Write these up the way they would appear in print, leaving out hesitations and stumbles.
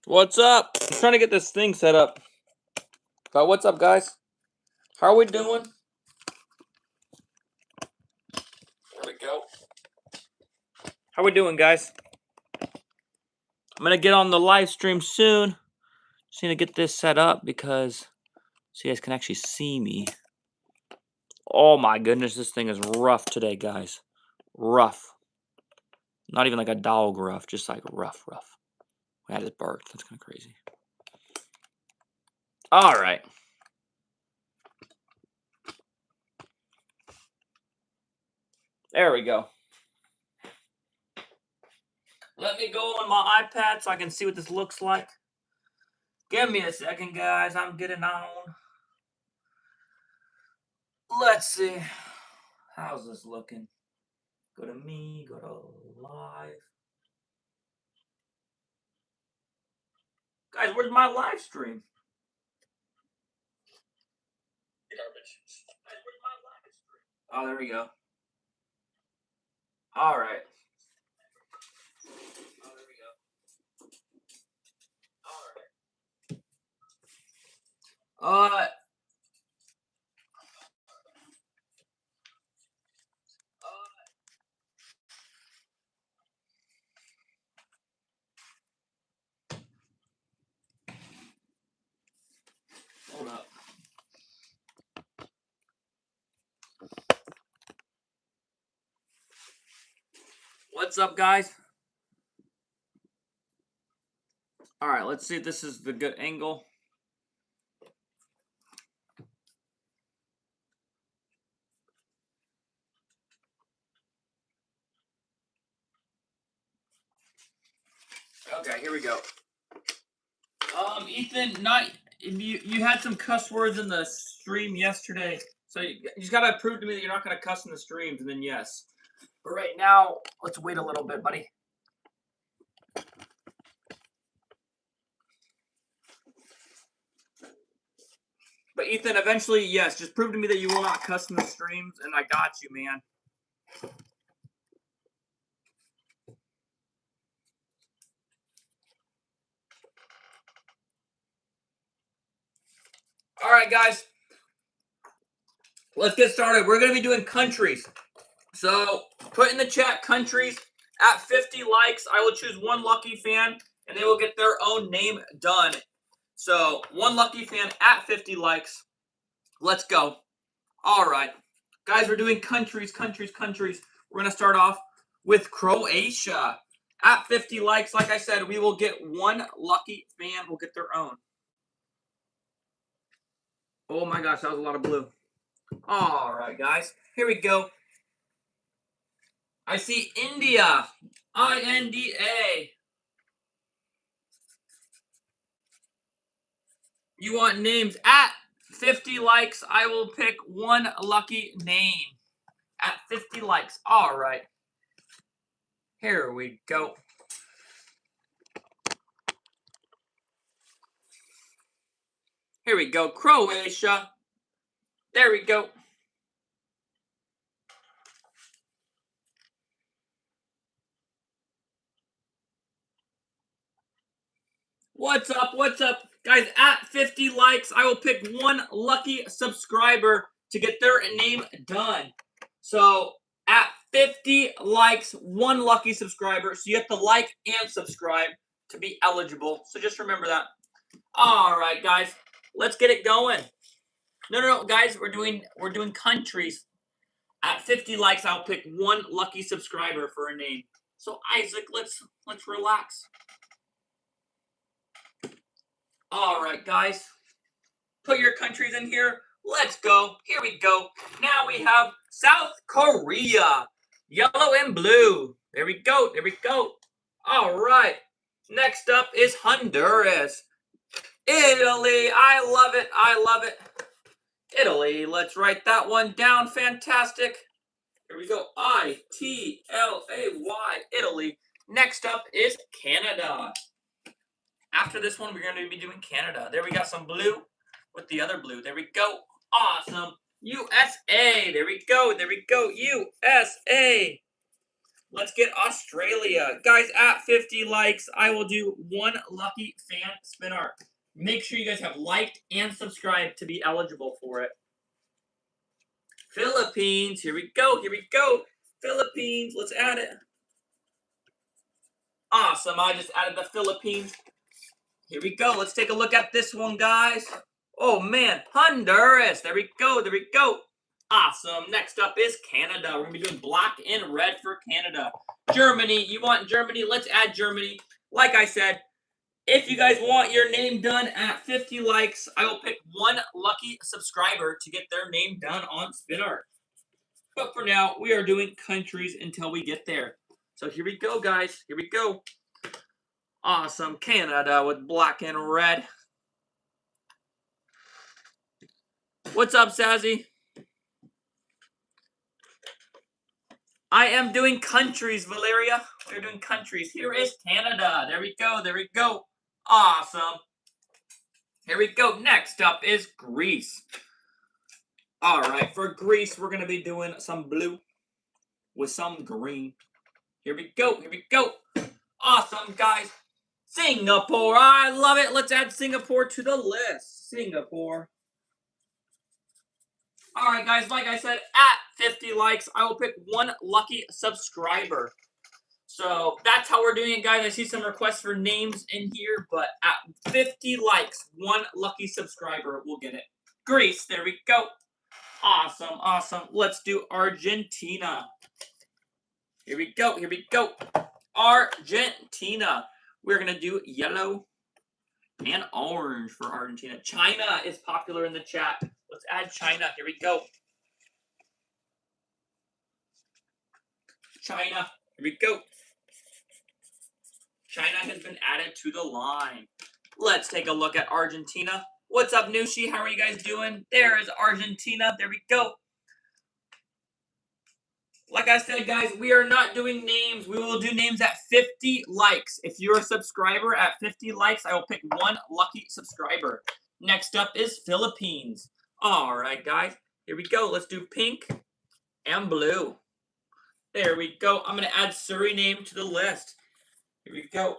What's up? I'm trying to get this thing set up. But what's up, guys? How are we doing? There we go. How we doing, guys? I'm gonna get on the live stream soon. Just need to get this set up because so you guys can actually see me. Oh my goodness, this thing is rough today, guys. Rough. Not even like a dog rough, just like rough. I just barked. That's kind of crazy. All right. There we go. Let me go on my iPad so I can see what this looks like. Give me a second, guys. I'm getting on. Let's see. How's this looking? Go to me, go to live. Guys, where's my live stream? Garbage. Guys, where's my live stream? Oh, there we go. All right. Oh, there we go. All right. Hold up. What's up, guys? All right, let's see if this is the good angle. Okay, here we go. Ethan, you had some cuss words in the stream yesterday, so you just gotta prove to me that you're not gonna cuss in the streams, and then yes. But right now, let's wait a little bit, buddy. But Ethan, eventually, yes, just prove to me that you will not cuss in the streams, and I got you, man. All right, guys. Let's get started. We're going to be doing countries. So put in the chat countries. At 50 likes, I will choose one lucky fan, and they will get their own name done. So one lucky fan at 50 likes. Let's go. All right. Guys, we're doing countries. We're going to start off with Croatia. At 50 likes, like I said, we will get one lucky fan. Will get their own. Oh my gosh, that was a lot of blue. All right, guys. Here we go. I see India. INDA. You want names? At 50 likes, I will pick one lucky name. At 50 likes. All right. Here we go. Here we go. Croatia. There we go. What's up? What's up? Guys, at 50 likes, I will pick one lucky subscriber to get their name done. So, at 50 likes, one lucky subscriber. So, you have to like and subscribe to be eligible. So, just remember that. All right, guys. Let's get it going. No, guys. We're doing countries. At 50 likes, I'll pick one lucky subscriber for a name. So, Isaac, let's relax. All right, guys. Put your countries in here. Let's go. Here we go. Now we have South Korea. Yellow and blue. There we go. There we go. All right. Next up is Honduras. Italy. I love it. I love it. Italy. Let's write that one down. Fantastic. Here we go. ITLAY. Italy. Next up is Canada. After this one, we're going to be doing Canada. There we got some blue with the other blue. There we go. Awesome. USA. There we go. There we go. USA. Let's get Australia. Guys, at 50 likes, I will do one lucky fan spin art. Make sure you guys have liked and subscribed to be eligible for it. Philippines, here we go, here we go. Philippines, let's add it. Awesome, I just added the Philippines. Here we go, let's take a look at this one, guys. Oh man, Honduras, there we go, there we go. Awesome, next up is Canada. We're going to be doing black and red for Canada. Germany, you want Germany? Let's add Germany. Like I said, if you guys want your name done at 50 likes, I will pick one lucky subscriber to get their name done on spin art. But for now, we are doing countries until we get there. So here we go, guys. Here we go. Awesome. Canada with black and red. What's up, Sazzy? I am doing countries, Valeria. We're doing countries. Here is Canada. There we go. There we go. Awesome. Here we go. Next up is Greece. All right. For Greece, we're going to be doing some blue with some green. Here we go. Here we go. Awesome, guys. Singapore. I love it. Let's add Singapore to the list. Singapore. All right, guys, like I said, at 50 likes, I will pick one lucky subscriber. So that's how we're doing it, guys. I see some requests for names in here, but at 50 likes, one lucky subscriber will get it. Greece, there we go. Awesome, awesome. Let's do Argentina. Here we go, here we go. Argentina. We're going to do yellow and orange for Argentina. China is popular in the chat. Let's add China. Here we go. China. Here we go. China has been added to the line. Let's take a look at Argentina. What's up, Nushi? How are you guys doing? There is Argentina. There we go. Like I said, guys, we are not doing names. We will do names at 50 likes. If you're a subscriber at 50 likes, I will pick one lucky subscriber. Next up is Philippines. All right, guys. Here we go. Let's do pink and blue. There we go. I'm going to add Suriname to the list. Here we go.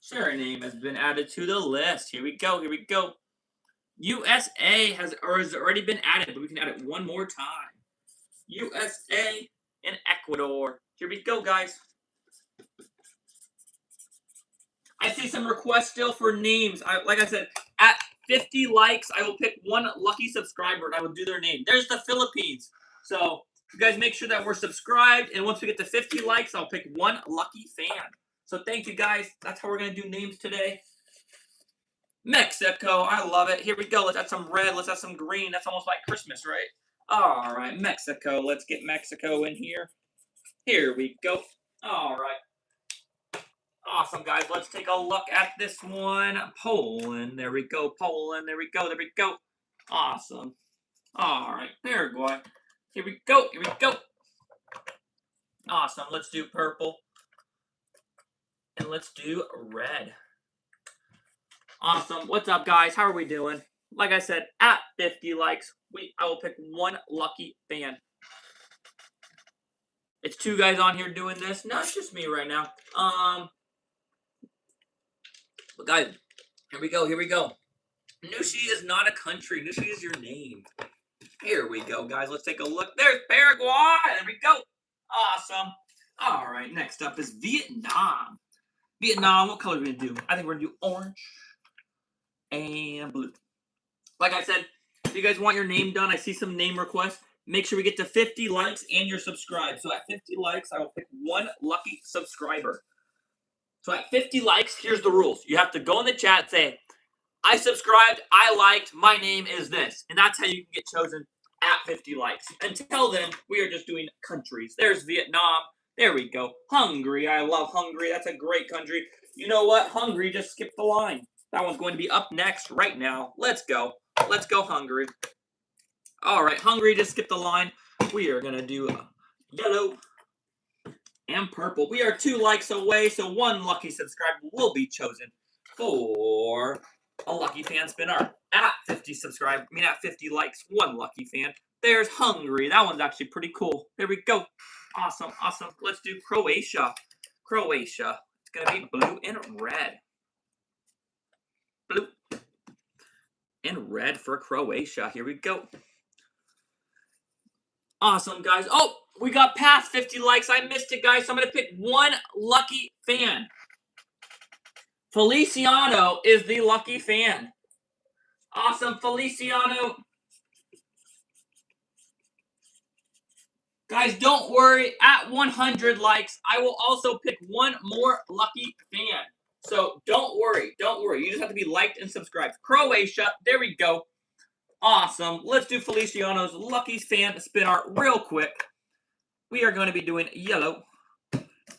Suriname has been added to the list. Here we go. Here we go. USA has already been added, but we can add it one more time. USA and Ecuador. Here we go, guys. I see some requests still for names. Like I said, at 50 likes, I will pick one lucky subscriber and I will do their name. There's the Philippines. So you guys make sure that we're subscribed. And once we get to 50 likes, I'll pick one lucky fan. So thank you, guys. That's how we're going to do names today. Mexico. I love it. Here we go. Let's add some red. Let's add some green. That's almost like Christmas, right? All right, Mexico. Let's get Mexico in here. Here we go. All right. Awesome, guys. Let's take a look at this one. Poland. There we go. Poland. There we go. There we go. Awesome. All right. Paraguay. Here we go. Here we go. Awesome. Let's do purple. And let's do red. Awesome. What's up, guys? How are we doing? Like I said, at 50 likes, I will pick one lucky fan. It's two guys on here doing this. No, it's just me right now. But guys, here we go, here we go. Nushi is not a country. Nushi is your name. Here we go, guys. Let's take a look. There's Paraguay. There we go. Awesome. All right, next up is Vietnam. Vietnam, what color are we going to do? I think we're going to do orange and blue. Like I said, if you guys want your name done, I see some name requests. Make sure we get to 50 likes and you're subscribed. So at 50 likes, I will pick one lucky subscriber. So at 50 likes, here's the rules. You have to go in the chat and say, I subscribed, I liked, my name is this. And that's how you can get chosen at 50 likes. Until then, we are just doing countries. There's Vietnam. There we go. Hungary. I love Hungary. That's a great country. You know what? Hungary just skipped the line. That one's going to be up next right now. Let's go. Let's go, Hungary. All right, Hungary just skipped the line. We are going to do yellow and purple. We are 2 likes away, so one lucky subscriber will be chosen for a lucky fan spin art. At 50 likes, one lucky fan. There's Hungary. That one's actually pretty cool. There we go. Awesome, awesome. Let's do Croatia. Croatia. It's going to be blue and red. Blue and red for Croatia. Here we go. Awesome, guys. Oh, we got past 50 likes. I missed it, guys. So I'm going to pick one lucky fan. Feliciano is the lucky fan. Awesome, Feliciano. Guys, don't worry. At 100 likes, I will also pick one more lucky fan. So don't worry. Don't worry. You just have to be liked and subscribed. Croatia. There we go. Awesome. Let's do Feliciano's lucky fan spin art real quick. We are going to be doing yellow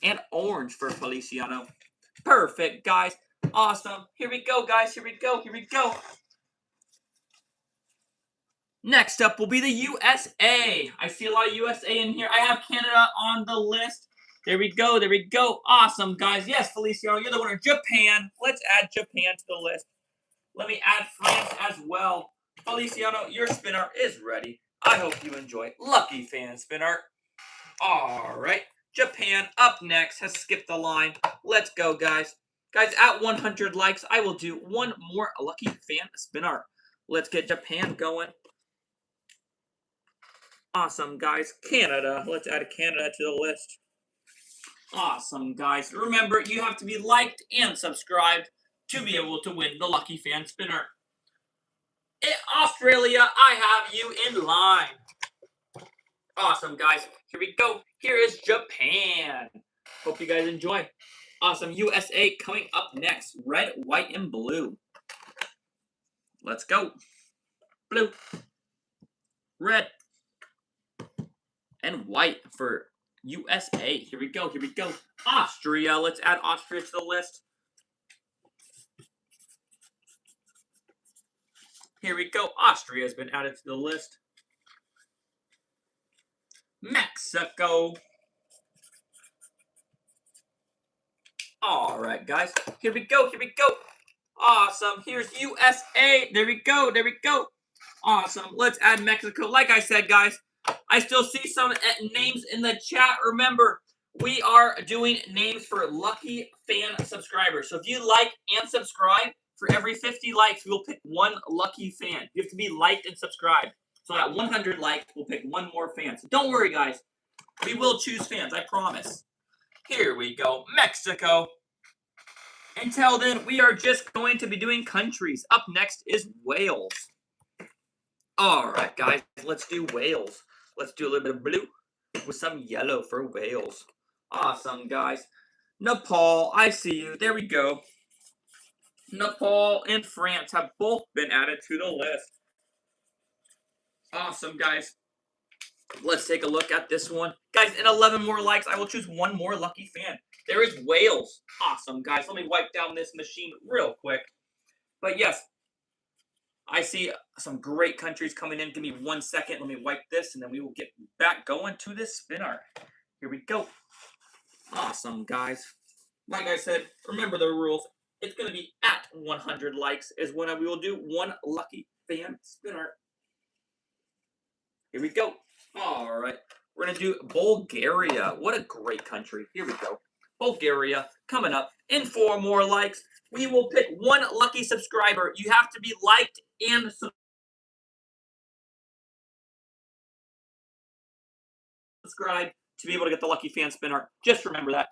and orange for Feliciano. Perfect, guys. Awesome. Here we go, guys. Here we go. Here we go. Next up will be the USA. I see a lot of USA in here. I have Canada on the list. There we go. There we go. Awesome, guys. Yes, Feliciano, you're the winner. Japan. Let's add Japan to the list. Let me add France as well. Feliciano, your spin art is ready. I hope you enjoy. Lucky fan spin art. All right. Japan up next has skipped the line. Let's go, guys. Guys, at 100 likes, I will do one more lucky fan spin art. Let's get Japan going. Awesome, guys. Canada. Let's add Canada to the list. Awesome, guys. Remember, you have to be liked and subscribed to be able to win the lucky fan spinner. In Australia, I have you in line. Awesome, guys. Here we go. Here is Japan. Hope you guys enjoy. Awesome. USA coming up next. Red, white, and blue. Let's go. Blue. Red. And white for USA. Here we go. Here we go. Austria. Let's add Austria to the list. Here we go. Austria has been added to the list. Mexico. All right, guys. Here we go. Here we go. Awesome. Here's USA. There we go. There we go. Awesome. Let's add Mexico. Like I said, guys, I still see some names in the chat. Remember, we are doing names for lucky fan subscribers. So if you like and subscribe, for every 50 likes, we'll pick one lucky fan. You have to be liked and subscribed. So at 100 likes, we'll pick one more fan. So don't worry, guys. We will choose fans, I promise. Here we go. Mexico. Until then, we are just going to be doing countries. Up next is Wales. All right, guys. Let's do Wales. Let's do a little bit of blue with some yellow for Wales. Awesome, guys. Nepal. I see you. There we go. Nepal and France have both been added to the list. Awesome, guys. Let's take a look at this one. Guys, in 11 more likes, I will choose one more lucky fan. There is Wales. Awesome, guys. Let me wipe down this machine real quick. But yes, I see some great countries coming in. Give me 1 second. Let me wipe this, and then we will get back going to this spin art. Here we go. Awesome, guys. Like I said, remember the rules. It's going to be at 100 likes is when we will do one lucky fan spin art. Here we go. All right. We're going to do Bulgaria. What a great country. Here we go. Bulgaria coming up. In 4 more likes, we will pick one lucky subscriber. You have to be liked and subscribed to be able to get the lucky fan spin art. Just remember that.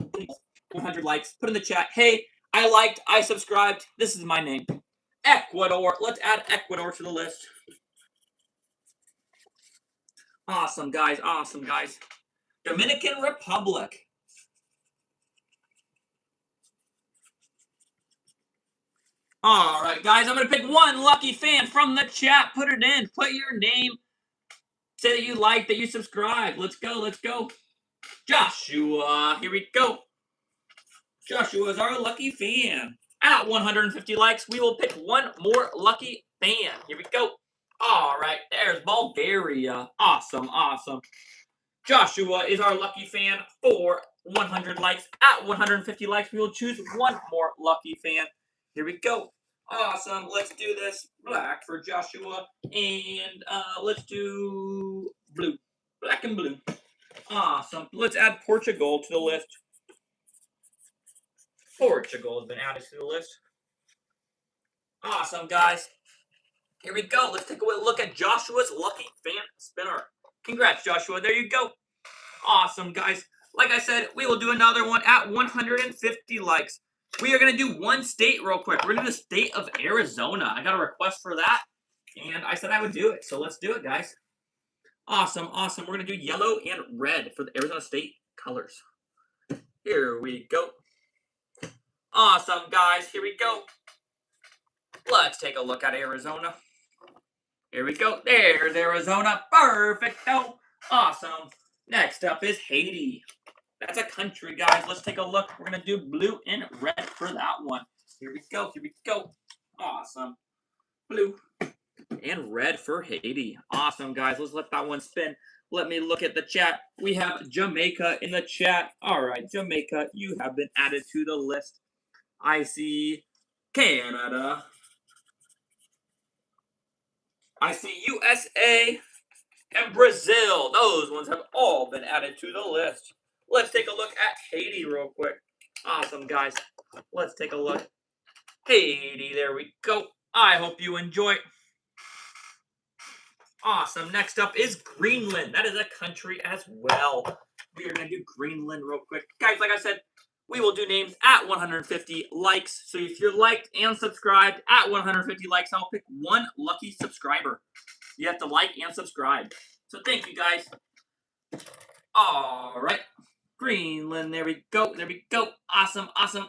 100 likes. Put in the chat, hey, I liked, I subscribed. This is my name. Ecuador. Let's add Ecuador to the list. Awesome, guys. Awesome, guys. Dominican Republic. All right, guys. I'm going to pick one lucky fan from the chat. Put it in. Put your name. Say that you like, that you subscribe. Let's go. Let's go. Joshua. Here we go. Joshua is our lucky fan. At 150 likes, we will pick one more lucky fan. Here we go. All right, there's Bulgaria. Awesome, awesome. Joshua is our lucky fan for 100 likes. At 150 likes, we will choose one more lucky fan. Here we go. Awesome. Let's do this. Black for Joshua. And let's do blue. Black and blue. Awesome. Let's add Portugal to the list. Portugal has been added to the list. Awesome, guys. Here we go. Let's take a look at Joshua's lucky fan spinner. Congrats, Joshua. There you go. Awesome, guys. Like I said, we will do another one at 150 likes. We are going to do one state real quick. We're going to do the state of Arizona. I got a request for that, and I said I would do it. So let's do it, guys. Awesome, awesome. We're going to do yellow and red for the Arizona state colors. Here we go. Awesome, guys. Here we go. Let's take a look at Arizona. Here we go. There's Arizona. Perfecto. Awesome. Next up is Haiti. That's a country, guys. Let's take a look. We're going to do blue and red for that one. Here we go. Here we go. Awesome. Blue and red for Haiti. Awesome, guys. Let's let that one spin. Let me look at the chat. We have Jamaica in the chat. All right, Jamaica, you have been added to the list. I see Canada. I see USA and Brazil. Those ones have all been added to the list. Let's take a look at Haiti real quick. Awesome, guys. Let's take a look. Haiti, there we go. I hope you enjoy. Awesome. Next up is Greenland. That is a country as well. We are going to do Greenland real quick. Guys, like I said, we will do names at 150 likes. So if you're liked and subscribed at 150 likes, I'll pick one lucky subscriber. You have to like and subscribe. So thank you, guys. All right. Greenland. There we go. There we go. Awesome. Awesome.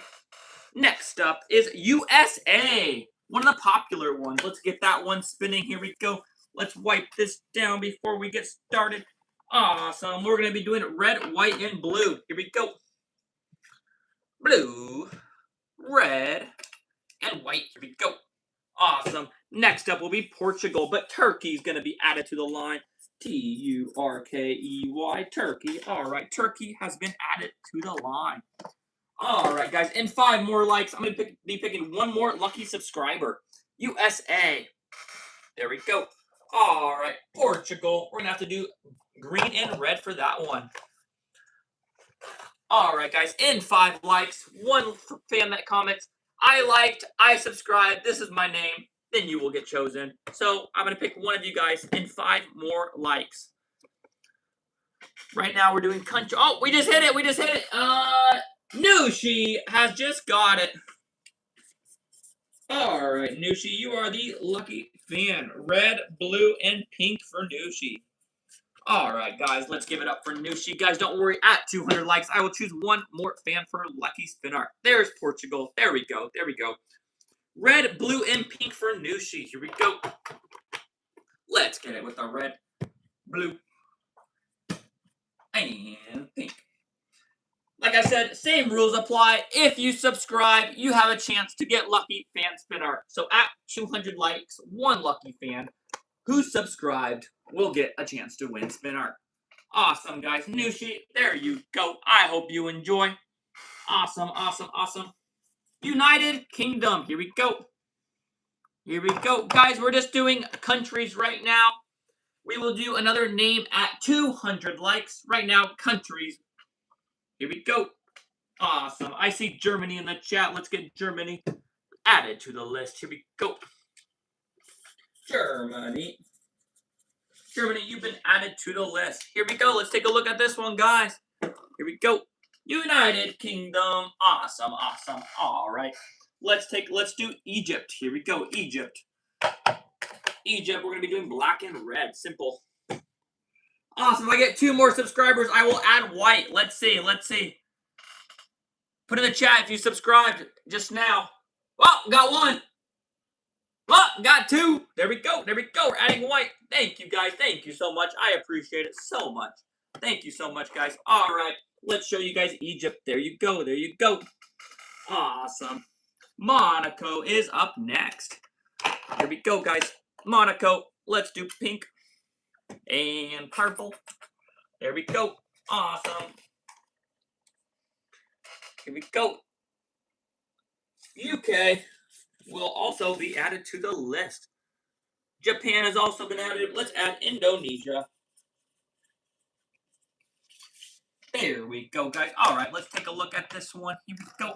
Next up is USA. One of the popular ones. Let's get that one spinning. Here we go. Let's wipe this down before we get started. Awesome. We're going to be doing red, white, and blue. Here we go. Blue, red, and white. Here we go. Awesome. Next up will be Portugal, but Turkey's going to be added to the line. Turkey. Turkey. All right. Turkey has been added to the line. All right, guys. In 5 more likes, I'm going to be picking one more lucky subscriber. USA. There we go. All right. Portugal. We're going to have to do green and red for that one. All right, guys. In 5 likes, one fan that comments, I liked, I subscribed, this is my name, then you will get chosen. So I'm going to pick one of you guys in 5 more likes. Right now we're doing country. Oh, we just hit it. We just hit it. Nushi has just got it. All right, Nushi, you are the lucky fan. Red, blue, and pink for Nushi. All right, guys, let's give it up for Nushi. Guys, don't worry. At 200 likes, I will choose one more fan for lucky spinner. There's Portugal. There we go. There we go. Red, blue, and pink for Nushi. Here we go. Let's get it with the red, blue, and pink. Like I said, same rules apply. If you subscribe, you have a chance to get lucky fan spinner. So at 200 likes, one lucky fan who subscribed will get a chance to win spin art. Awesome, guys. Nushi, there you go. I hope you enjoy. Awesome, awesome, awesome. United Kingdom. Here we go. Here we go. Guys, we're just doing countries right now. We will do another name at 200 likes. Right now, countries. Here we go. Awesome. I see Germany in the chat. Let's get Germany added to the list. Here we go. Germany. Germany, you've been added to the list. Here we go. Let's take a look at this one, guys. Here we go. United Kingdom. Awesome, awesome. All right. Let's do Egypt. Here we go. Egypt. Egypt, we're going to be doing black and red. Simple. Awesome. If I get 2 more subscribers, I will add white. Let's see. Let's see. Put in the chat if you subscribed just now. Well, got 1. Well, got 2. There we go. There we go. We're adding white. Thank you, guys. Thank you so much. I appreciate it so much. Thank you so much, guys. All right. Let's show you guys Egypt. There you go. There you go. Awesome. Monaco is up next. Here we go, guys. Monaco. Let's do pink and purple. There we go. Awesome. Here we go. UK will also be added to the list. Japan has also been added. Let's add Indonesia. There we go, guys. All right, let's take a look at this one. Here we go.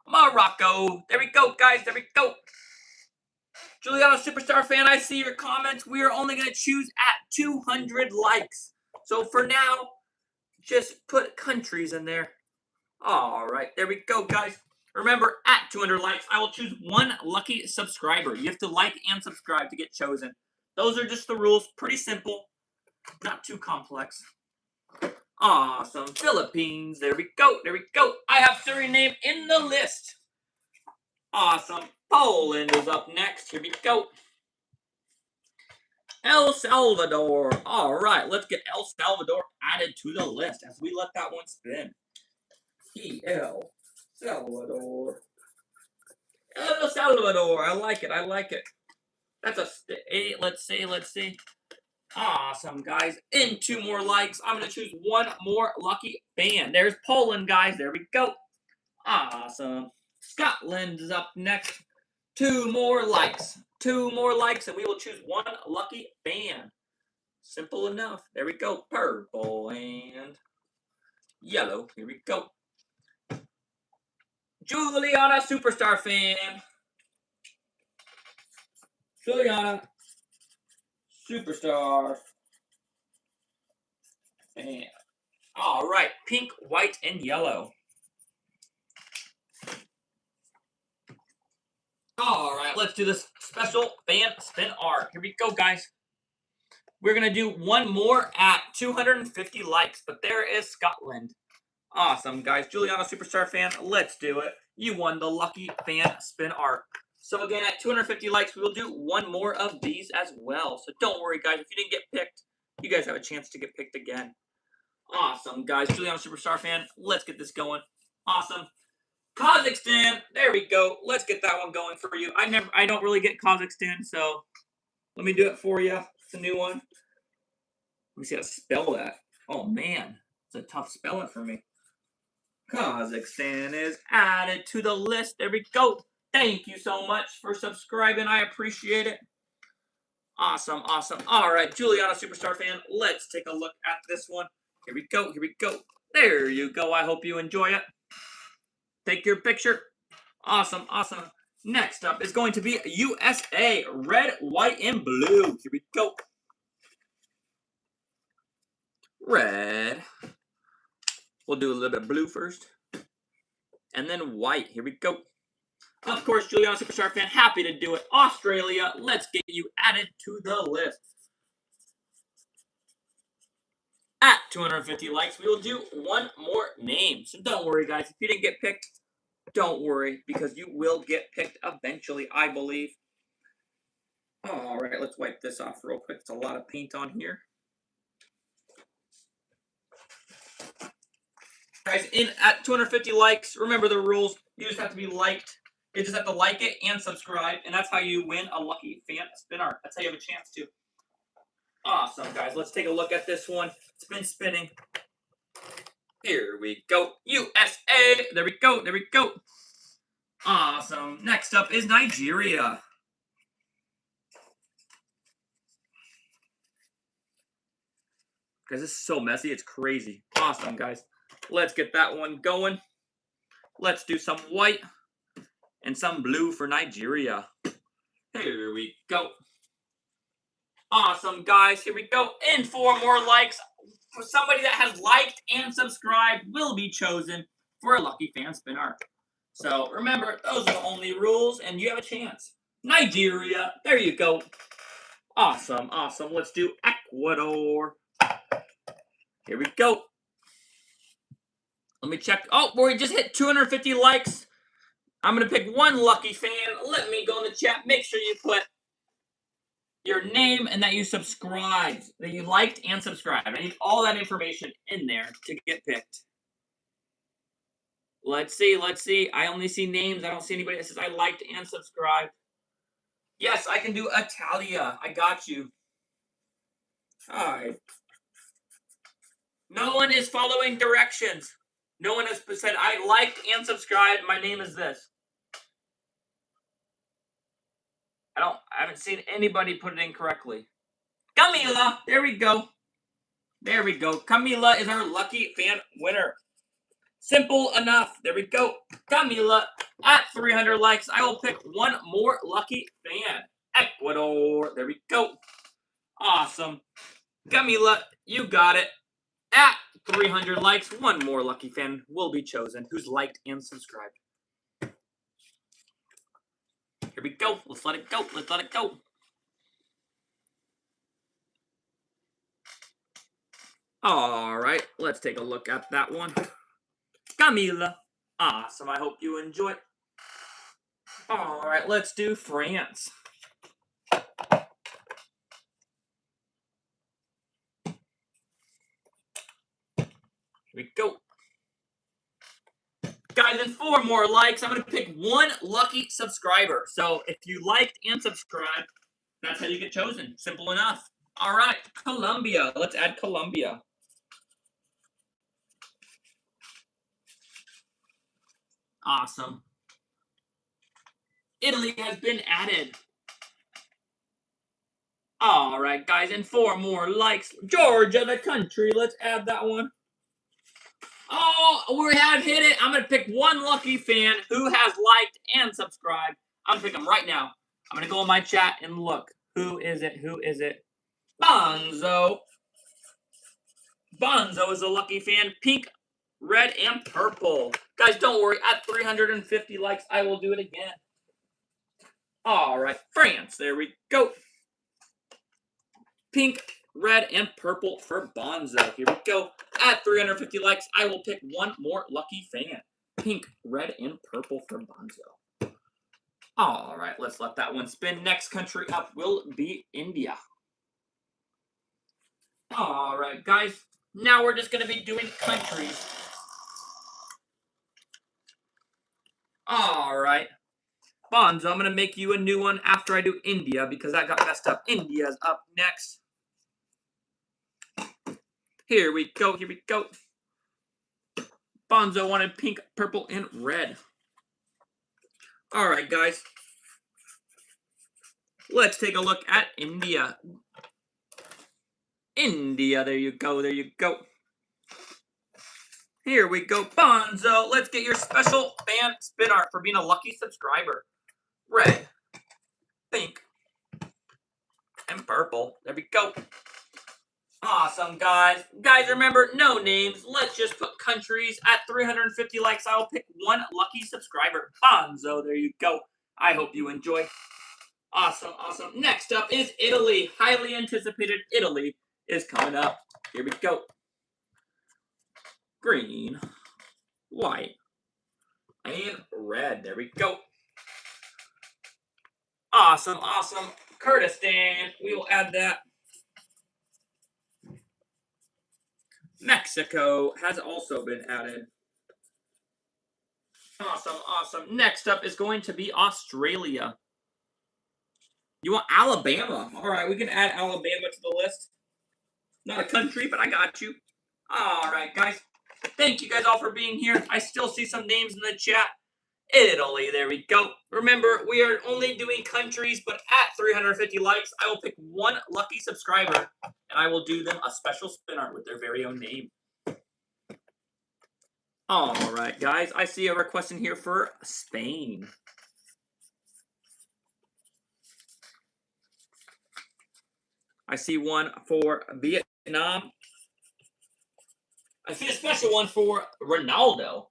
Morocco. There we go, guys. There we go. Juliana Superstar Fan, I see your comments. We are only going to choose at 200 likes. So for now, just put countries in there. All right, there we go, guys. Remember, at 200 likes, I will choose one lucky subscriber. You have to like and subscribe to get chosen. Those are just the rules. Pretty simple. Not too complex. Awesome. Philippines. There we go. There we go. I have Suriname in the list. Awesome. Poland is up next. Here we go. El Salvador. All right. Let's get El Salvador added to the list as we let that one spin. El Salvador. El Salvador. I like it. I like it. That's a 8. Let's see. Awesome, guys. In 2 more likes, I'm going to choose one more lucky fan. There's Poland, guys. There we go. Awesome. Scotland is up next. 2 more likes. 2 more likes, and we will choose one lucky fan. Simple enough. There we go. Purple and yellow. Here we go. Juliana Superstar Fan. Juliana Superstar Fan. All right. Pink, white, and yellow. All right, let's do this special fan spin art. Here we go, guys. We're going to do one more at 250 likes, but there is Scotland. Awesome, guys. Juliana Superstar Fan, let's do it. You won the lucky fan spin art. So again, at 250 likes, we will do one more of these as well. So don't worry, guys. If you didn't get picked, you guys have a chance to get picked again. Awesome, guys. Juliana Superstar Fan, let's get this going. Awesome. Kazakhstan, there we go. Let's get that one going for you. I don't really get Kazakhstan, so let me do it for you. It's a new one. Let me see how to spell that. Oh man, it's a tough spelling for me. Kazakhstan is added to the list. There we go. Thank you so much for subscribing. I appreciate it. Awesome, awesome. All right, Juliana Superstar Fan, let's take a look at this one. Here we go. Here we go. There you go. I hope you enjoy it. Take your picture. Awesome, awesome. Next up is going to be USA. Red, white, and blue. Here we go. Red. We'll do a little bit of blue first. And then white. Here we go. Of course, Juliana Superstar Fan, happy to do it. Australia, let's get you added to the list. At 250 likes, we will do one more name. So don't worry, guys. If you didn't get picked, don't worry, because you will get picked eventually, I believe. All right, let's wipe this off real quick. It's a lot of paint on here. Guys, at 250 likes, remember the rules. You just have to be liked. You just have to like it and subscribe, and that's how you win a lucky fan spin art. That's how you have a chance to. Awesome, guys. Let's take a look at this one. It's been spinning. Here we go. USA. There we go. There we go. Awesome. Next up is Nigeria. Guys, this is so messy. It's crazy. Awesome, guys. Let's get that one going. Let's do some white and some blue for Nigeria. Here we go. Awesome, guys. Here we go. And 4 more likes. For somebody that has liked and subscribed will be chosen for a lucky fan spin art. So remember, those are the only rules, and you have a chance. Nigeria. There you go. Awesome, awesome. Let's do Ecuador. Here we go. Let me check. Oh, we just hit 250 likes. I'm going to pick one lucky fan. Let me go in the chat. Make sure you put your name and that you subscribed, that you liked and subscribed. I need all that information in there to get picked. Let's see, let's see. I only see names. I don't see anybody that says I liked and subscribed. Yes, I can do Italia. I got you. All right. No one is following directions. No one has said I liked and subscribed. My name is this. I haven't seen anybody put it in correctly. Camila, there we go. There we go. Camila is our lucky fan winner. Simple enough. There we go. Camila, at 300 likes, I will pick one more lucky fan. Ecuador. There we go. Awesome. Camila, you got it. At 300 likes, one more lucky fan will be chosen who's liked and subscribed. Here we go. Let's let it go. Let's let it go. All right. Let's take a look at that one. Camila. Awesome. I hope you enjoy. All right. Let's do France. Here we go. Guys, in 4 more likes, I'm going to pick one lucky subscriber. So if you liked and subscribed, that's how you get chosen. Simple enough. All right, Colombia. Let's add Colombia. Awesome. Italy has been added. All right, guys, and 4 more likes. Georgia, the country. Let's add that one. Oh, we have hit it. I'm going to pick one lucky fan who has liked and subscribed. I'm going to pick them right now. I'm going to go in my chat and look. Who is it? Who is it? Bonzo. Bonzo is a lucky fan. Pink, red, and purple. Guys, don't worry. At 350 likes, I will do it again. All right, France. There we go. Pink, red, and purple for Bonzo. Here we go. At 350 likes, I will pick one more lucky fan. Pink, red, and purple for Bonzo. All right, let's let that one spin. Next country up will be India. All right, guys. Now we're just going to be doing countries. All right. Bonzo, I'm going to make you a new one after I do India because that got messed up. India's up next. Here we go. Here we go. Bonzo wanted pink, purple, and red. All right, guys. Let's take a look at India. India, there you go. There you go. Here we go. Bonzo, let's get your special fan spin art for being a lucky subscriber. Red, pink, and purple. There we go. Awesome, guys. Guys, remember, no names. Let's just put countries. At 350 likes, I will pick one lucky subscriber. Bonzo, there you go. I hope you enjoy. Awesome, awesome. Next up is Italy. Highly anticipated Italy is coming up. Here we go. Green, white, and red. There we go. Awesome, awesome. Kurdistan. We will add that. Mexico has also been added. Awesome, awesome. Next up is going to be Australia. You want Alabama? All right, we can add Alabama to the list. Not a country, but I got you. All right, guys. Thank you guys all for being here. I still see some names in the chat. Italy, there we go. Remember, we are only doing countries, but at 350 likes, I will pick one lucky subscriber, and I will do them a special spin art with their very own name. All right, guys. I see a request in here for Spain. I see one for Vietnam. I see a special one for Ronaldo.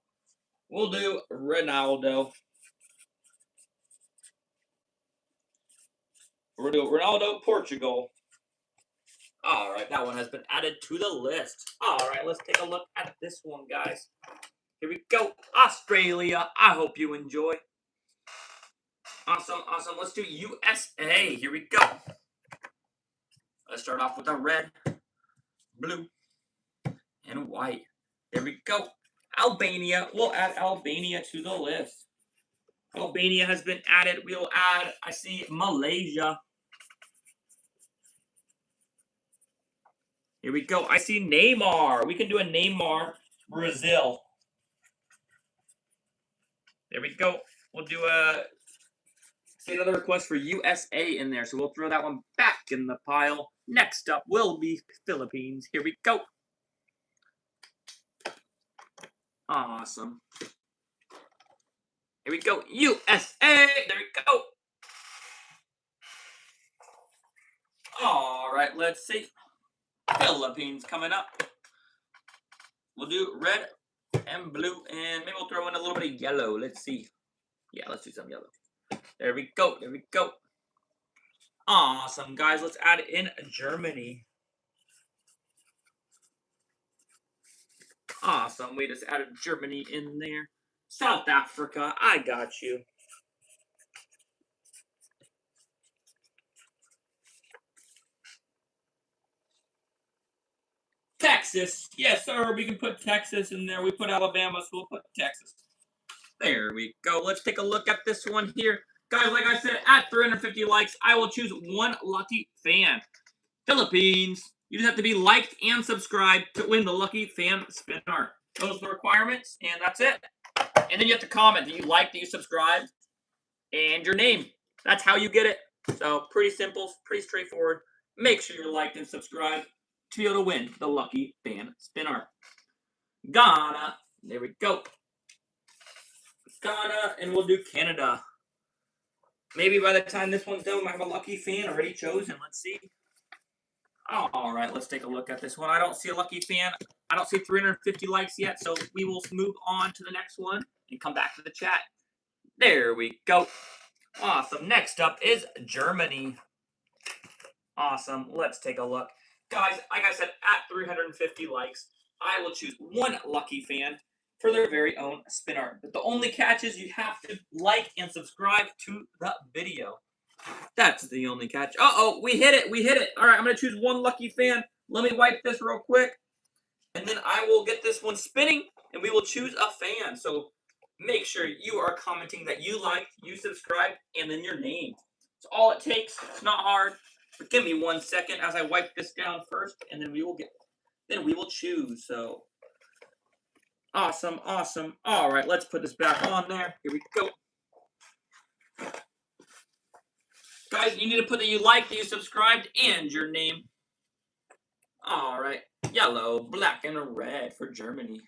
We'll do Ronaldo. We'll do Ronaldo, Portugal. All right, that one has been added to the list. All right, let's take a look at this one, guys. Here we go. Australia. I hope you enjoy. Awesome, awesome. Let's do USA. Here we go. Let's start off with a red, blue, and white. There we go. Albania. We'll add Albania to the list. Albania has been added. We'll add, I see Malaysia. Here we go. I see Neymar. We can do a Neymar, Brazil. There we go. We'll do see another request for USA in there. So we'll throw that one back in the pile. Next up will be Philippines. Here we go. Awesome. Here we go. USA. There we go. All right, let's see. Philippines coming up. We'll do red and blue, and maybe we'll throw in a little bit of yellow. Let's see. Yeah, let's do some yellow. There we go. There we go. Awesome, guys. Let's add in Germany. Awesome. We just added Germany in there. South Africa. I got you. Texas. Yes, sir. We can put Texas in there. We put Alabama, so we'll put Texas. There we go. Let's take a look at this one here. Guys, like I said, at 350 likes, I will choose one lucky fan. Philippines. You just have to be liked and subscribed to win the lucky fan spin art. Those are the requirements, and that's it. And then you have to comment that you liked, that you subscribed, and your name. That's how you get it. So pretty simple, pretty straightforward. Make sure you're liked and subscribed to be able to win the lucky fan spin art. Ghana. There we go. Ghana, and we'll do Canada. Maybe by the time this one's done, we might have a lucky fan already chosen. Let's see. All right, let's take a look at this one. I don't see a lucky fan. I don't see 350 likes yet, so we will move on to the next one and come back to the chat. There we go. Awesome. Next up is Germany. Awesome. Let's take a look. Guys, like I said, at 350 likes, I will choose one lucky fan for their very own spin art. But the only catch is you have to like and subscribe to the video. That's the only catch. Uh-oh, we hit it. We hit it. All right, I'm going to choose one lucky fan. Let me wipe this real quick. And then I will get this one spinning, and we will choose a fan. So make sure you are commenting that you liked, you subscribed, and then your name. That's all it takes. It's not hard. But give me 1 second as I wipe this down first, and then we will choose. So awesome, awesome. All right, let's put this back on there. Here we go. Guys, you need to put that you liked, that you subscribed, and your name. All right, yellow, black, and red for Germany.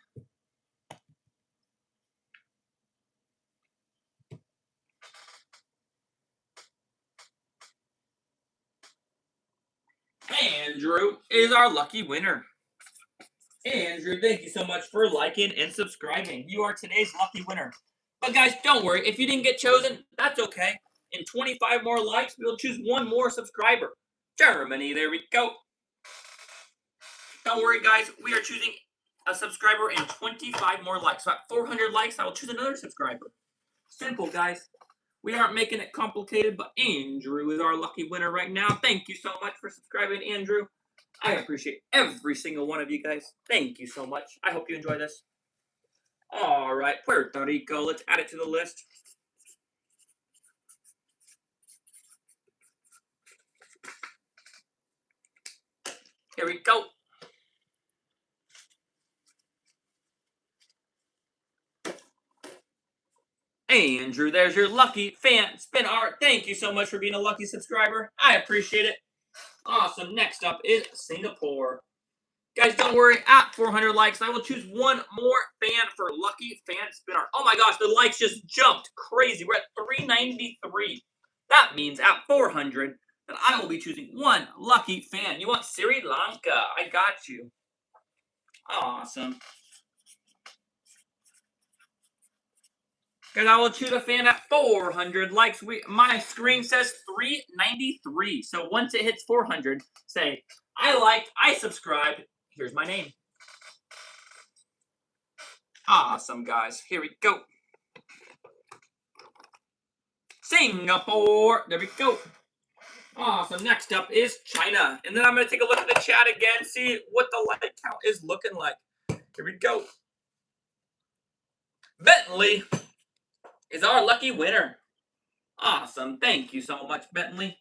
Andrew is our lucky winner. Andrew, thank you so much for liking and subscribing. You are today's lucky winner. But guys, don't worry. If you didn't get chosen, that's okay. In 25 more likes, we'll choose one more subscriber. Germany, there we go. Don't worry, guys. We are choosing a subscriber in 25 more likes. So at 400 likes, I will choose another subscriber. Simple, guys. We aren't making it complicated, but Andrew is our lucky winner right now. Thank you so much for subscribing, Andrew. I appreciate every single one of you guys. Thank you so much. I hope you enjoy this. All right, Puerto Rico. Let's add it to the list. Here we go. Andrew, there's your lucky fan spin art. Thank you so much for being a lucky subscriber. I appreciate it. Awesome. Next up is Singapore. Guys, don't worry. At 400 likes, I will choose one more fan for lucky fan spin art. Oh my gosh, the likes just jumped crazy. We're at 393. That means at 400, then I will be choosing one lucky fan. You want Sri Lanka? I got you. Awesome. Guys, I will choose a fan at 400 likes. My screen says 393. So once it hits 400, say, I liked, I subscribed. Here's my name. Awesome, guys. Here we go. Singapore. There we go. Awesome. Next up is China. And then I'm going to take a look at the chat again, see what the like count is looking like. Here we go. Bentley is our lucky winner. Awesome. Thank you so much, Bentley.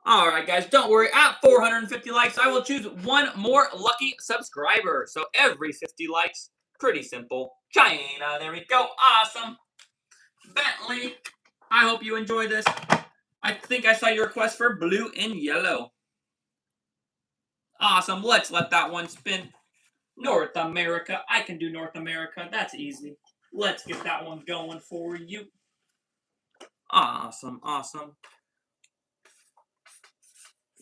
All right, guys, don't worry. At 450 likes, I will choose one more lucky subscriber. So every 50 likes, pretty simple. China, there we go. Awesome. Bentley. I hope you enjoy this. I think I saw your request for blue and yellow. Awesome. Let's let that one spin. North America. I can do North America. That's easy. Let's get that one going for you. Awesome. Awesome.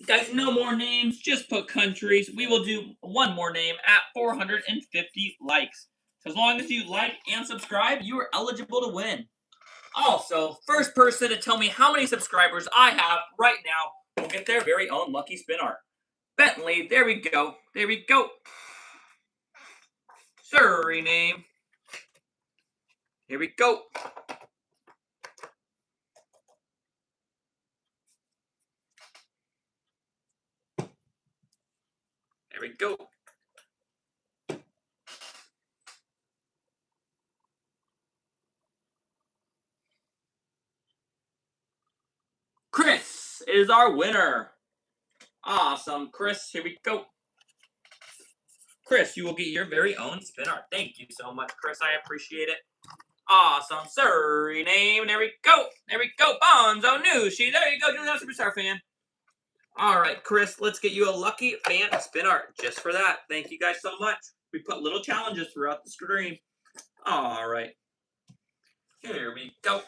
Guys, no more names. Just put countries. We will do one more name at 450 likes. As long as you like and subscribe, you are eligible to win. Also, first person to tell me how many subscribers I have right now will get their very own lucky spin art. Bentley, there we go. There we go. Surrey name. Here we go. There we go. Chris is our winner. Awesome, Chris. Here we go. Chris, you will get your very own spin art. Thank you so much, Chris. I appreciate it. Awesome. Surrey name. There we go. There we go. Bonzo Nushi. There you go. You're a superstar fan. All right, Chris, let's get you a lucky fan spin art just for that. Thank you guys so much. We put little challenges throughout the stream. All right. Here we go.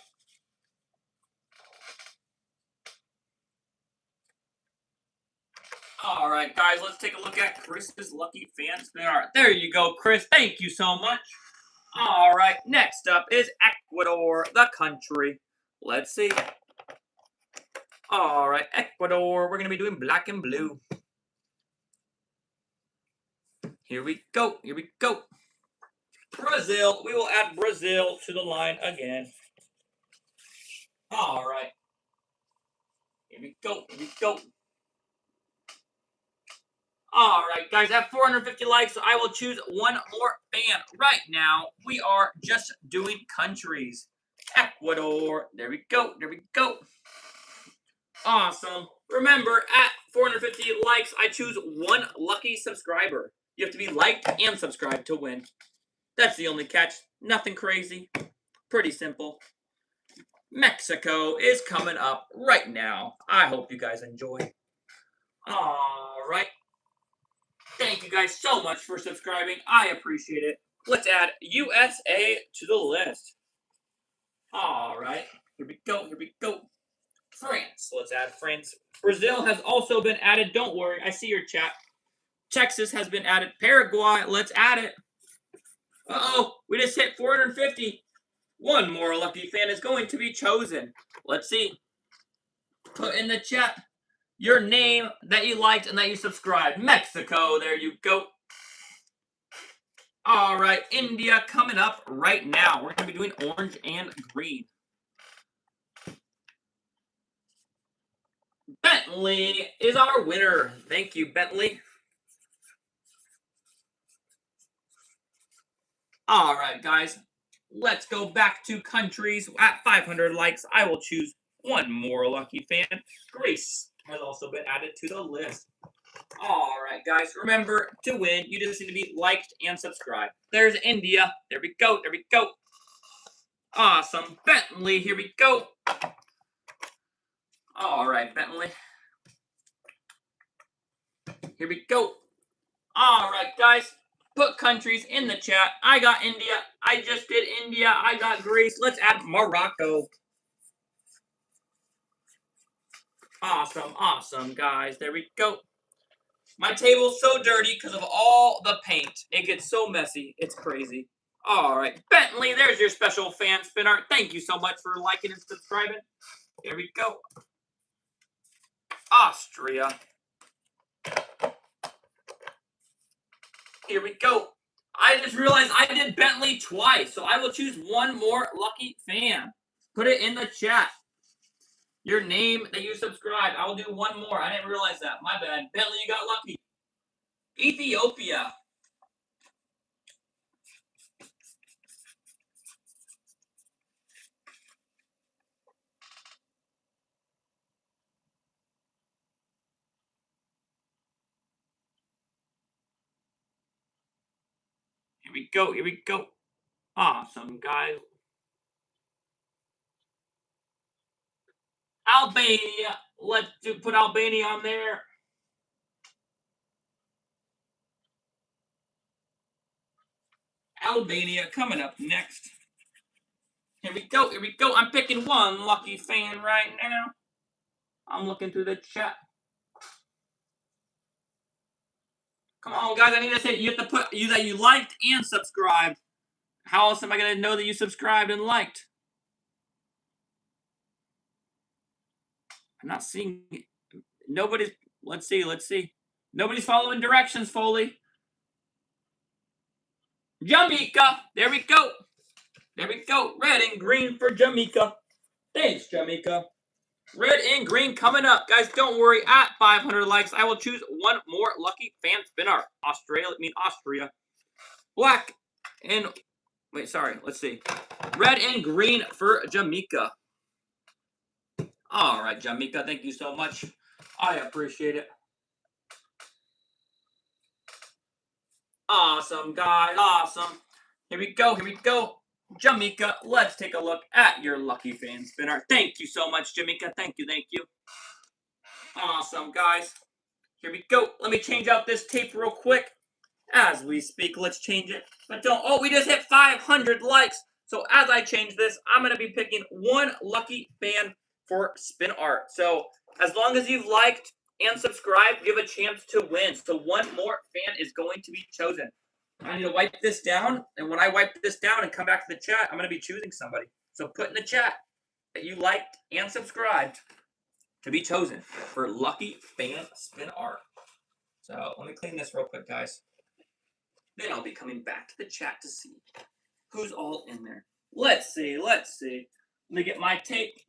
All right, guys, let's take a look at Chris's lucky fan spin art. There you go, Chris. Thank you so much. All right, next up is Ecuador, the country. Let's see. All right, Ecuador. We're going to be doing black and blue. Here we go. Here we go. Brazil. We will add Brazil to the line again. All right. Here we go. Here we go. All right, guys, at 450 likes, I will choose one more fan. Right now, we are just doing countries. Ecuador. There we go. There we go. Awesome. Remember, at 450 likes, I choose one lucky subscriber. You have to be liked and subscribed to win. That's the only catch. Nothing crazy. Pretty simple. Mexico is coming up right now. I hope you guys enjoy. All right. Thank you guys so much for subscribing. I appreciate it. Let's add USA to the list. All right. Here we go. Here we go. France. Let's add France. Brazil has also been added. Don't worry. I see your chat. Texas has been added. Paraguay. Let's add it. Uh-oh. We just hit 450. One more lucky fan is going to be chosen. Let's see. Put in the chat your name that you liked and that you subscribed. Mexico. There you go. All right. India coming up right now. We're going to be doing orange and green. Bentley is our winner. Thank you, Bentley. All right, guys. Let's go back to countries. At 500 likes, I will choose one more lucky fan. Greece has also been added to the list. All right, guys. Remember, to win, you just need to be liked and subscribed. There's India. There we go. There we go. Awesome. Bentley. Here we go. All right, Bentley. Here we go. All right, guys. Put countries in the chat. I got India. I just did India. I got Greece. Let's add Morocco. Awesome, awesome, guys. There we go. My table's so dirty because of all the paint. It gets so messy. It's crazy. All right, Bentley, there's your special fan spin art. Thank you so much for liking and subscribing. Here we go. Austria. Here we go. I just realized I did Bentley twice, so I will choose one more lucky fan. Put it in the chat. Your name that you subscribed. I will do one more. I didn't realize that. My bad. Bentley, you got lucky. Ethiopia. Here we go. Here we go. Awesome, guys. Albania. Let's put Albania on there. Albania coming up next. Here we go. Here we go. I'm picking one lucky fan right now. I'm looking through the chat. Come on, guys. I need to say you have to put that you liked and subscribed. How else am I going to know that you subscribed and liked? I'm not seeing it. Nobody's. Let's see. Let's see. Nobody's following directions, Foley. Jamaica. There we go. There we go. Red and green for Jamaica. Thanks, Jamaica. Red and green coming up. Guys, don't worry. At 500 likes, I will choose one more lucky fan spinner. Austria. Black and... Wait, sorry. Let's see. Red and green for Jamaica. All right, Jamaica. Thank you so much. I appreciate it. Awesome, guys. Awesome. Here we go. Here we go. Jamaica, let's take a look at your lucky fan spinner. Thank you so much, Jamaica. Thank you, thank you. Awesome, guys. Here we go. Let me change out this tape real quick. As we speak, let's change it. But don't, oh, we just hit 500 likes. So as I change this, I'm going to be picking one lucky fan for spin art. So as long as you've liked and subscribed, you have a chance to win. So one more fan is going to be chosen. I need to wipe this down, and when I wipe this down and come back to the chat, I'm going to be choosing somebody. So put in the chat that you liked and subscribed to be chosen for lucky fan spin art. So let me clean this real quick, guys. Then I'll be coming back to the chat to see who's all in there. Let's see. Let me get my tape.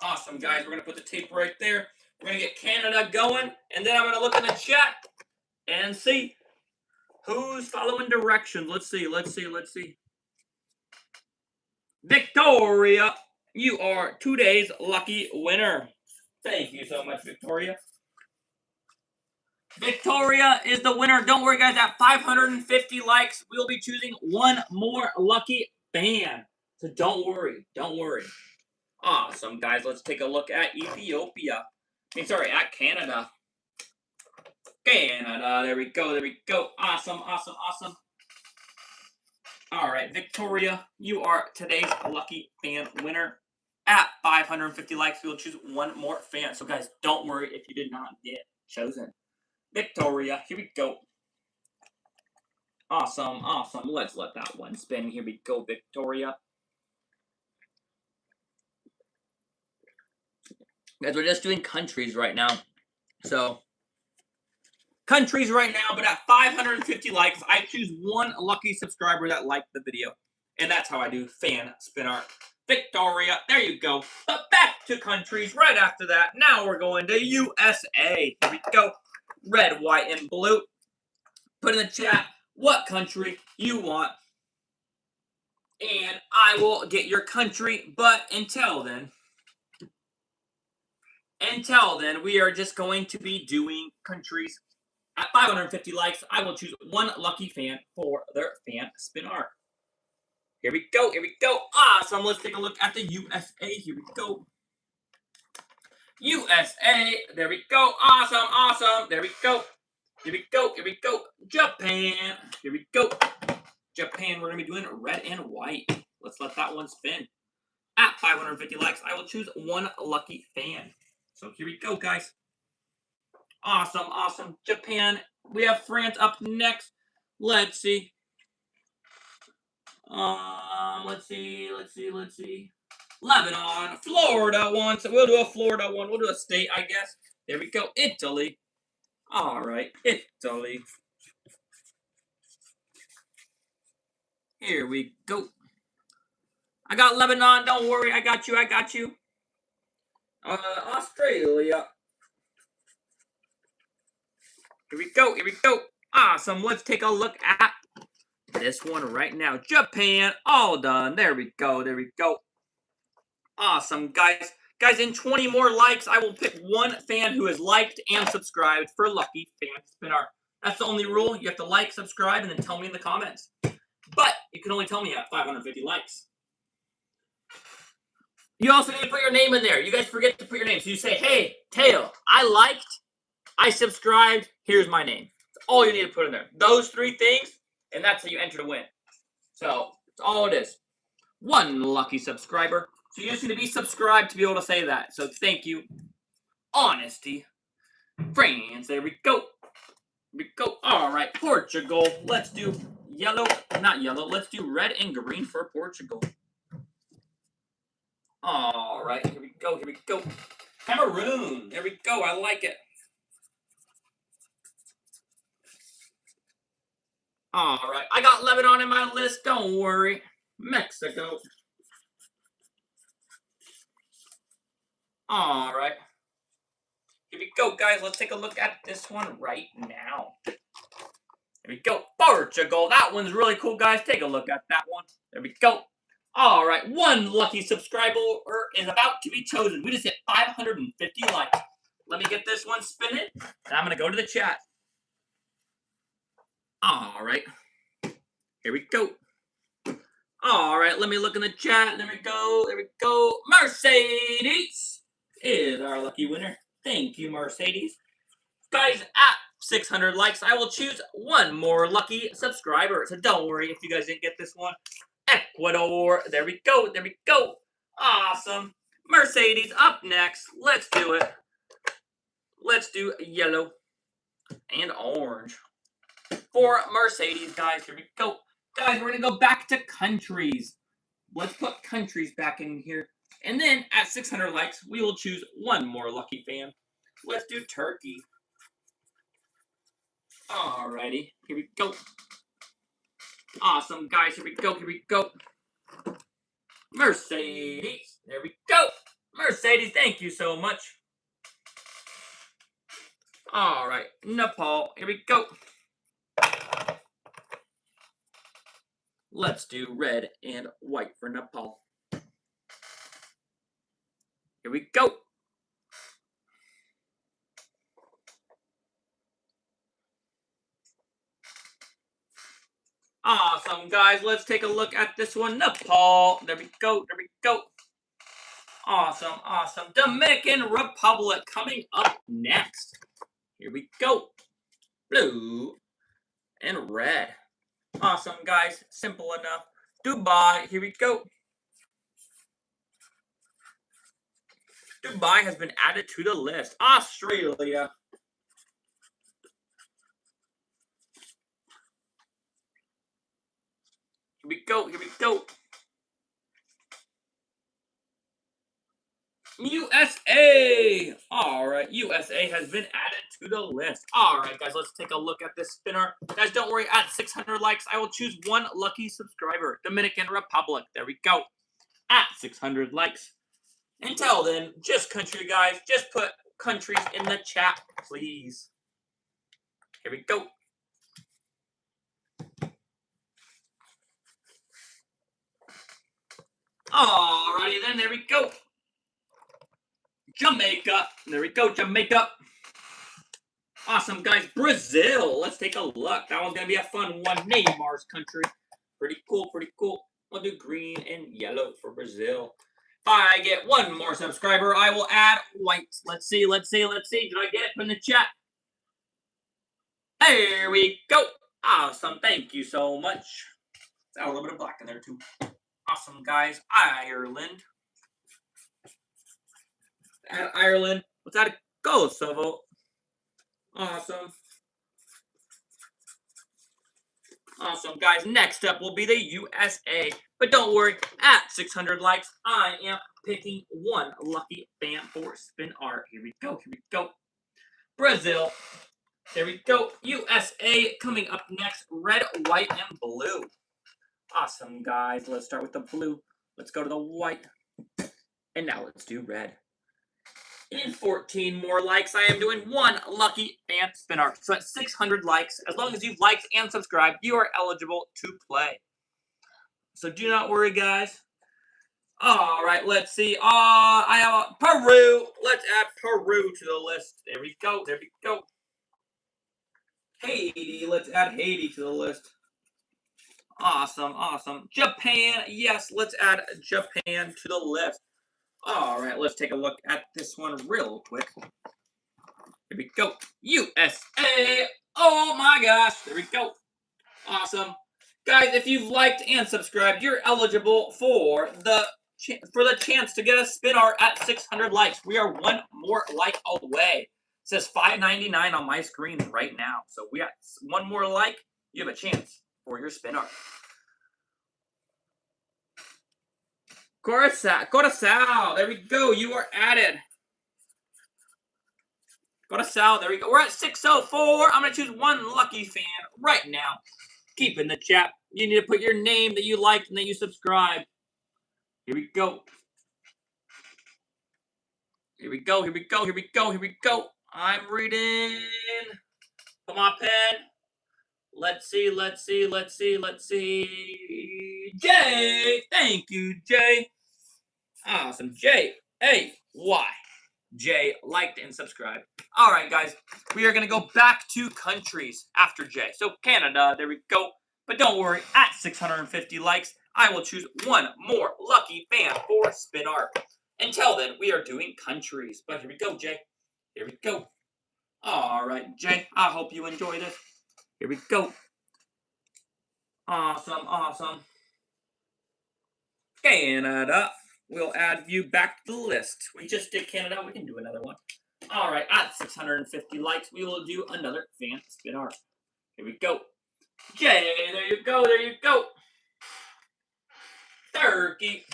Awesome, guys. We're going to put the tape right there. We're going to get Canada going, and then I'm going to look in the chat and see who's following directions. Let's see. Victoria, you are today's lucky winner. Thank you so much, Victoria. Victoria is the winner. Don't worry, guys. At 550 likes, we'll be choosing one more lucky fan. So don't worry. Awesome, guys. Let's take a look at Ethiopia. At Canada. Canada. There we go. Awesome. All right, Victoria, you are today's lucky fan winner. At 550 likes, we will choose one more fan. So, guys, don't worry if you did not get chosen. Victoria, here we go. Awesome. Let's let that one spin. Here we go, Victoria. Guys, we're just doing countries right now. So, countries right now, but at 550 likes, I choose one lucky subscriber that liked the video. And that's how I do fan spin art. Victoria, there you go. But back to countries right after that. Now we're going to USA. Here we go. Red, white, and blue. Put in the chat what country you want. And I will get your country. But until then, we are just going to be doing countries. At 550 likes, I will choose one lucky fan for their fan spin art. Here we go. Awesome. Let's take a look at the USA. Here we go. USA. There we go. Awesome. There we go. Japan. Here we go. Japan, we're going to be doing red and white. Let's let that one spin. At 550 likes, I will choose one lucky fan. So here we go, guys. Awesome. Japan. We have France up next. Let's see. Let's see. Lebanon, Florida one. So we'll do a Florida one. We'll do a state, I guess. There we go. Italy. All right, Italy. Here we go. I got Lebanon. Don't worry. I got you. Australia. Here we go. Awesome. Let's take a look at this one right now. Japan. All done. There we go. Awesome, guys. Guys, in 20 more likes, I will pick one fan who has liked and subscribed for lucky fan spin art. That's the only rule. You have to like, subscribe, and then tell me in the comments. But you can only tell me at 550 likes. You also need to put your name in there. You guys forget to put your name. So you say, hey, Teo, I liked, I subscribed, here's my name. That's all you need to put in there. Those 3 things, and that's how you enter to win. So that's all it is. 1 lucky subscriber. So you just need to be subscribed to be able to say that. So thank you. Honesty. France, there we go. All right, Portugal. Let's do yellow, not yellow. Let's do red and green for Portugal. All right, here we go. Cameroon. There we go. I like it. All right, I got Lebanon in my list. Don't worry. Mexico. All right. Here we go, guys. Let's take a look at this one right now. Here we go. Portugal. That one's really cool, guys. Take a look at that one. There we go. All right. 1 lucky subscriber is about to be chosen. We just hit 550 likes. Let me get this one spinning, and I'm going to go to the chat. All right. Here we go. All right. Let me look in the chat. There we go. Mercedes is our lucky winner. Thank you, Mercedes. Guys, at 600 likes, I will choose 1 more lucky subscriber. So don't worry if you guys didn't get this one. Ecuador. There we go. Awesome. Mercedes up next. Let's do it. Let's do yellow and orange for Mercedes, guys. Here we go. Guys, we're going to go back to countries. Let's put countries back in here. And then at 600 likes, we will choose 1 more lucky fan. Let's do Turkey. Alrighty, here we go. Awesome, guys. Here we go. Mercedes. There we go. Mercedes, thank you so much. All right, Nepal. Here we go. Let's do red and white for Nepal. Here we go. Awesome, guys. Let's take a look at this one. Nepal. There we go. Awesome. Dominican Republic coming up next. Here we go. Blue and red. Awesome, guys. Simple enough. Dubai. Here we go. Dubai has been added to the list. Australia. Here we go. USA. All right, USA has been added to the list. All right, guys, let's take a look at this spinner. Guys, don't worry. At 600 likes, I will choose 1 lucky subscriber. Dominican Republic. There we go. At 600 likes. Until then, just country, guys. Just put countries in the chat, please. Here we go. Alrighty then, there we go. Jamaica. There we go, Jamaica. Awesome, guys. Brazil. Let's take a look. That one's going to be a fun one. Neymar's country. Pretty cool. We'll do green and yellow for Brazil. If I get 1 more subscriber, I will add white. Let's see. Did I get it? Put in the chat. There we go. Awesome. Thank you so much. Got a little bit of black in there, too. Awesome, guys. Ireland. Ireland. What's that? Kosovo. Awesome. Awesome, guys. Next up will be the USA. But don't worry, at 600 likes, I am picking 1 lucky fan for spin art. Here we go. Brazil. There we go. USA coming up next. Red, white, and blue. Awesome, guys. Let's start with the blue. Let's go to the white. And now let's do red. In 14 more likes, I am doing 1 lucky fan spin art. So at 600 likes, as long as you've liked and subscribed, you are eligible to play. So do not worry, guys. All right, let's see. I have Peru. Let's add Peru to the list. There we go. Haiti. Let's add Haiti to the list. Awesome, awesome. Japan. Yes, let's add Japan to the list. All right, let's take a look at this one real quick. Here we go. USA. Oh my gosh. There we go. Awesome. Guys, if you've liked and subscribed, you're eligible for the chance to get a spin art at 600 likes. We are one more like away. It says $5.99 on my screen right now. So we got one more like, you have a chance for your spin art. Coruscant. There we go. You are added. Coruscant. There we go. We're at 604. I'm going to choose one lucky fan right now. Keep in the chat. You need to put your name that you liked and that you subscribed. Here we go. Here we go. Here we go. Here we go. Here we go. I'm reading. Come on, pen. Let's see. Let's see. Let's see. Let's see. Jay. Thank you, Jay. Awesome. J-A-Y. Jay liked and subscribed. All right, guys. We are going to go back to countries after Jay. So Canada. There we go. But don't worry. At 650 likes, I will choose one more lucky fan for spin art. Until then, we are doing countries. But here we go, Jay. Here we go. All right, Jay. I hope you enjoy this. Here we go. Awesome, awesome. Canada. We'll add you back to the list. We just did Canada. We can do another one. All right, at 650 likes, we will do another fan spin art. Here we go. Jay, there you go. There you go. Turkey.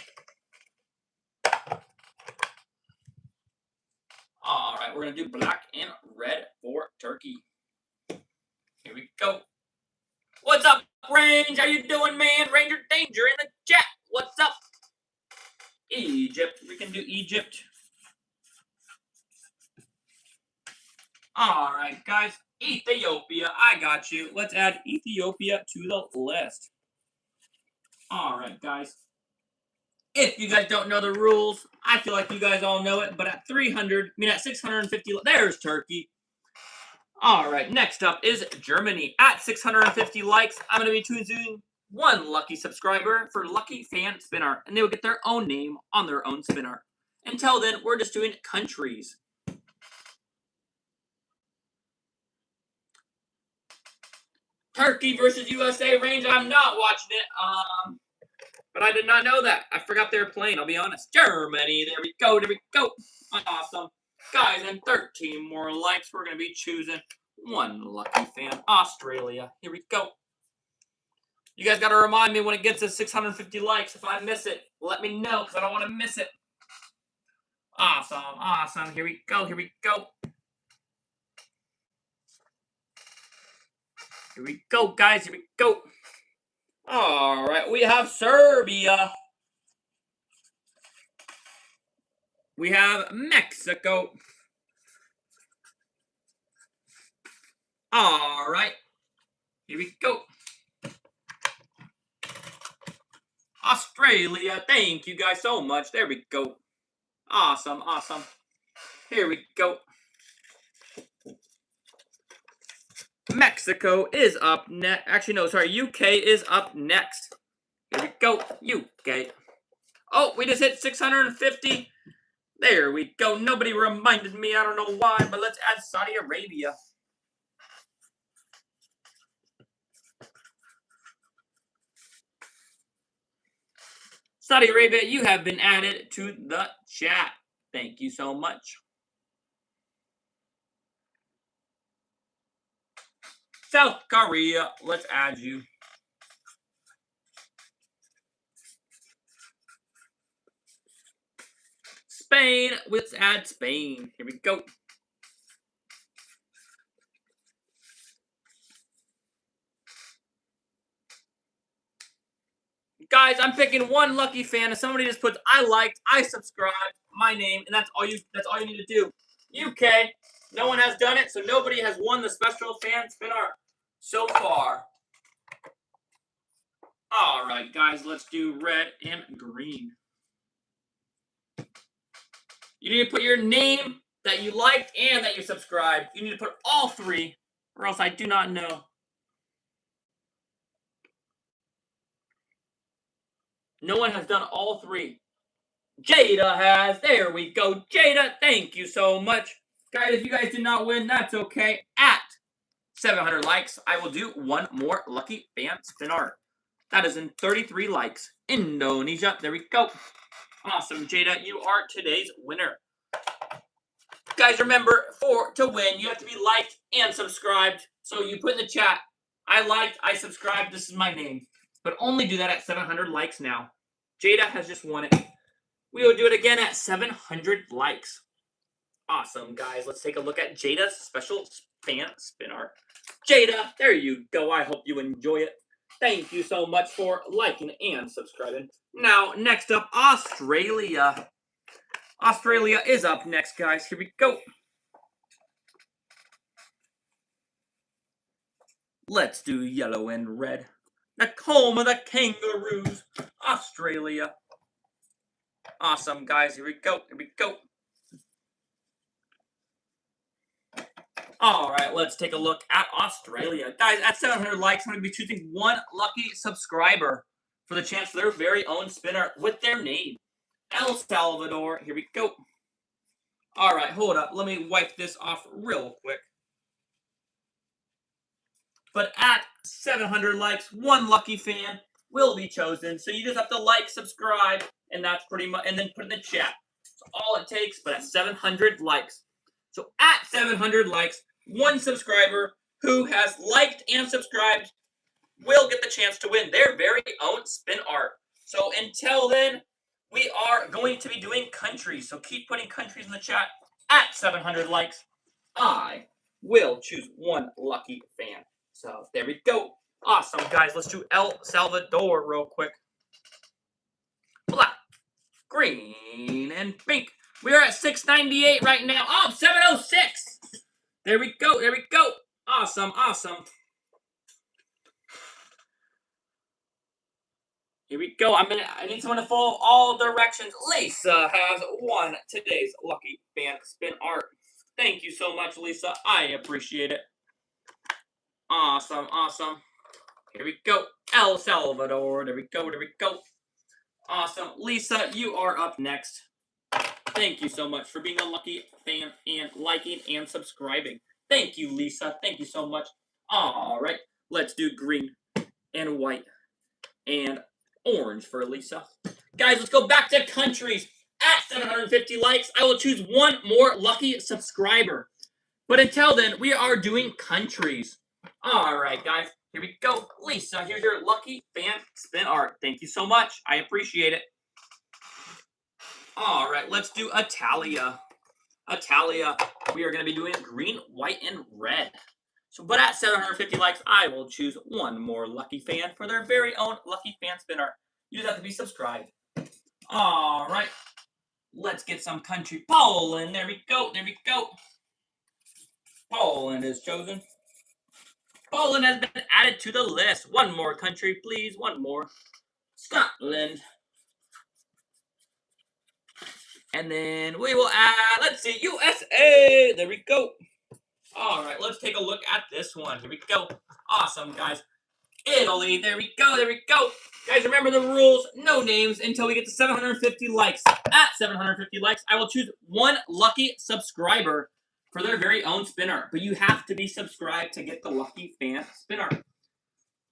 All right, we're going to do black and red for Turkey. Here we go. What's up, Range? How you doing, man? Ranger Danger in the chat. What's up? Egypt. We can do Egypt. All right, guys. Ethiopia. I got you. Let's add Ethiopia to the list. All right, guys. If you guys don't know the rules, I feel like you guys all know it, but at 650, there's Turkey. All right, next up is Germany. At 650 likes, I'm going to be choosing one lucky subscriber for lucky fan spin art, and they will get their own name on their own spin art. Until then, we're just doing countries. Turkey versus USA Range. I'm not watching it. But I did not know that. I forgot they were playing, I'll be honest. Germany. There we go. There we go. Awesome. Guys, and 13 more likes. We're going to be choosing one lucky fan. Australia. Here we go. You guys got to remind me when it gets to 650 likes. If I miss it, let me know because I don't want to miss it. Awesome. Awesome. Here we go. Here we go. Here we go, guys. Here we go. All right. We have Serbia. We have Mexico. All right. Here we go. Australia. Thank you guys so much. There we go. Awesome. Awesome. Here we go. Mexico is up next. Actually, no, sorry. UK is up next. Here we go. UK. Oh, we just hit 650. There we go. Nobody reminded me. I don't know why, but let's add Saudi Arabia. Saudi Arabia, you have been added to the chat. Thank you so much. South Korea, let's add you. Spain, let's add Spain. Here we go. Guys, I'm picking one lucky fan. If somebody just puts I liked, I subscribed, my name, and that's all you need to do. UK, no one has done it, so nobody has won the special fan spin art so far. All right, guys, let's do red and green. You need to put your name that you liked and that you subscribed. You need to put all three or else I do not know. No one has done all three. Jada has. There we go. Jada, thank you so much. Guys, if you guys did not win, that's okay. At 700 likes, I will do one more lucky fan spin art. That is in 33 likes. Indonesia. There we go. Awesome, Jada. You are today's winner. Guys, remember, to win, you have to be liked and subscribed. So you put in the chat, I liked, I subscribed, this is my name. But only do that at 700 likes now. Jada has just won it. We will do it again at 700 likes. Awesome, guys. Let's take a look at Jada's special fan spin art. Jada, there you go. I hope you enjoy it. Thank you so much for liking and subscribing. Now, next up, Australia. Australia is up next, guys. Here we go. Let's do yellow and red. The home of the kangaroos. Australia. Awesome, guys. Here we go. Here we go. All right, let's take a look at Australia. Guys, at 700 likes, I'm going to be choosing one lucky subscriber for the chance for their very own spin art with their name. El Salvador. Here we go. All right, hold up. Let me wipe this off real quick. But at 700 likes, one lucky fan will be chosen. So you just have to like, subscribe, and that's pretty much, and then put in the chat. That's all it takes, but at 700 likes. So at 700 likes, one subscriber who has liked and subscribed will get the chance to win their very own spin art. So until then, we are going to be doing countries. So keep putting countries in the chat. At 700 likes, I will choose one lucky fan. So there we go. Awesome, guys. Let's do El Salvador real quick. Black, green, and pink. We are at 698 right now. Oh, 706. There we go. There we go. Awesome. Awesome. Here we go. I need someone to follow all directions. Lisa has won today's lucky fan spin art. Thank you so much, Lisa. I appreciate it. Awesome. Awesome. Here we go. El Salvador. There we go. There we go. Awesome. Lisa, you are up next. Thank you so much for being a lucky fan and liking and subscribing. Thank you, Lisa. Thank you so much. All right. Let's do green and white and orange for Lisa. Guys, let's go back to countries. At 750 likes, I will choose one more lucky subscriber. But until then, we are doing countries. All right, guys. Here we go. Lisa, here's your lucky fan spin art. Thank you so much. I appreciate it. All right, let's do Italia. Italia, we are going to be doing green, white, and red. But at 750 likes, I will choose one more lucky fan for their very own lucky fan spin art. You just have to be subscribed. All right, let's get some country. Poland, there we go, there we go. Poland is chosen. Poland has been added to the list. One more country, please. One more. Scotland. And then we will add, let's see, USA. There we go. All right, let's take a look at this one. Here we go. Awesome, guys. Italy. There we go. There we go. Guys, remember the rules. No names until we get to 750 likes. At 750 likes, I will choose one lucky subscriber for their very own spin art. But you have to be subscribed to get the lucky fan spin art.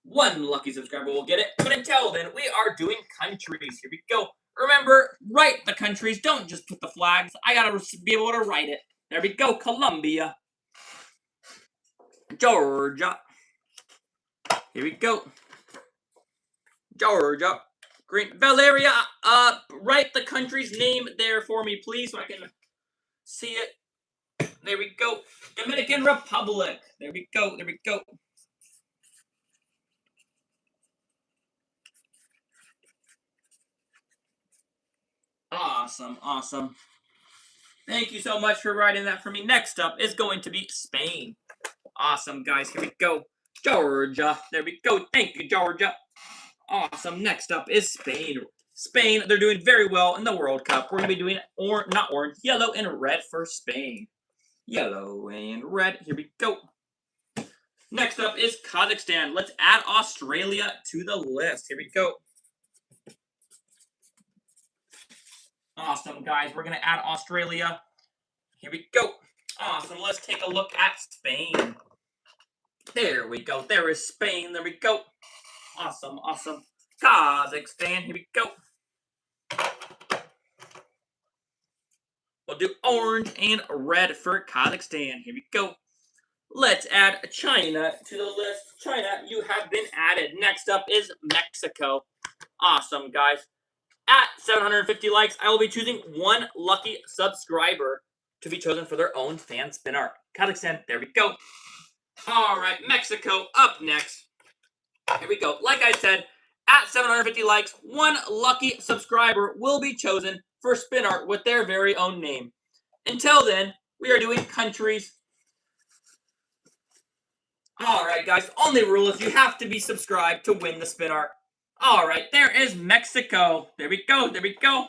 One lucky subscriber will get it. But until then, we are doing countries. Here we go. Remember, write the countries. Don't just put the flags. I got to be able to write it. There we go. Colombia. Georgia. Here we go. Georgia. Green. Valeria, write the country's name there for me, please, so I can see it. There we go. Dominican Republic. There we go. There we go. Awesome. Awesome. Thank you so much for writing that for me. Next up is going to be Spain. Awesome, guys. Here we go. Georgia. There we go. Thank you, Georgia. Awesome. Next up is Spain. Spain, they're doing very well in the World Cup. We're going to be doing, not orange, yellow and red for Spain. Yellow and red. Here we go. Next up is Kazakhstan. Let's add Australia to the list. Here we go. Awesome, guys. We're going to add Australia. Here we go. Awesome. Let's take a look at Spain. There we go. There is Spain. There we go. Awesome, awesome. Kazakhstan. Here we go. We'll do orange and red for Kazakhstan. Here we go. Let's add China to the list. China, you have been added. Next up is Mexico. Awesome, guys. At 750 likes, I will be choosing one lucky subscriber to be chosen for their own fan spin art. Kazakhstan, there we go. All right, Mexico up next. Here we go. Like I said, at 750 likes, one lucky subscriber will be chosen for spin art with their very own name. Until then, we are doing countries. All right, guys. Only rule is you have to be subscribed to win the spin art. All right, there is Mexico. There we go. There we go.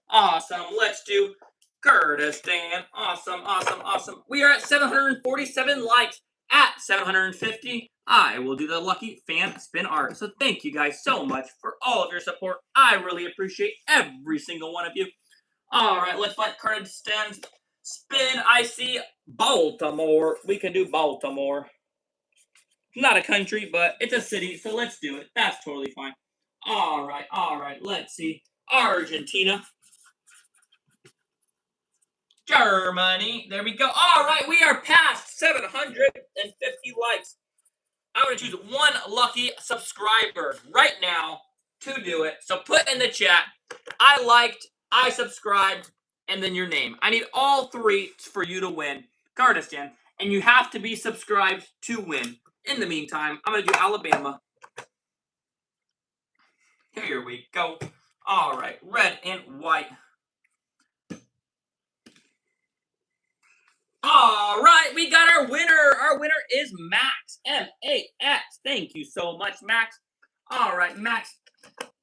Awesome. Let's do Kurdistan. Awesome, awesome, awesome. We are at 747 likes. At 750, I will do the lucky fan spin art. So thank you guys so much for all of your support. I really appreciate every single one of you. All right, let's let Kurdistan spin. I see Baltimore. We can do Baltimore. Not a country, but it's a city, so let's do it. That's totally fine. All right. Let's see. Argentina. Germany. There we go. All right, we are past 750 likes. I'm going to choose one lucky subscriber right now to do it. So put in the chat, I liked, I subscribed, and then your name. I need all three for you to win Kurdistan, and you have to be subscribed to win. In the meantime, I'm going to do Alabama. Here we go. All right, red and white. All right, we got our winner. Our winner is Max, M-A-X. Thank you so much, Max. All right, Max,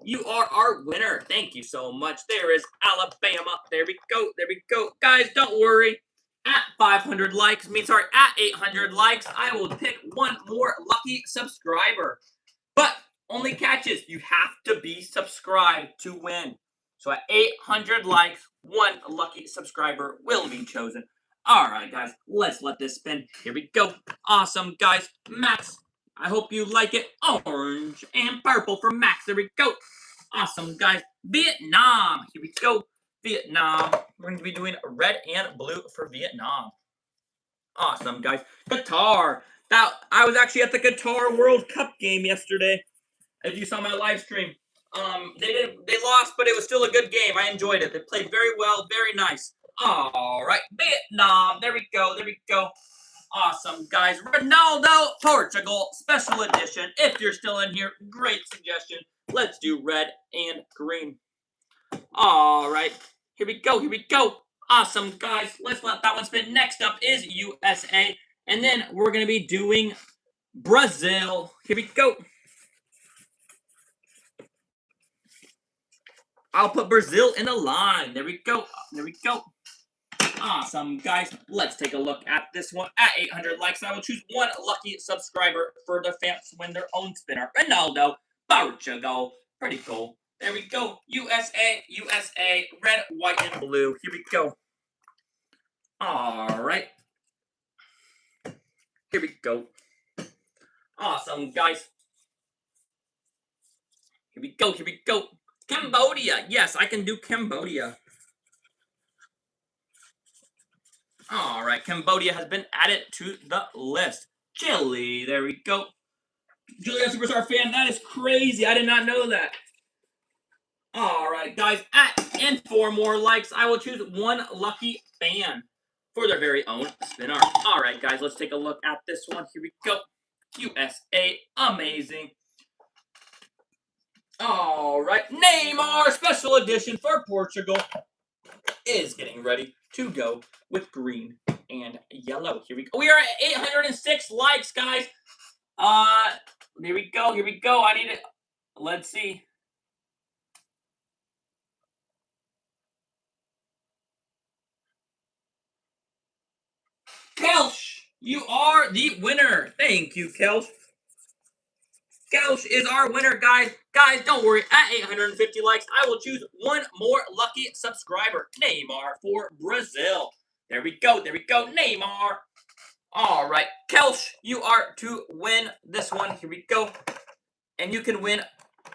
you are our winner. Thank you so much. There is Alabama. There we go. There we go. Guys, don't worry. At 500 likes, at 800 likes, I will pick one more lucky subscriber. But only catches, you have to be subscribed to win. So at 800 likes, one lucky subscriber will be chosen. All right, guys, let's let this spin. Here we go. Awesome, guys. Max, I hope you like it. Orange and purple for Max. There we go. Awesome, guys. Vietnam. Here we go. Vietnam. We're going to be doing red and blue for Vietnam. Awesome, guys. Qatar. I was actually at the Qatar World Cup game yesterday. If you saw my live stream, they lost, but it was still a good game. I enjoyed it. They played very well, very nice. All right, Vietnam. There we go. There we go. Awesome, guys. Ronaldo, Portugal, special edition. If you're still in here, great suggestion. Let's do red and green. All right, here we go. Here we go. Awesome, guys. Let's let that one spin. Next up is USA, and then we're gonna be doing Brazil. Here we go. I'll put Brazil in the line. There we go. There we go. Awesome, guys. Let's take a look at this one. At 800 likes, I will choose one lucky subscriber for the fans to win their own spinner. Ronaldo, Portugal. Pretty cool. There we go. USA, USA, red, white, and blue. Here we go. All right. Here we go. Awesome, guys. Here we go. Here we go. Cambodia. Yes, I can do Cambodia. All right, Cambodia has been added to the list. Chile, there we go. Julia Superstar fan, that is crazy. I did not know that. All right, guys, and 4 more likes, I will choose one lucky fan for their very own spin art. All right, guys, let's take a look at this one. Here we go. USA, amazing. All right, Neymar, special edition for Portugal, is getting ready to go with green and yellow. Here we go. We are at 806 likes, guys. Here we go. Here we go. I need it. Let's see. Kelch. you are the winner. Thank you, Kelch. Kelch is our winner, guys. Guys, don't worry. At 850 likes, I will choose one more lucky subscriber. Neymar for Brazil. There we go. There we go. Neymar. All right. Kelch, you are to win this one. Here we go. And you can win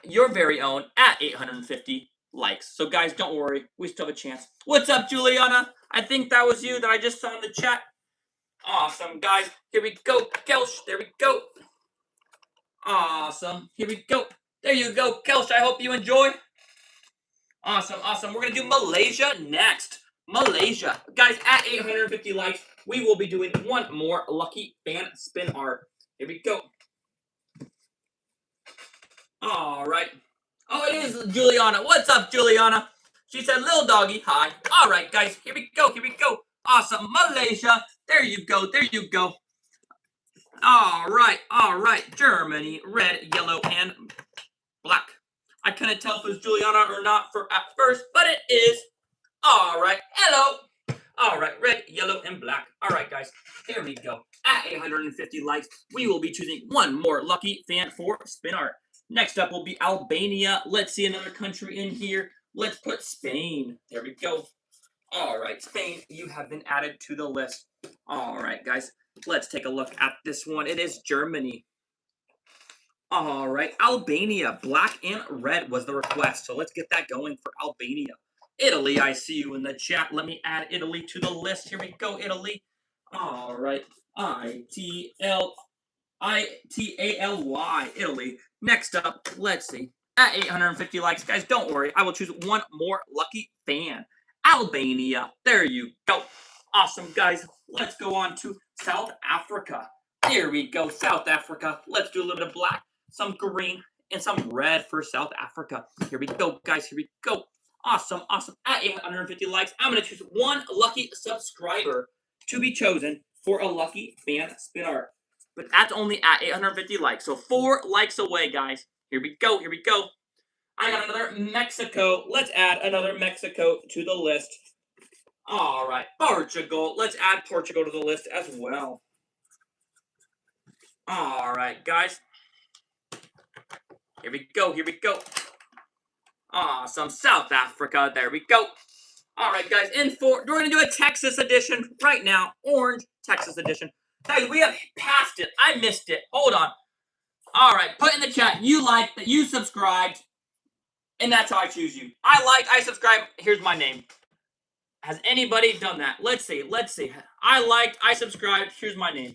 your very own at 850 likes. So, guys, don't worry. We still have a chance. What's up, Juliana? I think that was you that I just saw in the chat. Awesome, guys. Here we go. Kelch, there we go. Awesome. Here we go. There you go, Kelch. I hope you enjoy. Awesome, awesome. We're going to do Malaysia next. Malaysia. Guys, at 850 likes, we will be doing one more lucky fan spin art. Here we go. All right. Oh, it is Juliana. What's up, Juliana? She said, little doggy, hi. All right, guys. Here we go. Here we go. Awesome. Malaysia. There you go. There you go. All right. All right. Germany. Red, yellow, and black. I couldn't tell if it was Juliana or not at first, but it is. All right. Hello. All right. Red, yellow, and black. All right, guys. Here we go. At 850 likes, we will be choosing one more lucky fan for spin art. Next up will be Albania. Let's see another country in here. Let's put Spain. There we go. All right, Spain, you have been added to the list. All right, guys, let's take a look at this one. It is Germany. All right, Albania. Black and red was the request, so let's get that going for Albania. Italy, I see you in the chat. Let me add Italy to the list. Here we go, Italy. All right, Italy, Italy. Next up, let's see. At 850 likes, guys, don't worry. I will choose one more lucky fan. Albania. There you go. Awesome, guys. Let's go on to South Africa. There we go, South Africa. Let's do a little bit of black, some green, and some red for South Africa. Here we go, guys. Here we go. Awesome, awesome. At 850 likes, I'm going to choose one lucky subscriber to be chosen for a lucky fan spin art. But that's only at 850 likes. So 4 likes away, guys. Here we go. Here we go. I got another Mexico. Let's add another Mexico to the list. All right. Portugal. Let's add Portugal to the list as well. All right, guys. Here we go. Here we go. Awesome. South Africa. There we go. All right, guys. We're going to do a Texas edition right now. Orange Texas edition. Guys, we have passed it. I missed it. Hold on. All right. Put in the chat. You liked, that you subscribed. And that's how I choose you. I liked, I subscribed. Here's my name. Has anybody done that? Let's see. Let's see. I liked, I subscribed. Here's my name.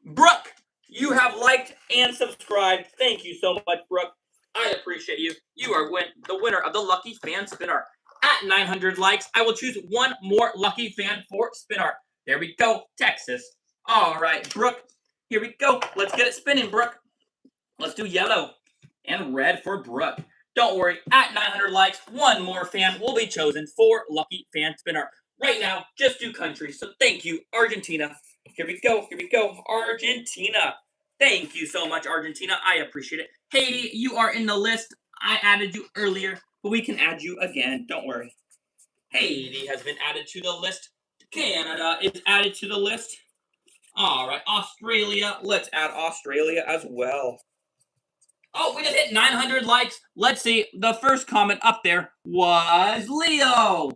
Brooke, you have liked and subscribed. Thank you so much, Brooke. I appreciate you. You are the winner of the Lucky Fan Spin Art. At 900 likes, I will choose one more Lucky Fan for Spin Art. There we go, Texas. All right, Brooke, here we go. Let's get it spinning, Brooke. Let's do yellow and red for Brooke. Don't worry, at 900 likes, one more fan will be chosen for Lucky Fan Spin Art. Right now, just do countries. So thank you, Argentina. Here we go. Here we go. Argentina. Thank you so much, Argentina. I appreciate it. Haiti, you are in the list. I added you earlier, but we can add you again. Don't worry. Haiti has been added to the list. Canada is added to the list. All right. Australia. Let's add Australia as well. Oh, we just hit 900 likes. Let's see. The first comment up there was Leo.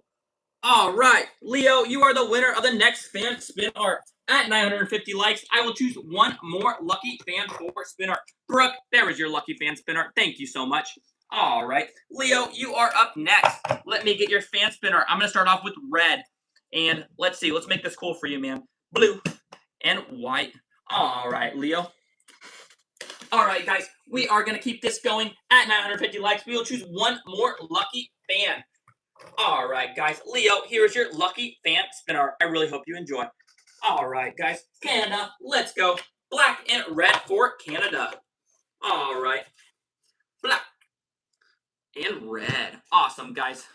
All right. Leo, you are the winner of the next fan spin art. At 950 likes, I will choose one more lucky fan for spin art. Brooke, there is your lucky fan spin art. Thank you so much. All right. Leo, you are up next. Let me get your fan spin art. I'm going to start off with red. And let's see. Let's make this cool for you, man. Blue and white. All right, Leo. All right, guys. We are going to keep this going. At 950 likes, we will choose one more lucky fan. All right, guys. Leo, here is your lucky fan spin art. I really hope you enjoy. All right, guys. Canada, let's go. Black and red for Canada. All right. Black and red. Awesome, guys.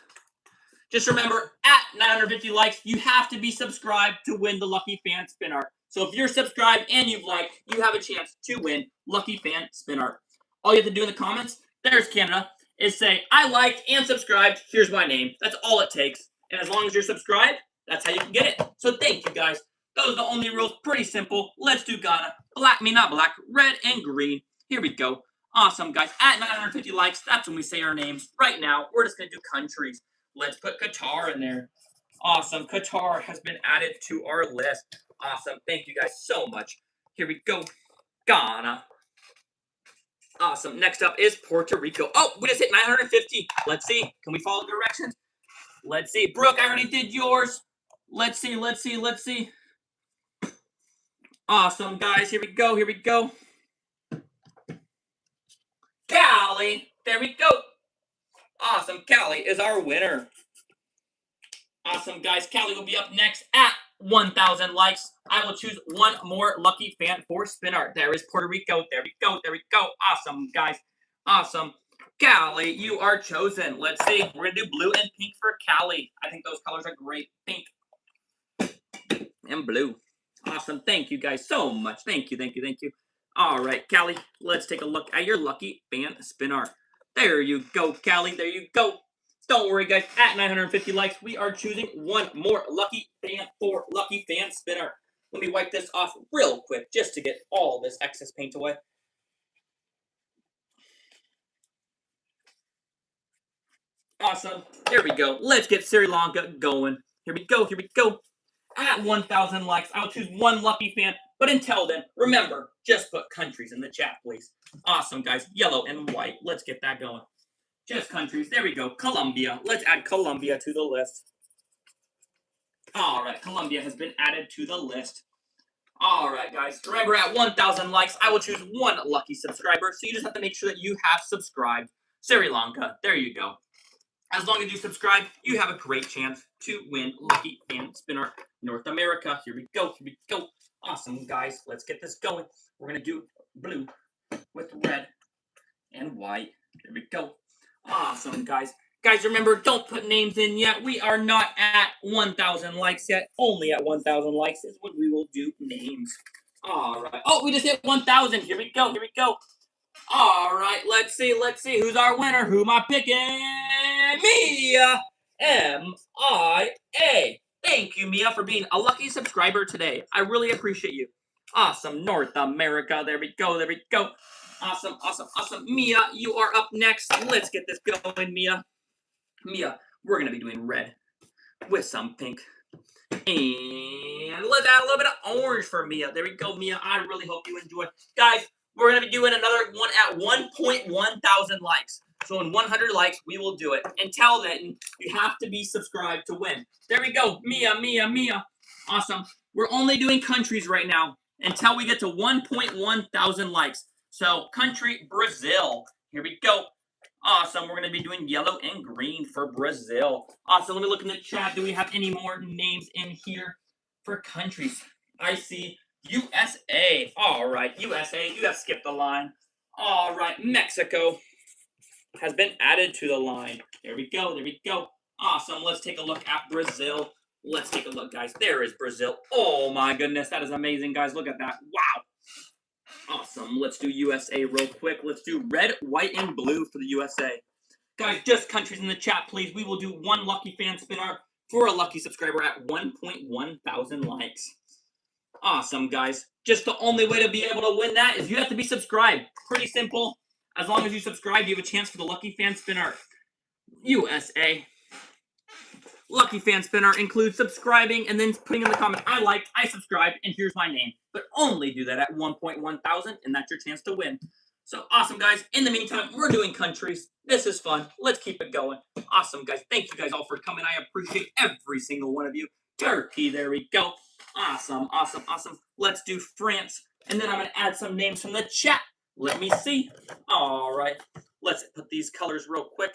Just remember, at 950 likes, you have to be subscribed to win the Lucky Fan Spin Art. So if you're subscribed and you've liked, you have a chance to win Lucky Fan Spin Art. All you have to do in the comments, there's Canada, is say, I liked and subscribed. Here's my name. That's all it takes. And as long as you're subscribed, that's how you can get it. So thank you, guys. Those are the only rules. Pretty simple. Let's do Ghana. Not black, red and green. Here we go. Awesome, guys. At 950 likes, that's when we say our names. Right now, we're just going to do countries. Let's put Qatar in there. Awesome. Qatar has been added to our list. Awesome. Thank you guys so much. Here we go. Ghana. Awesome. Next up is Puerto Rico. Oh, we just hit 950. Let's see. Can we follow directions? Let's see. Brooke, I already did yours. Let's see. Awesome, guys. Here we go. Cali. There we go. Awesome. Cali is our winner. Awesome, guys. Cali will be up next at 1,000 likes. I will choose one more lucky fan for spin art. There is Puerto Rico. There we go. Awesome, guys. Awesome. Cali, you are chosen. Let's see. We're going to do blue and pink for Cali. I think those colors are great. Pink and blue. Awesome. Thank you guys so much. Thank you. All right, Cali, let's take a look at your lucky fan spin art. There you go, Cali. There you go. Don't worry, guys. At 950 likes, we are choosing one more lucky fan for lucky fan spin art. Let me wipe this off real quick just to get all this excess paint away. Awesome. There we go. Let's get Sri Lanka going. Here we go. At 1,000 likes, I'll choose one lucky fan. But until then, remember, just put countries in the chat, please. Awesome, guys. Yellow and white. Let's get that going. Just countries. There we go. Colombia. Let's add Colombia to the list. All right. Colombia has been added to the list. All right, guys. Remember, at 1,000 likes, I will choose one lucky subscriber. So you just have to make sure that you have subscribed. Sri Lanka. There you go. As long as you subscribe, you have a great chance to win Lucky Fan Spinner North America. Here we go. Awesome, guys. Let's get this going. We're going to do blue with red and white. There we go. Awesome, guys. Guys, remember, don't put names in yet. We are not at 1,000 likes yet. Only at 1,000 likes is when we will do names. All right. Oh, we just hit 1,000. Here we go. All right, let's see who's our winner. Who am I picking? Mia, M-I-A. Thank you, Mia, for being a lucky subscriber today. I really appreciate you. Awesome, North America. There we go. Awesome. Mia, you are up next. Let's get this going, Mia. Mia, we're gonna be doing red with some pink. And let's add a little bit of orange for Mia. There we go, Mia. I really hope you enjoy. Guys, we're going to be doing another one at 1.1 thousand likes. So in 100 likes, we will do it. Until then, you have to be subscribed to win. There we go. Mia. Awesome. We're only doing countries right now until we get to 1.1 thousand likes. So country, Brazil. Here we go. Awesome. We're going to be doing yellow and green for Brazil. Awesome. Let me look in the chat. Do we have any more names in here for countries? I see USA. All right, USA. You have skipped the line. All right, Mexico has been added to the line. There we go. Awesome. Let's take a look at Brazil. Let's take a look, guys. There is Brazil. Oh, my goodness. That is amazing, guys. Look at that. Wow. Awesome. Let's do USA real quick. Let's do red, white, and blue for the USA. Guys, just countries in the chat, please. We will do one lucky fan spin art for a lucky subscriber at 1.1 thousand likes. Awesome, guys. Just the only way to be able to win that is you have to be subscribed. Pretty simple. As long as you subscribe, you have a chance for the lucky fan spin art. USA. Lucky fan spin art includes subscribing and then putting in the comment, I liked, I subscribed, and here's my name. But only do that at 1.1 thousand, and that's your chance to win. So awesome, guys. In the meantime, we're doing countries. This is fun. Let's keep it going. Awesome, guys. Thank you guys all for coming. I appreciate every single one of you. Turkey, there we go. Awesome. Let's do France. And then I'm going to add some names from the chat. Let me see. All right. Let's put these colors real quick.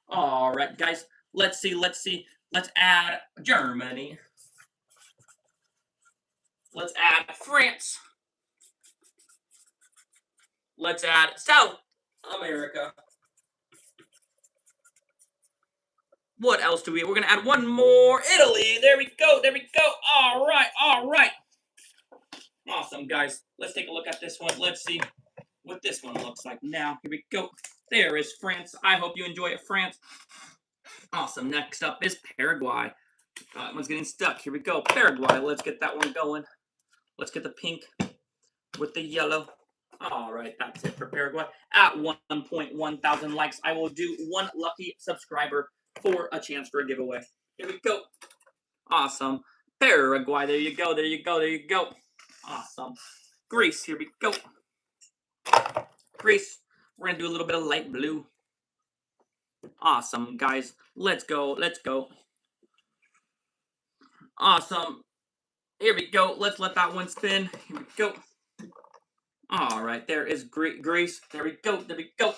All right, guys. Let's see. Let's add Germany. Let's add France. Let's add South America. What else do we? We're going to add one more. Italy. There we go. All right. Awesome, guys. Let's take a look at this one. Let's see what this one looks like now. Here we go. There is France. I hope you enjoy it, France. Awesome. Next up is Paraguay. That one's getting stuck. Here we go. Paraguay. Let's get that one going. Let's get the pink with the yellow. All right, that's it for Paraguay. At 1.1 thousand likes, I will do one lucky subscriber for a chance for a giveaway. Here we go. Awesome. Paraguay. There you go. There you go. There you go. Awesome. Greece. Here we go. Greece. We're going to do a little bit of light blue. Awesome, guys. Let's go. Let's go. Awesome. Here we go. Let's let that one spin. Here we go. All right. There is Greece. There we go. There we go.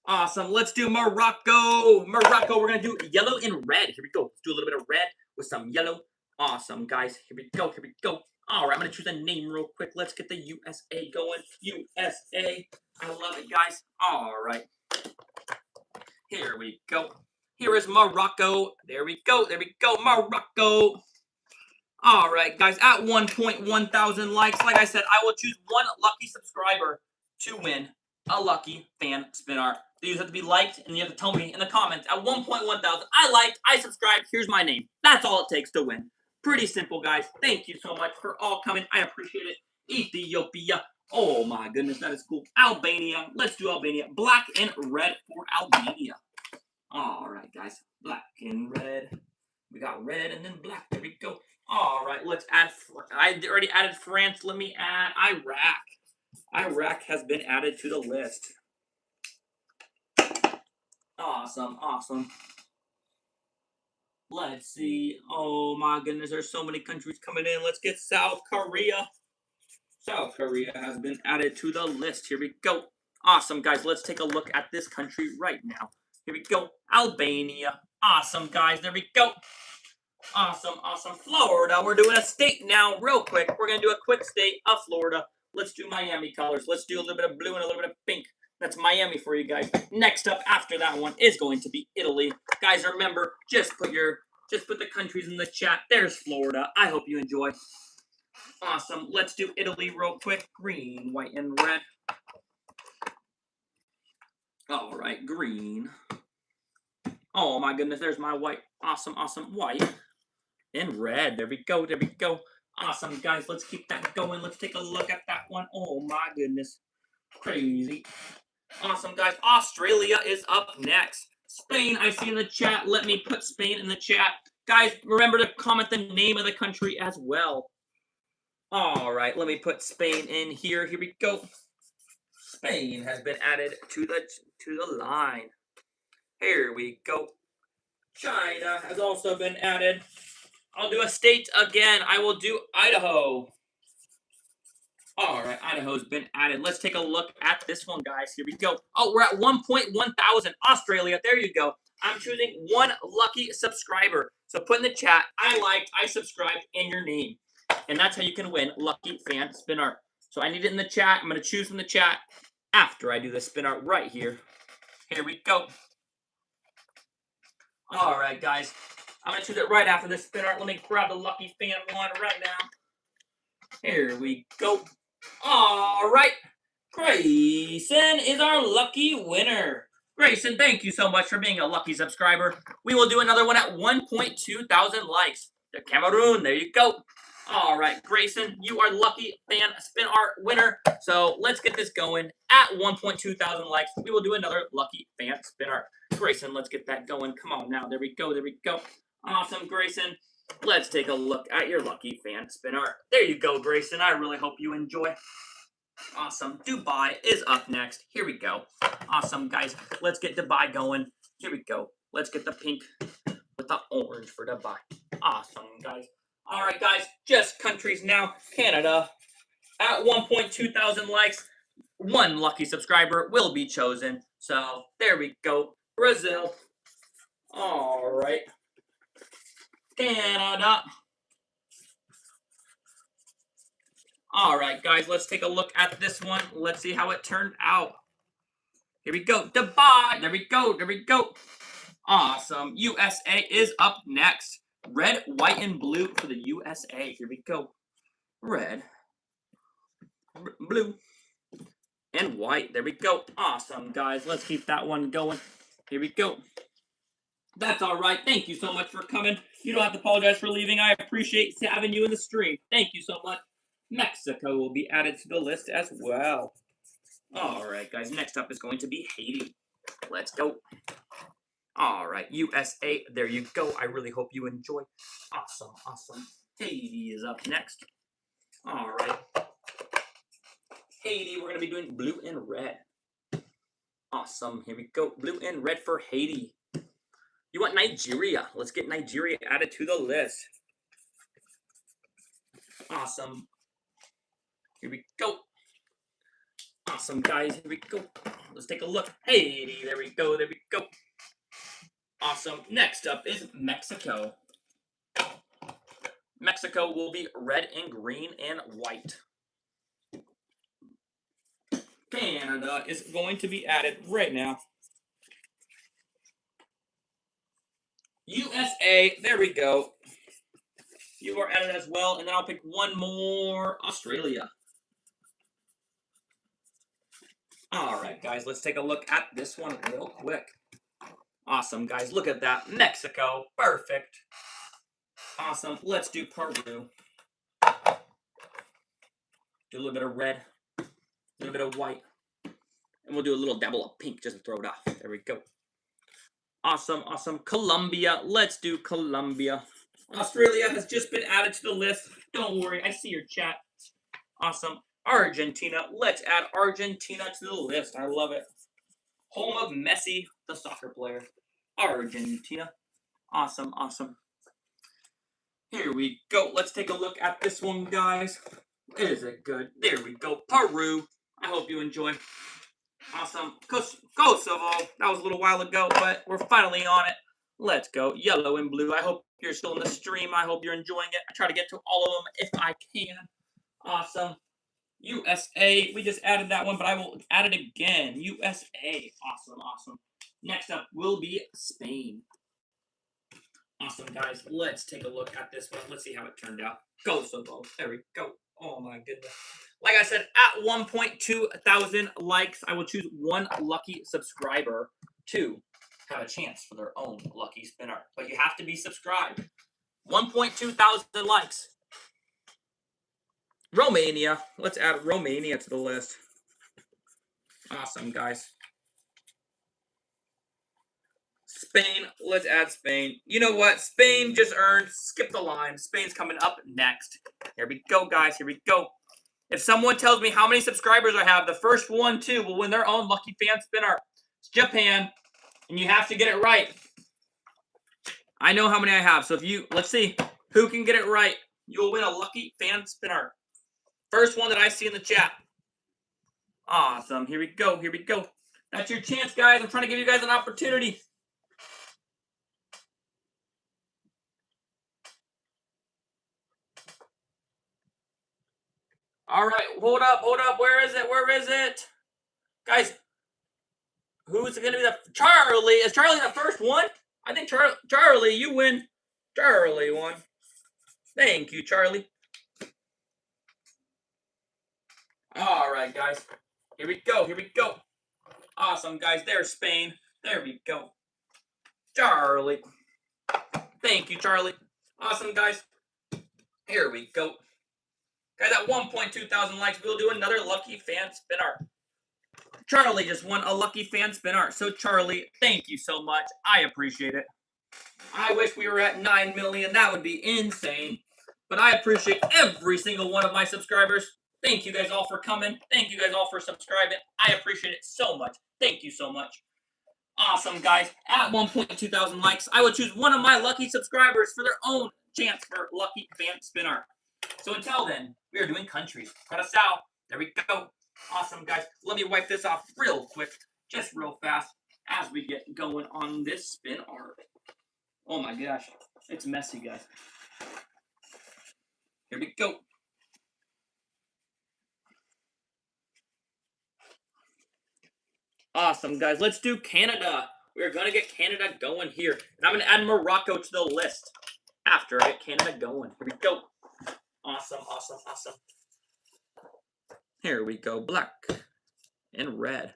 Awesome. Let's do Morocco. Morocco. We're going to do yellow and red. Here we go. Let's do a little bit of red with some yellow. Awesome, guys. Here we go. Here we go. All right. I'm going to choose a name real quick. Let's get the USA going. USA. I love it, guys. All right. Here we go. Here is Morocco. There we go. There we go. Morocco. All right, guys. At 1.1 thousand likes, like I said, I will choose one lucky subscriber to win a lucky fan spin art. These have to be liked, and you have to tell me in the comments at 1.1 thousand. I liked, I subscribed, here's my name. That's all it takes to win. Pretty simple, guys. Thank you so much for all coming. I appreciate it. Ethiopia. Oh my goodness, that is cool. Albania. Let's do Albania. Black and red for Albania. All right, guys. Black and red. We got red and then black. There we go. All right, let's add. I already added France. Let me add Iraq. Iraq has been added to the list. Awesome, awesome. Let's see. Oh my goodness, there's so many countries coming in. Let's get South Korea. South Korea has been added to the list. Here we go. Awesome, guys. Let's take a look at this country right now. Here we go. Albania. Awesome, guys. There we go. Awesome, awesome. Florida. We're doing a state now real quick. We're going to do a quick state of Florida. Let's do Miami colors. Let's do a little bit of blue and a little bit of pink. That's Miami for you guys. Next up after that one is going to be Italy. Guys, remember, just put the countries in the chat. There's Florida. I hope you enjoy. Awesome. Let's do Italy real quick. Green, white, and red. All right, green. Oh my goodness, there's my white. Awesome, awesome. White and red. There we go. There we go. Awesome, guys. Let's keep that going. Let's take a look at that one. Oh my goodness. Crazy. Awesome, guys. Australia is up next. Spain, I see in the chat. Let me put Spain in the chat. Guys, remember to comment the name of the country as well. All right, let me put Spain in here. Here we go. Spain has been added to the line. Here we go. China has also been added. I'll do a state again. I will do Idaho. All right, Idaho's been added. Let's take a look at this one, guys. Here we go. Oh, we're at 1.1 thousand. Australia. There you go. I'm choosing one lucky subscriber. So put in the chat, I liked, I subscribed, and your name. And that's how you can win lucky fan spin art. So I need it in the chat. I'm going to choose from the chat after I do the spin art right here. Here we go. All right, guys. I'm going to choose it right after this spin art. Let me grab the lucky fan one right now. Here we go. All right. Grayson is our lucky winner. Grayson, thank you so much for being a lucky subscriber. We will do another one at 1.2 thousand likes. The Cameroon, there you go. All right, Grayson, you are lucky fan spin art winner. So let's get this going. At 1.2 thousand likes, we will do another lucky fan spin art. Grayson, let's get that going. Come on now. There we go. There we go. Awesome, Grayson. Let's take a look at your lucky fan spin art. There you go, Grayson. I really hope you enjoy. Awesome. Dubai is up next. Here we go. Awesome, guys. Let's get Dubai going. Here we go. Let's get the pink with the orange for Dubai. Awesome, guys. All right, guys. Just countries now. Canada. At 1.2 thousand likes, one lucky subscriber will be chosen. So, there we go. Brazil. All right. Canada. All right, guys, let's take a look at this one. Let's see how it turned out. Here we go. Dubai. There we go. There we go. Awesome. USA is up next. Red, white, and blue for the USA. Here we go. Red, blue, and white. There we go. Awesome, guys. Let's keep that one going. Here we go. That's all right. Thank you so much for coming. You don't have to apologize for leaving. I appreciate having you in the stream. Thank you so much. Mexico will be added to the list as well. All right, guys. Next up is going to be Haiti. Let's go. All right, USA. There you go. I really hope you enjoy. Awesome, awesome. Haiti is up next. All right. Haiti, we're going to be doing blue and red. Awesome. Here we go. Blue and red for Haiti. You want Nigeria? Let's get Nigeria added to the list. Awesome. Here we go. Awesome, guys. Here we go. Let's take a look. Haiti. There we go. There we go. Awesome. Next up is Mexico. Mexico will be red and green and white. Canada is going to be added right now. USA, there we go. You are added as well, and then I'll pick one more. Australia. All right, guys, let's take a look at this one real quick. Awesome, guys. Look at that. Mexico. Perfect. Awesome. Let's do Peru. Do a little bit of red, a little bit of white, and we'll do a little dabble of pink just to throw it off. There we go. Awesome, awesome. Colombia. Let's do Colombia. Australia has just been added to the list. Don't worry, I see your chat. Awesome. Argentina. Let's add Argentina to the list. I love it. Home of Messi, the soccer player. Argentina. Awesome, awesome. Here we go. Let's take a look at this one, guys. Is it good? There we go. Peru. I hope you enjoy. Awesome. Kosovo. That was a little while ago, but we're finally on it. Let's go. Yellow and blue. I hope you're still in the stream. I hope you're enjoying it. I try to get to all of them if I can. Awesome. USA. We just added that one, but I will add it again. USA. Awesome, awesome. Next up will be Spain. Awesome, guys. Let's take a look at this one. Let's see how it turned out. Kosovo. There we go. Oh, my goodness. Like I said, at 1.2 thousand likes, I will choose one lucky subscriber to have a chance for their own lucky spinner. But you have to be subscribed. 1.2 thousand likes. Romania. Let's add Romania to the list. Awesome, guys. Spain. Let's add Spain. You know what? Spain just earned. Skip the line. Spain's coming up next. Here we go, guys. Here we go. If someone tells me how many subscribers I have, the first one, too, will win their own lucky fan spinner. It's Japan, and you have to get it right. I know how many I have, so if you, let's see, who can get it right? You'll win a lucky fan spinner. First one that I see in the chat. Awesome. Here we go. Here we go. That's your chance, guys. I'm trying to give you guys an opportunity. All right, hold up. Where is it? Where is it? Guys, who's going to be the... Charlie. Is Charlie the first one? I think Charlie, you win. Charlie won. Thank you, Charlie. All right, guys. Here we go. Here we go. Awesome, guys. There's Spain. There we go. Charlie. Thank you, Charlie. Awesome, guys. Here we go. Guys, at 1.2 thousand likes, we'll do another lucky fan spinner. Charlie just won a lucky fan spinner. So, Charlie, thank you so much. I appreciate it. I wish we were at 9 million. That would be insane. But I appreciate every single one of my subscribers. Thank you guys all for coming. Thank you guys all for subscribing. I appreciate it so much. Thank you so much. Awesome, guys. At 1.2 thousand likes, I will choose one of my lucky subscribers for their own chance for lucky fan spinner. So until then, we are doing countries. Curacao. There we go. Awesome, guys. Let me wipe this off real quick, just real fast, as we get going on this spin art. Oh my gosh. It's messy, guys. Here we go. Awesome, guys. Let's do Canada. We're going to get Canada going here. And I'm going to add Morocco to the list after I get Canada going. Here we go. Awesome, awesome, awesome. Here we go. Black and red.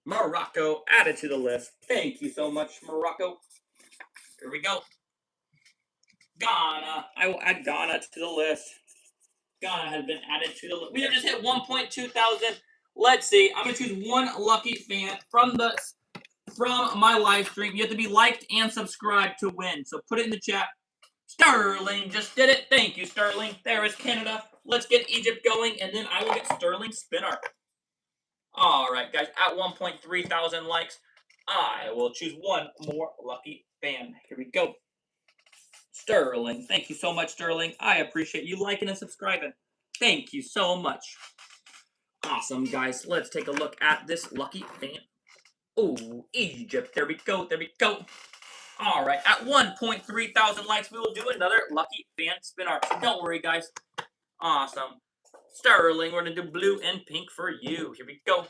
Morocco added to the list. Thank you so much, Morocco. Here we go. Ghana. I will add Ghana to the list. Ghana has been added to the list. We have just hit 1.2 thousand. Let's see. I'm gonna choose one lucky fan from my live stream. You have to be liked and subscribed to win. So put it in the chat. Sterling just did it. Thank you, Sterling. There is Canada. Let's get Egypt going, and then I will get Sterling spinner. All right, guys. At 1.3 thousand likes, I will choose one more lucky fan. Here we go. Sterling. Thank you so much, Sterling. I appreciate you liking and subscribing. Thank you so much. Awesome, guys. Let's take a look at this lucky fan. Ooh, Egypt. There we go. There we go. All right. At 1.3 thousand likes, we will do another lucky fan spin art. So don't worry, guys. Awesome. Sterling, we're going to do blue and pink for you. Here we go.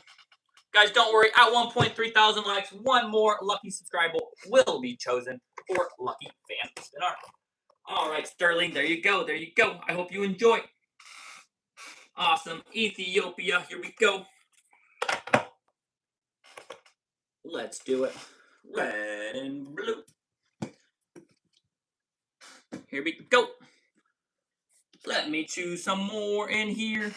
Guys, don't worry. At 1.3 thousand likes, one more lucky subscriber will be chosen for lucky fan spin art. All right, Sterling, there you go. There you go. I hope you enjoy. Awesome. Ethiopia, here we go. Let's do it. Red and blue. Here we go. Let me choose some more in here.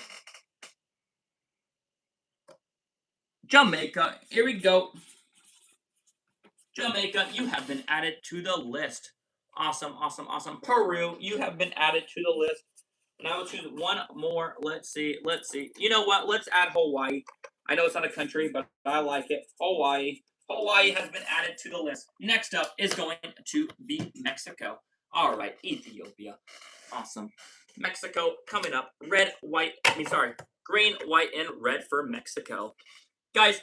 Jamaica, here we go. Jamaica, you have been added to the list. Awesome, awesome, awesome. Peru, you have been added to the list. And I will choose one more. Let's see. Let's see. You know what? Let's add Hawaii. I know it's not a country, but I like it. Hawaii. Hawaii has been added to the list. Next up is going to be Mexico. All right, Ethiopia. Awesome. Mexico coming up. Red, white. Green, white, and red for Mexico. Guys,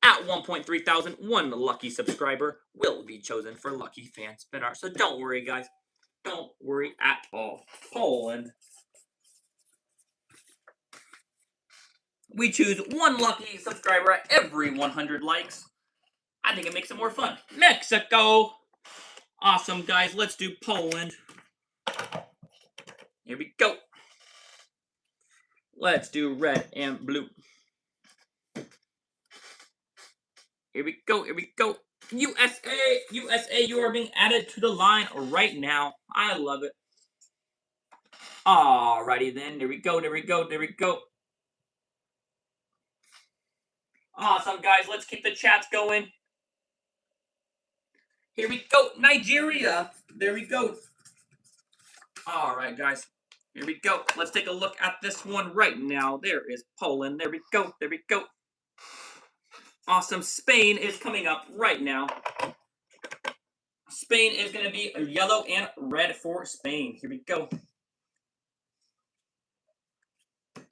at 1.3 thousand, one lucky subscriber will be chosen for lucky fan spin art. So don't worry, guys. Don't worry at all. Poland. We choose one lucky subscriber at every 100 likes. I think it makes it more fun. Mexico. Awesome, guys. Let's do Poland. Here we go. Let's do red and blue. Here we go. Here we go. USA. USA, you are being added to the line right now. I love it. Alrighty then. There we go. There we go. There we go. Awesome, guys. Let's keep the chats going. Here we go. Nigeria. There we go. All right, guys. Here we go. Let's take a look at this one right now. There is Poland. There we go. There we go. Awesome. Spain is coming up right now. Spain is going to be yellow and red for Spain. Here we go.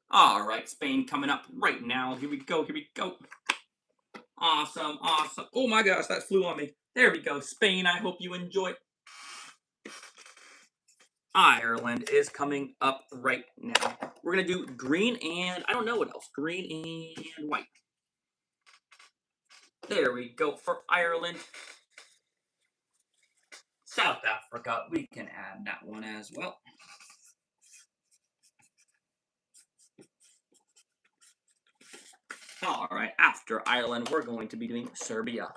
All right, Spain coming up right now. Here we go. Here we go. Awesome. Awesome. Oh my gosh, that flew on me. There we go. Spain, I hope you enjoy. Ireland is coming up right now. We're going to do green and I don't know what else. Green and white. There we go for Ireland. South Africa, we can add that one as well. All right, after Ireland, we're going to be doing Serbia.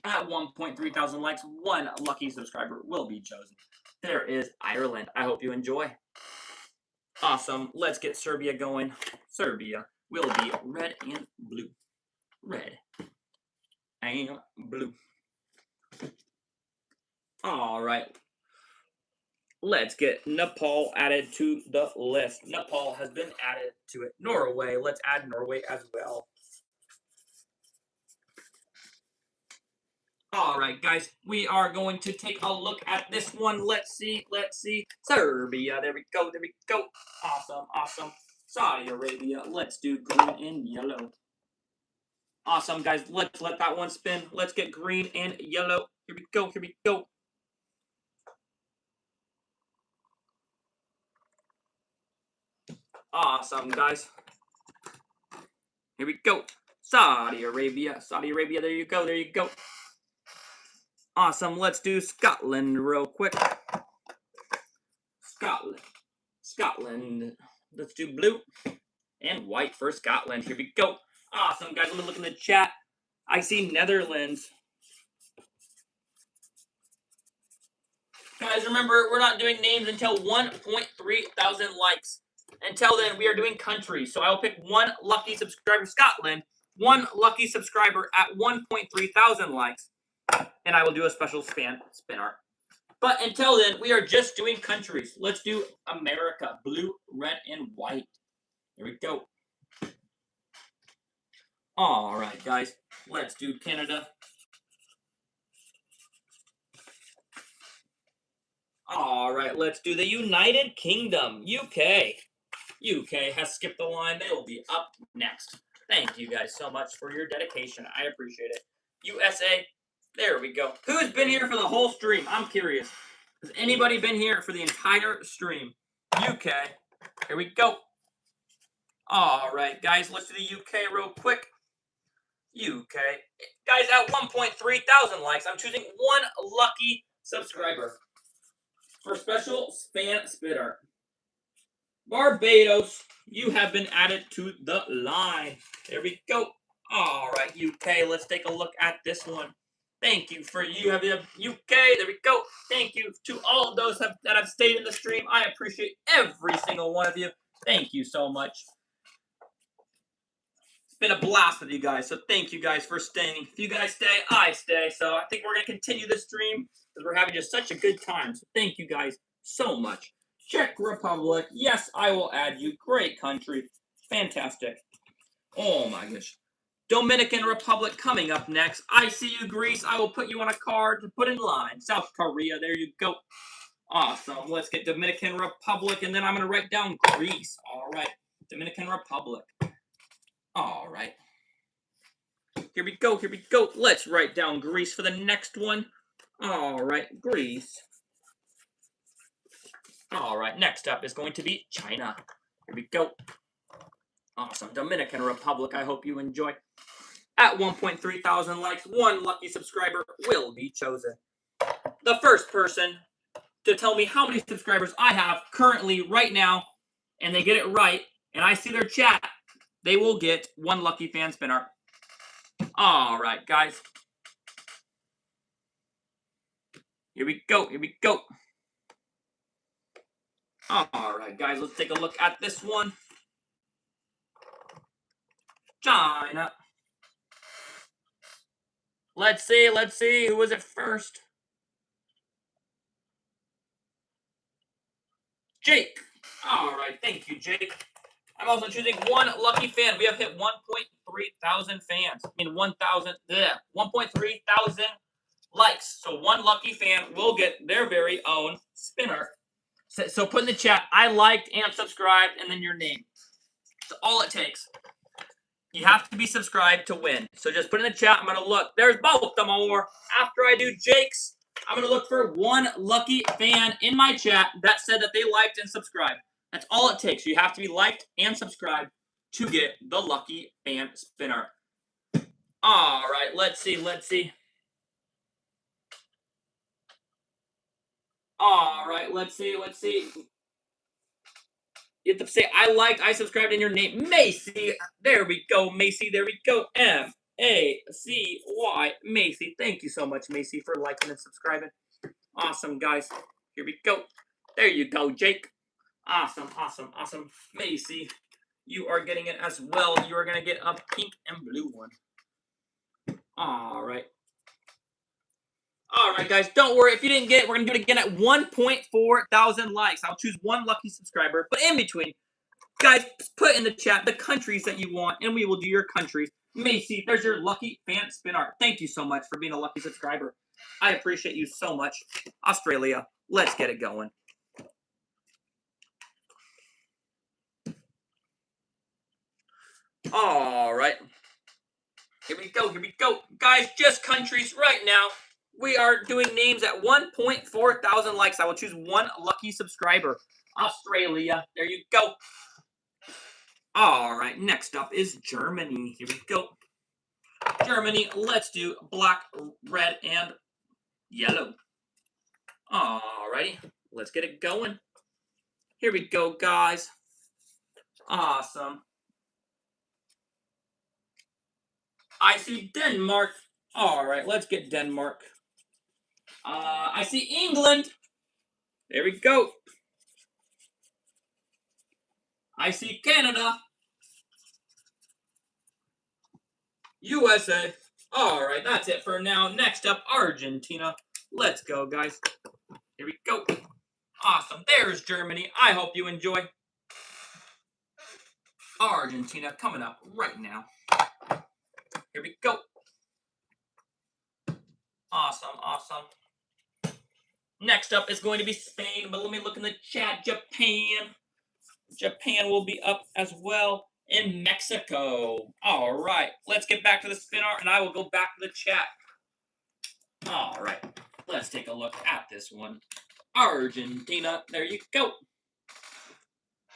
At 1.3 thousand likes, one lucky subscriber will be chosen. There is Ireland. I hope you enjoy. Awesome. Let's get Serbia going. Serbia will be red and blue. Red and blue. All right. Let's get Nepal added to the list. Nepal has been added to it. Norway. Let's add Norway as well. All right, guys, we are going to take a look at this one. Let's see. Serbia, there we go, there we go. Awesome, awesome. Saudi Arabia, let's do green and yellow. Awesome, guys, let's let that one spin. Let's get green and yellow. Here we go, here we go. Awesome, guys. Here we go. Saudi Arabia, there you go, there you go. Awesome, let's do Scotland real quick. Scotland. Let's do blue and white for Scotland. Here we go. Awesome, guys. Let me look in the chat. I see Netherlands. Guys, remember, we're not doing names until 1.3 thousand likes. Until then, we are doing countries. So I will pick one lucky subscriber, Scotland, one lucky subscriber at 1.3 thousand likes, and I will do a special spin art. But until then, we are just doing countries. Let's do America, blue, red, and white. Here we go. All right, guys, let's do Canada. All right, let's do the United Kingdom, UK. UK has skipped the line. They will be up next. Thank you guys so much for your dedication. I appreciate it. USA, there we go. Who's been here for the whole stream? I'm curious. Has anybody been here for the entire stream? UK, here we go. All right, guys, let's do the UK real quick. UK. Guys, at 1.3 thousand likes, I'm choosing one lucky subscriber for special fan spit art. Barbados, you have been added to the line. There we go. All right, UK, let's take a look at this one. Thank you for you have the UK. There we go. Thank you to all of those that have stayed in the stream. I appreciate every single one of you. Thank you so much. It's been a blast with you guys, so thank you guys for staying. If you guys stay, I stay. So I think we're going to continue this stream because we're having just such a good time. So thank you guys so much. Czech Republic, yes, I will add you. Great country. Fantastic. Oh my gosh. Dominican Republic coming up next. I see you, Greece. I will put you on a card to put in line. South Korea, there you go. Awesome. Let's get Dominican Republic, and then I'm going to write down Greece. All right. Dominican Republic. All right. Here we go. Here we go. Let's write down Greece for the next one. All right. Greece. All right. Next up is going to be China. Here we go. Awesome. Dominican Republic. I hope you enjoy. At 1.3 thousand likes, one lucky subscriber will be chosen. The first person to tell me how many subscribers I have currently right now, and they get it right, and I see their chat, they will get one lucky fan spin art. All right, guys. Here we go. Here we go. All right, guys. Let's take a look at this one. China. Let's see. Let's see. Who was it first? Jake. All right. Thank you, Jake. I'm also choosing one lucky fan. We have hit 1.3 thousand fans. I mean, 1.3 thousand likes. So one lucky fan will get their very own spinner. So put in the chat, I liked and subscribed, and then your name. That's all it takes. You have to be subscribed to win. So just put in the chat. I'm going to look. There's both the more. After I do Jake's, I'm going to look for one lucky fan in my chat that said that they liked and subscribed. That's all it takes. You have to be liked and subscribed to get the lucky fan spinner. All right, let's see. Let's see. All right, let's see. Let's see. You have to say, I liked, I subscribed in your name. Macy. There we go, Macy. There we go. M-A-C-Y. Macy. Thank you so much, Macy, for liking and subscribing. Awesome, guys. Here we go. There you go, Jake. Awesome, awesome, awesome. Macy, you are getting it as well. You are going to get a pink and blue one. All right. All right, guys, don't worry. If you didn't get it, we're going to do it again at 1.4 thousand likes. I'll choose one lucky subscriber. But in between, guys, put in the chat the countries that you want, and we will do your countries. Macy, there's your lucky fan spin art. Thank you so much for being a lucky subscriber. I appreciate you so much. Australia, let's get it going. All right. Here we go. Here we go. Guys, just countries right now. We are doing names at 1.4 thousand likes. I will choose one lucky subscriber. Australia. There you go. All right. Next up is Germany. Here we go. Germany. Let's do black, red, and yellow. All righty. Let's get it going. Here we go, guys. Awesome. I see Denmark. All right. Let's get Denmark. I see England. There we go. I see Canada. USA. All right, that's it for now. Next up, Argentina. Let's go, guys. Here we go. Awesome. There's Germany. I hope you enjoy. Argentina coming up right now. Here we go. Awesome, awesome. Next up is going to be Spain, but let me look in the chat. Japan. Japan will be up as well. And Mexico. All right, let's get back to the spin art, and I will go back to the chat. All right, let's take a look at this one. Argentina. There you go.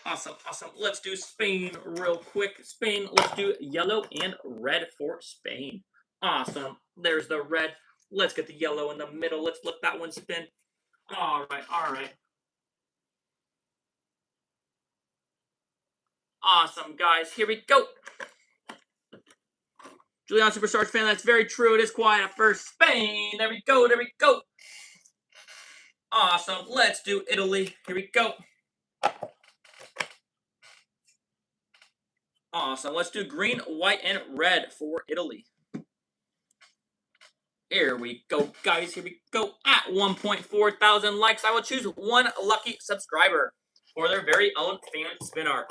Awesome, awesome. Let's do Spain real quick. Spain, let's do yellow and red for Spain. Awesome. There's the red. Let's get the yellow in the middle. Let's let that one spin. All right, all right. Awesome, guys. Here we go. Julian Superstars fan, that's very true. It is quiet at first. Spain. There we go. There we go. Awesome. Let's do Italy. Here we go. Awesome. Let's do green, white, and red for Italy. Here we go, guys. Here we go. At 1.4 thousand likes, I will choose one lucky subscriber for their very own fan spin art.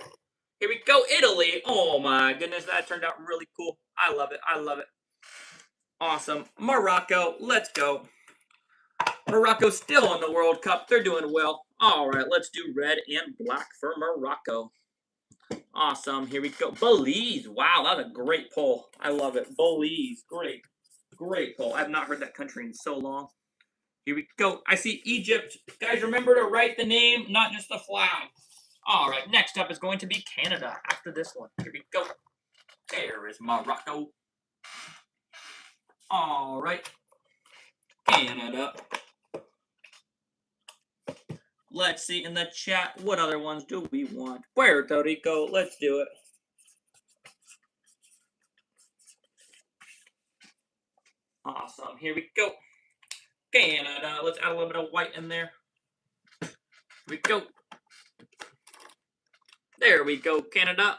Here we go, Italy. Oh my goodness, that turned out really cool. I love it. I love it. Awesome. Morocco, let's go. Morocco's still in the World Cup. They're doing well. All right, let's do red and black for Morocco. Awesome. Here we go. Belize. Wow, that's a great poll. I love it. Belize. Great. Great poll. I've not heard that country in so long. Here we go. I see Egypt. Guys, remember to write the name, not just the flag. All right, next up is going to be Canada after this one. Here we go. There is Morocco. All right. Canada. Let's see in the chat, what other ones do we want? Puerto Rico. Let's do it. Awesome. Here we go. Canada. Let's add a little bit of white in there. Here we go. There we go, Canada.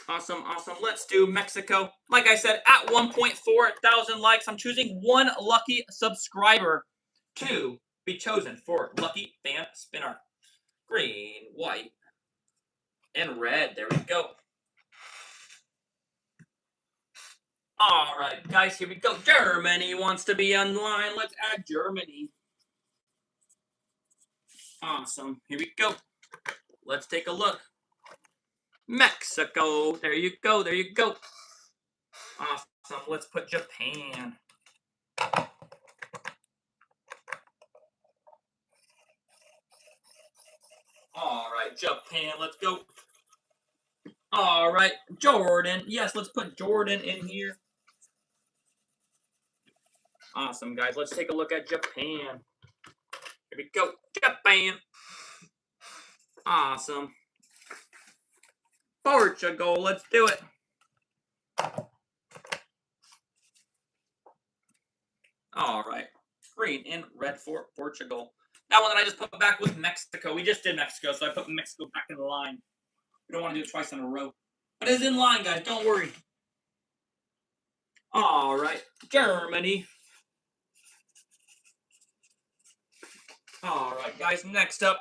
Awesome, awesome. Let's do Mexico. Like I said, at 1.4 thousand likes, I'm choosing one lucky subscriber to be chosen for Lucky Fan Spin Art. Green, white, and red. There we go. All right, guys, here we go. Germany wants to be online. Let's add Germany. Awesome. Here we go. Let's take a look. Mexico. There you go. There you go. Awesome. Let's put Japan. All right, Japan. Let's go. All right, Jordan. Yes, let's put Jordan in here. Awesome, guys. Let's take a look at Japan. Here we go. Japan. Awesome. Portugal. Let's do it. All right. Green and red for Portugal. That one that I just put back was Mexico. We just did Mexico, so I put Mexico back in the line. We don't want to do it twice in a row. But it's in line, guys. Don't worry. All right. Germany. All right, guys. Next up,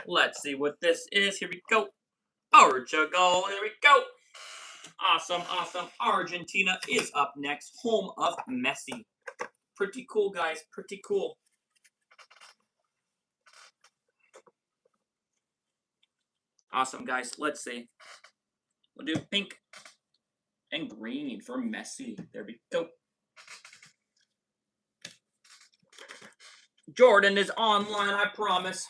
let's see what this is. Here we go. Portugal. There we go. Awesome, awesome. Argentina is up next. Home of Messi. Pretty cool, guys. Pretty cool. Awesome, guys. Let's see. We'll do pink and green for Messi. There we go. Jordan is online, I promise.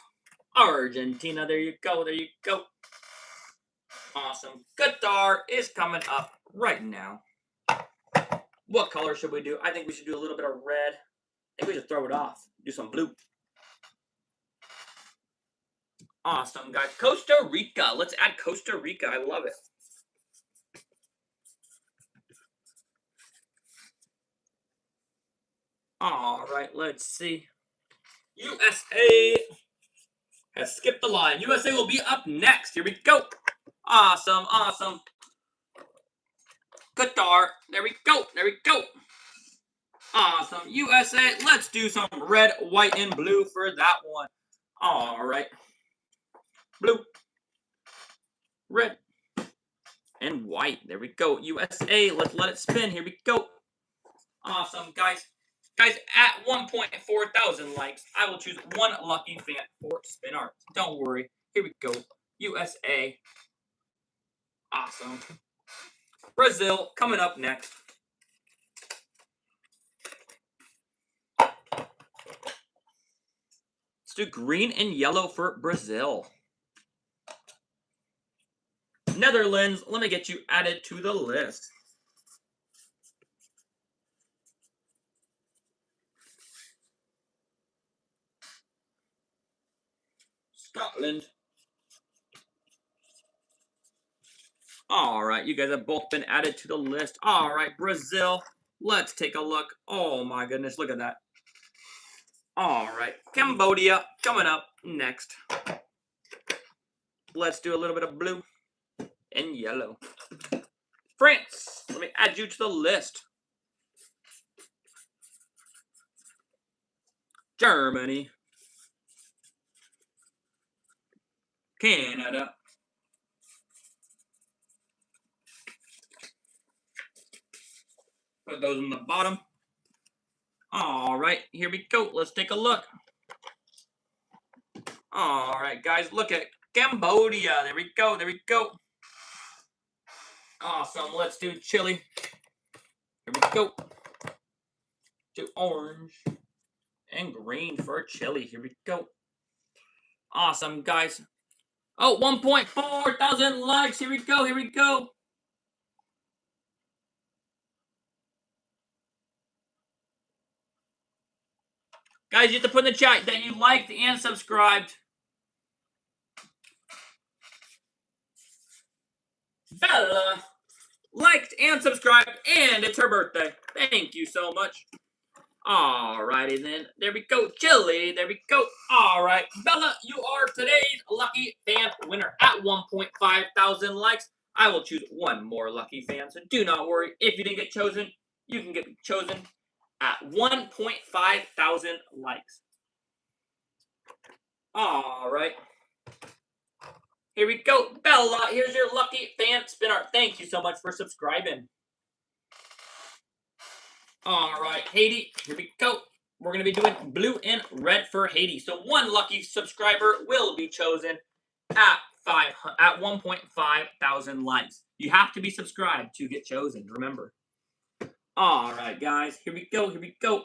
Argentina. There you go. There you go. Awesome. Qatar is coming up right now. What color should we do? I think we should do a little bit of red. I think we should throw it off. Do some blue. Awesome, guys. Costa Rica. Let's add Costa Rica. I love it. All right, let's see. USA has skipped the line. USA will be up next. Here we go. Awesome, awesome. Qatar. There we go. There we go. Awesome. USA. Let's do some red, white, and blue for that one. All right. Blue, red, and white. There we go. USA. Let's let it spin. Here we go. Awesome, guys. Guys, at 1,400 likes, I will choose one lucky fan for spin art. Don't worry. Here we go. USA. Awesome. Brazil coming up next. Let's do green and yellow for Brazil. Netherlands, let me get you added to the list. Scotland. All right, you guys have both been added to the list. All right, Brazil, let's take a look. Oh my goodness, look at that. All right, Cambodia coming up next. Let's do a little bit of blue and yellow. France, let me add you to the list. Germany. Canada. Put those on the bottom. All right, here we go. Let's take a look. All right, guys, look at Cambodia. There we go. There we go. Awesome. Let's do Chile. Here we go. Do orange and green for Chile. Here we go. Awesome, guys. Oh, 1,400 likes. Here we go. Here we go. Guys, you have to put in the chat that you liked and subscribed. Bella liked and subscribed, and it's her birthday. Thank you so much. Alrighty then. There we go. Chile. There we go. Alright. Bella, you are today's lucky fan winner at 1,500 likes. I will choose one more lucky fan, so do not worry. If you didn't get chosen, you can get chosen at 1,500 likes. Alright. Here we go. Bella, here's your lucky fan spin art. Thank you so much for subscribing. Alright, Haiti, here we go. We're going to be doing blue and red for Haiti. So one lucky subscriber will be chosen at 1,500 likes. You have to be subscribed to get chosen, remember. Alright, guys, here we go. Here we go.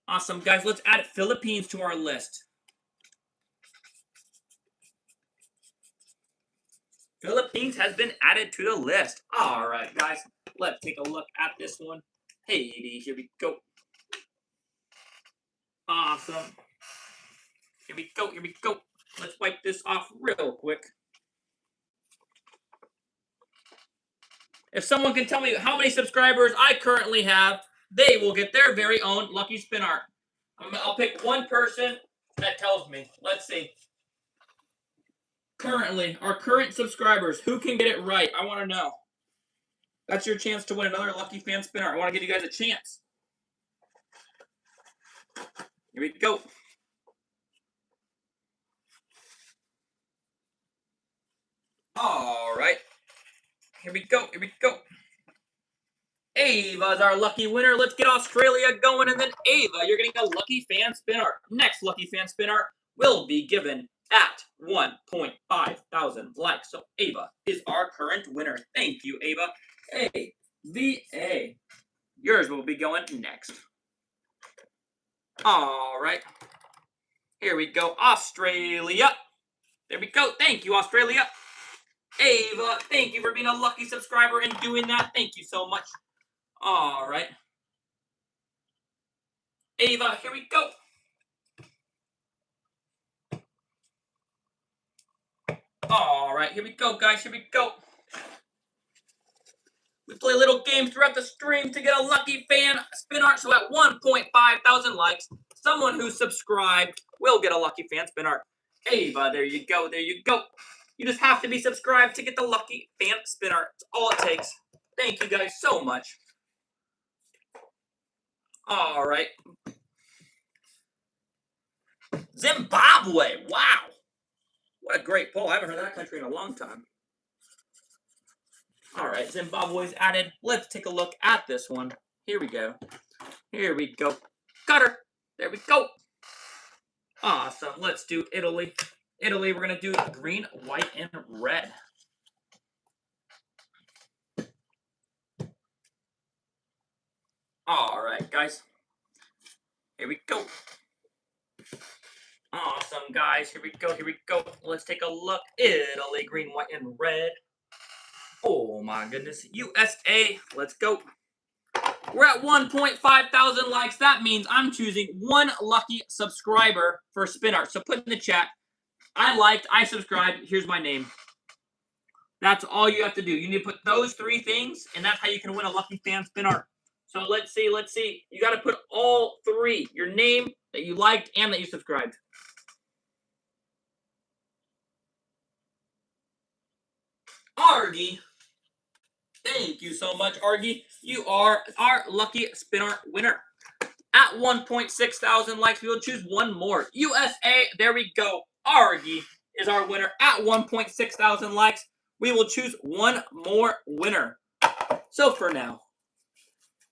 Awesome, guys. Let's add Philippines to our list. Philippines has been added to the list. All right, guys. Let's take a look at this one. Haiti, here we go. Awesome. Here we go, here we go. Let's wipe this off real quick. If someone can tell me how many subscribers I currently have, they will get their very own lucky spin art. I'll pick one person that tells me. Let's see. Currently, our current subscribers, who can get it right? I want to know. That's your chance to win another lucky fan spin art. I want to give you guys a chance. Here we go. All right. Here we go. Here we go. Ava's our lucky winner. Let's get Australia going. And then Ava, you're getting a lucky fan spin art. Next lucky fan spin art will be given at 1,500 likes. So Ava is our current winner. Thank you, Ava. AVA. Yours will be going next. All right. Here we go. Australia. There we go. Thank you, Australia. Ava, thank you for being a lucky subscriber and doing that. Thank you so much. All right. Ava, here we go. All right, here we go, guys. Here we go. We play little games throughout the stream to get a lucky fan spin art. So at 1,500 likes, Someone who subscribed will get a lucky fan spinner. Ava, there you go, there you go. You just have to be subscribed to get the lucky fan spinner. That's all it takes. Thank you guys so much. All right. Zimbabwe, wow. What a great poll. I haven't heard of that country in a long time. All right, Zimbabwe's added. Let's take a look at this one. Here we go. Here we go. Got her. There we go. Awesome. Let's do Italy. Italy, we're going to do green, white, and red. All right, guys. Here we go. Awesome, guys. Here we go. Here we go. Let's take a look. Italy, green, white, and red. Oh, my goodness. USA. Let's go. We're at 1.5 thousand likes. That means I'm choosing one lucky subscriber for spin art. So put in the chat, I liked, I subscribed, here's my name. That's all you have to do. You need to put those 3 things, and that's how you can win a lucky fan spin art. So let's see. You got to put all 3. Your name, that you liked, and that you subscribed. Argy. Thank you so much, Argy. You are our lucky spin art winner. At 1.6 thousand likes, we will choose one more. USA, there we go. Argy is our winner. At 1.6 thousand likes, we will choose one more winner. So for now,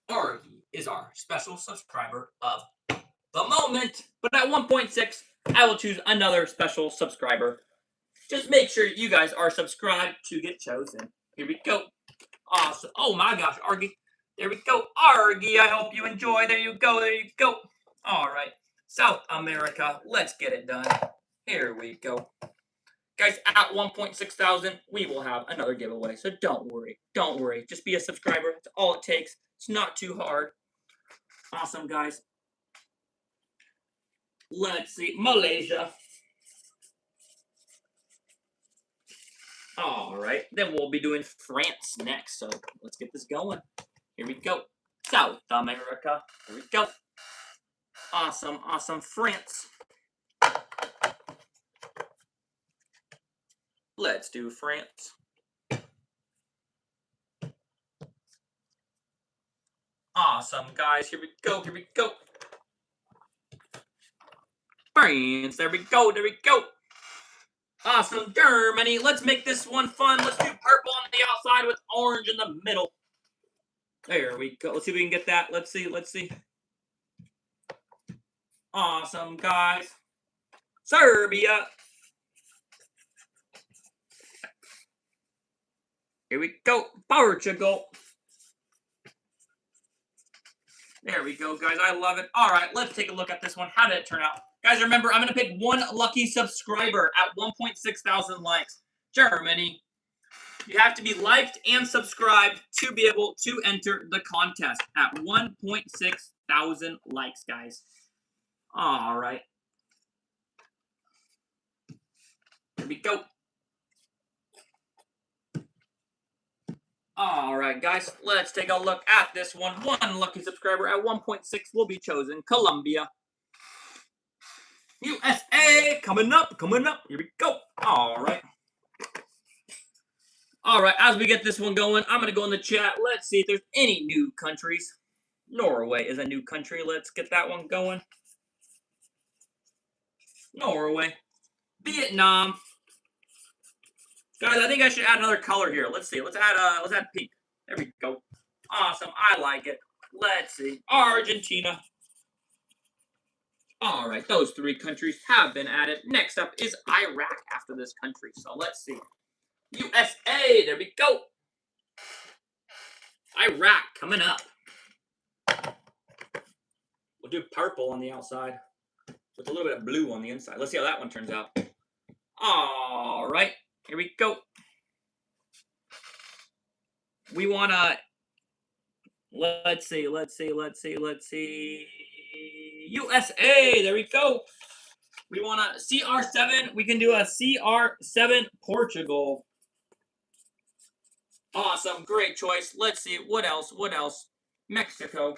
Argy is our special subscriber of the moment. But at 1.6, I will choose another special subscriber. Just make sure you guys are subscribed to get chosen. Here we go. Awesome. Oh my gosh, Argy. There we go. Argy, I hope you enjoy. There you go. There you go. All right. South America. Let's get it done. Here we go. Guys, at 1.6 thousand, we will have another giveaway. So don't worry. Don't worry. Just be a subscriber. That's all it takes. It's not too hard. Awesome, guys. Let's see. Malaysia. All right. Then we'll be doing France next. So let's get this going. Here we go. South America. Here we go. Awesome, awesome. France. Let's do France. Awesome, guys. Here we go. Here we go. France. There we go. There we go. Awesome. Germany. Let's make this one fun. Let's do purple on the outside with orange in the middle. There we go. Let's see if we can get that. Let's see. Let's see. Awesome, guys. Serbia. Here we go. Portugal. There we go, guys. I love it. All right, let's take a look at this one. How did it turn out? Guys, remember, I'm going to pick one lucky subscriber at 1.6 thousand likes. Germany. You have to be liked and subscribed to be able to enter the contest at 1.6 thousand likes, guys. All right. Here we go. All right, guys, let's take a look at this one. One lucky subscriber at 1.6 will be chosen. Colombia. USA, coming up, coming up. Here we go. All right. All right, as we get this one going, I'm going to go in the chat. Let's see if there's any new countries. Norway is a new country. Let's get that one going. Norway. Vietnam. Guys, I think I should add another color here. Let's see. Let's add pink. There we go. Awesome. I like it. Let's see. Argentina. All right. Those 3 countries have been added. Next up is Iraq after this country. So let's see. USA. There we go. Iraq coming up. We'll do purple on the outside with a little bit of blue on the inside. Let's see how that one turns out. All right. Here we go. We want to, let's see. USA, there we go. We want a CR7. We can do a CR7 Portugal. Awesome, great choice. Let's see, what else? Mexico.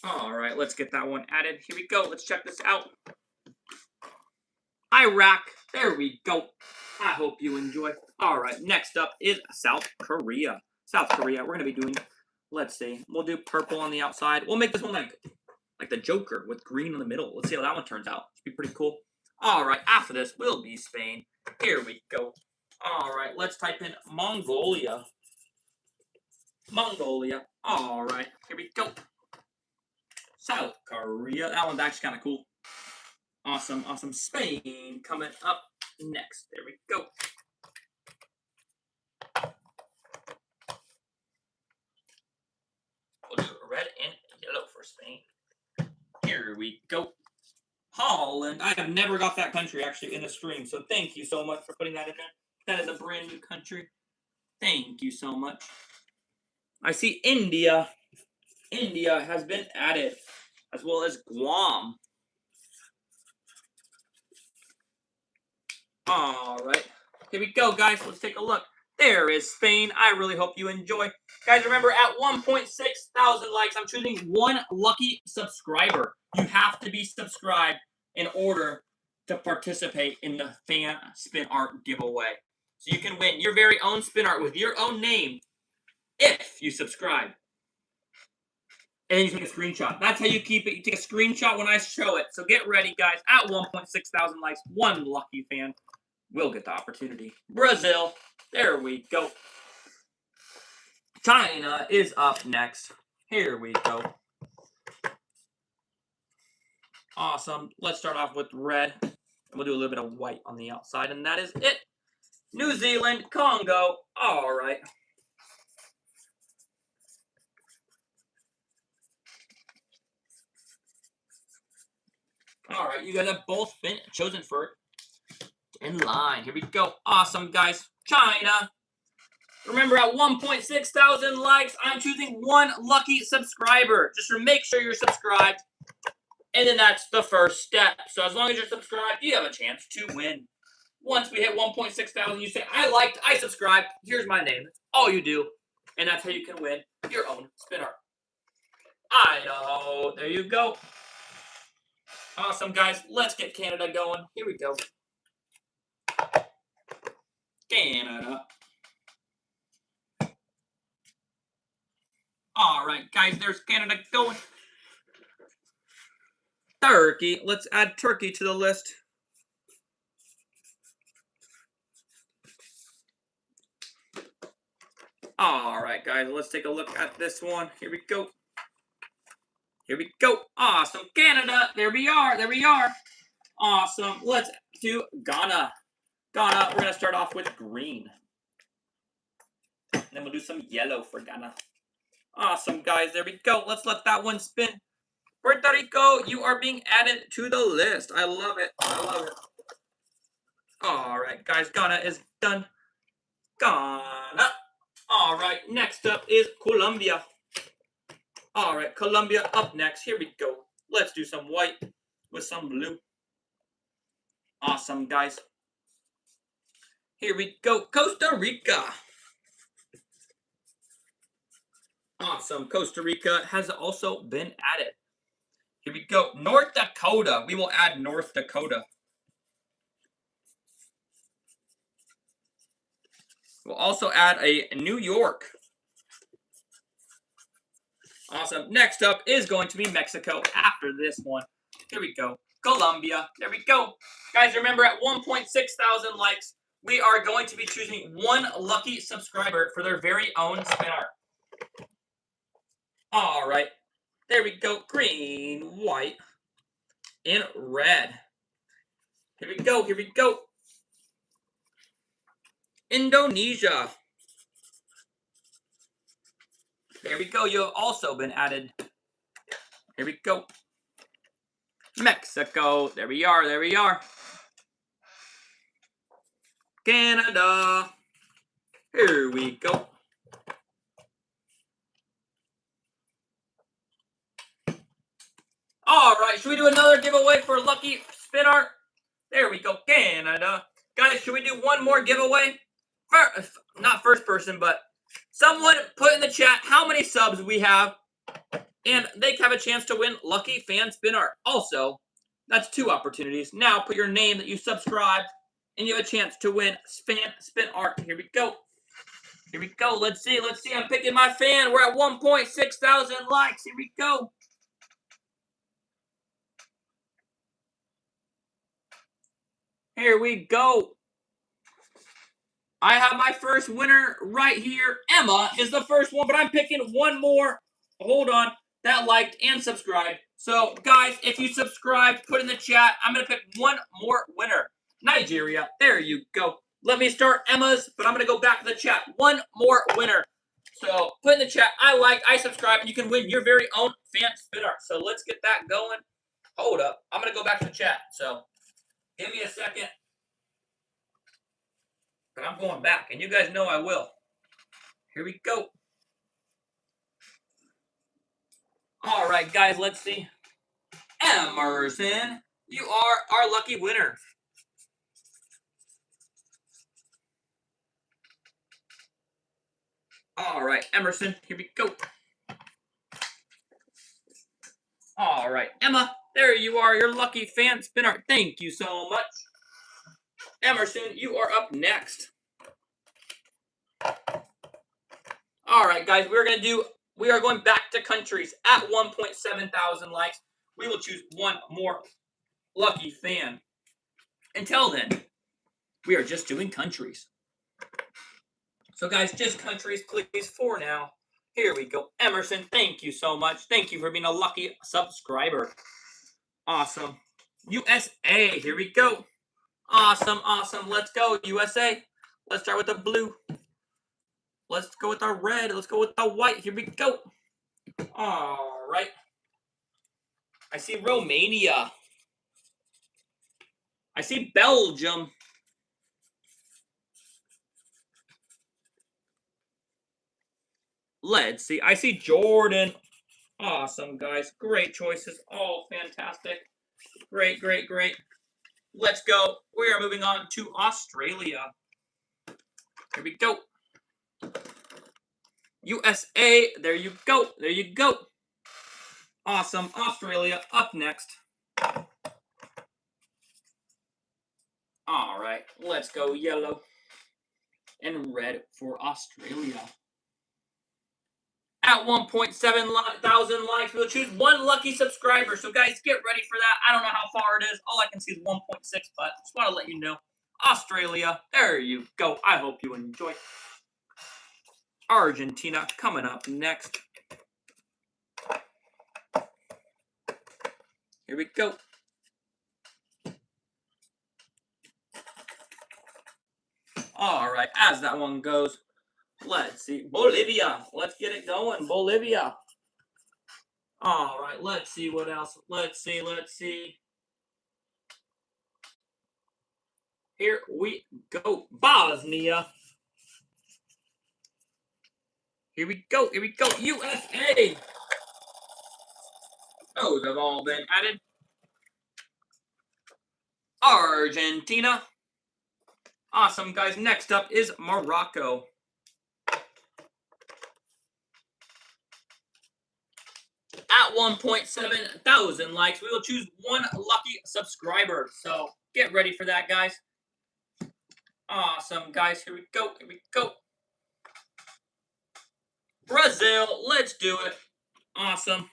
All right, let's get that one added. Here we go. Let's check this out. Iraq. There we go. I hope you enjoy. All right, next up is South Korea. South Korea. We're gonna be doing. Let's see. We'll do purple on the outside. We'll make this one like the Joker with green in the middle. Let's see how that one turns out. Should be pretty cool. All right, after this will be Spain. Here we go. All right, let's type in Mongolia. Mongolia. All right, here we go. South Korea. That one's actually kind of cool. Awesome, awesome. Spain coming up next. There we go. We'll do red and yellow for Spain. Here we go. Holland. I have never got that country actually in the stream, so thank you so much for putting that in there. That is a brand new country. Thank you so much. I see India. India has been added, as well as Guam. All right. Here we go, guys. Let's take a look. There is Spain. I really hope you enjoy. Guys, remember, at 1.6 thousand likes, I'm choosing one lucky subscriber. You have to be subscribed in order to participate in the fan spin art giveaway. So you can win your very own spin art with your own name if you subscribe. And then you take a screenshot. That's how you keep it. You take a screenshot when I show it. So get ready, guys. At 1.6 thousand likes, one lucky fan will get the opportunity. Brazil. There we go. China is up next. Here we go. Awesome. Let's start off with red. We'll do a little bit of white on the outside, and that is it. New Zealand, Congo. All right. All right, you guys have both been chosen for in line. Here we go. Awesome, guys. China. Remember, at 1.6 thousand likes, I'm choosing one lucky subscriber. Just make sure you're subscribed. And then that's the first step. So as long as you're subscribed, you have a chance to win. Once we hit 1.6 thousand, you say, I liked, I subscribed, here's my name. That's all you do. And that's how you can win your own spin art. Idaho. There you go. Awesome, guys. Let's get Canada going. Here we go. Canada. All right, guys, there's Canada going. Turkey. Let's add Turkey to the list. All right, guys, let's take a look at this one. Here we go. Here we go. Awesome. Canada. There we are. There we are. Awesome. Let's do Ghana. Ghana, we're going to start off with green. And then we'll do some yellow for Ghana. Awesome, guys. There we go. Let's let that one spin. Puerto Rico, you are being added to the list. I love it. I love it. All right, guys. Ghana is done. Ghana. All right. Next up is Colombia. All right. Colombia up next. Here we go. Let's do some white with some blue. Awesome, guys. Here we go. Costa Rica. Awesome. Costa Rica has also been added. Here we go. North Dakota. We will add North Dakota. We'll also add a New York. Awesome. Next up is going to be Mexico after this one. Here we go. Colombia. There we go. Guys, remember, at 1.6 thousand likes, we are going to be choosing one lucky subscriber for their very own spin art. All right. There we go. Green, white, and red. Here we go. Here we go. Indonesia. There we go. You have also been added. Here we go. Mexico. There we are. There we are. Canada. Here we go. All right. Should we do another giveaway for lucky spin art? There we go. Canada. Guys, should we do one more giveaway? Not first person, but someone put in the chat how many subs we have And they have a chance to win lucky fan spin art. Also, that's 2 opportunities. Now put your name that you subscribed, and you have a chance to win fan spin art. Here we go. Here we go. Let's see. Let's see. I'm picking my fan. We're at 1.6 thousand likes. Here we go. Here we go. I have my first winner right here. Emma is the first one, but I'm picking one more. Hold on. That liked and subscribed. So, guys, if you subscribed, put in the chat. I'm going to pick one more winner. Nigeria. There you go. Let me start Emma's, but I'm going to go back to the chat. One more winner. So, put in the chat. I subscribe, and you can win your very own fan spin art. So, let's get that going. Hold up. I'm going to go back to the chat. So, give me a second. But I'm going back, and you guys know I will. Here we go. All right, guys, let's see. Emerson, you are our lucky winner. All right, Emerson, here we go. All right, Emma, there you are, your lucky fan spin art. Thank you so much. Emerson, you are up next. All right, guys, we are going back to countries at 1.7 thousand likes. We will choose one more lucky fan. Until then, we are just doing countries. So, guys, just countries, please, for now. Here we go. Emerson, thank you so much. Thank you for being a lucky subscriber. Awesome. USA, here we go. Awesome, awesome. Let's go, USA. Let's start with the blue. Let's go with the red. Let's go with the white. Here we go. All right. I see Romania. I see Belgium. Let's see. I see Jordan. Awesome, guys. Great choices. All fantastic. Great, great, great. Let's go. We are moving on to Australia. Here we go. USA. There you go. There you go. Awesome. Australia up next. All right. Let's go yellow and red for Australia. At 1.7 thousand likes, we'll choose one lucky subscriber. So, guys, get ready for that. I don't know how far it is. All I can see is 1.6, but just want to let you know. Australia, there you go. I hope you enjoy. Argentina coming up next. Here we go. All right, as that one goes, let's see. Bolivia. Let's get it going. Bolivia. All right, let's see what else. Let's see. Here we go. Bosnia. Here we go. USA. Those have all been added. Argentina. Awesome, guys. Next up is Morocco. At 1.7 thousand likes, we will choose one lucky subscriber. So get ready for that, guys. Awesome, guys. Here we go. Brazil. Let's do it. Awesome.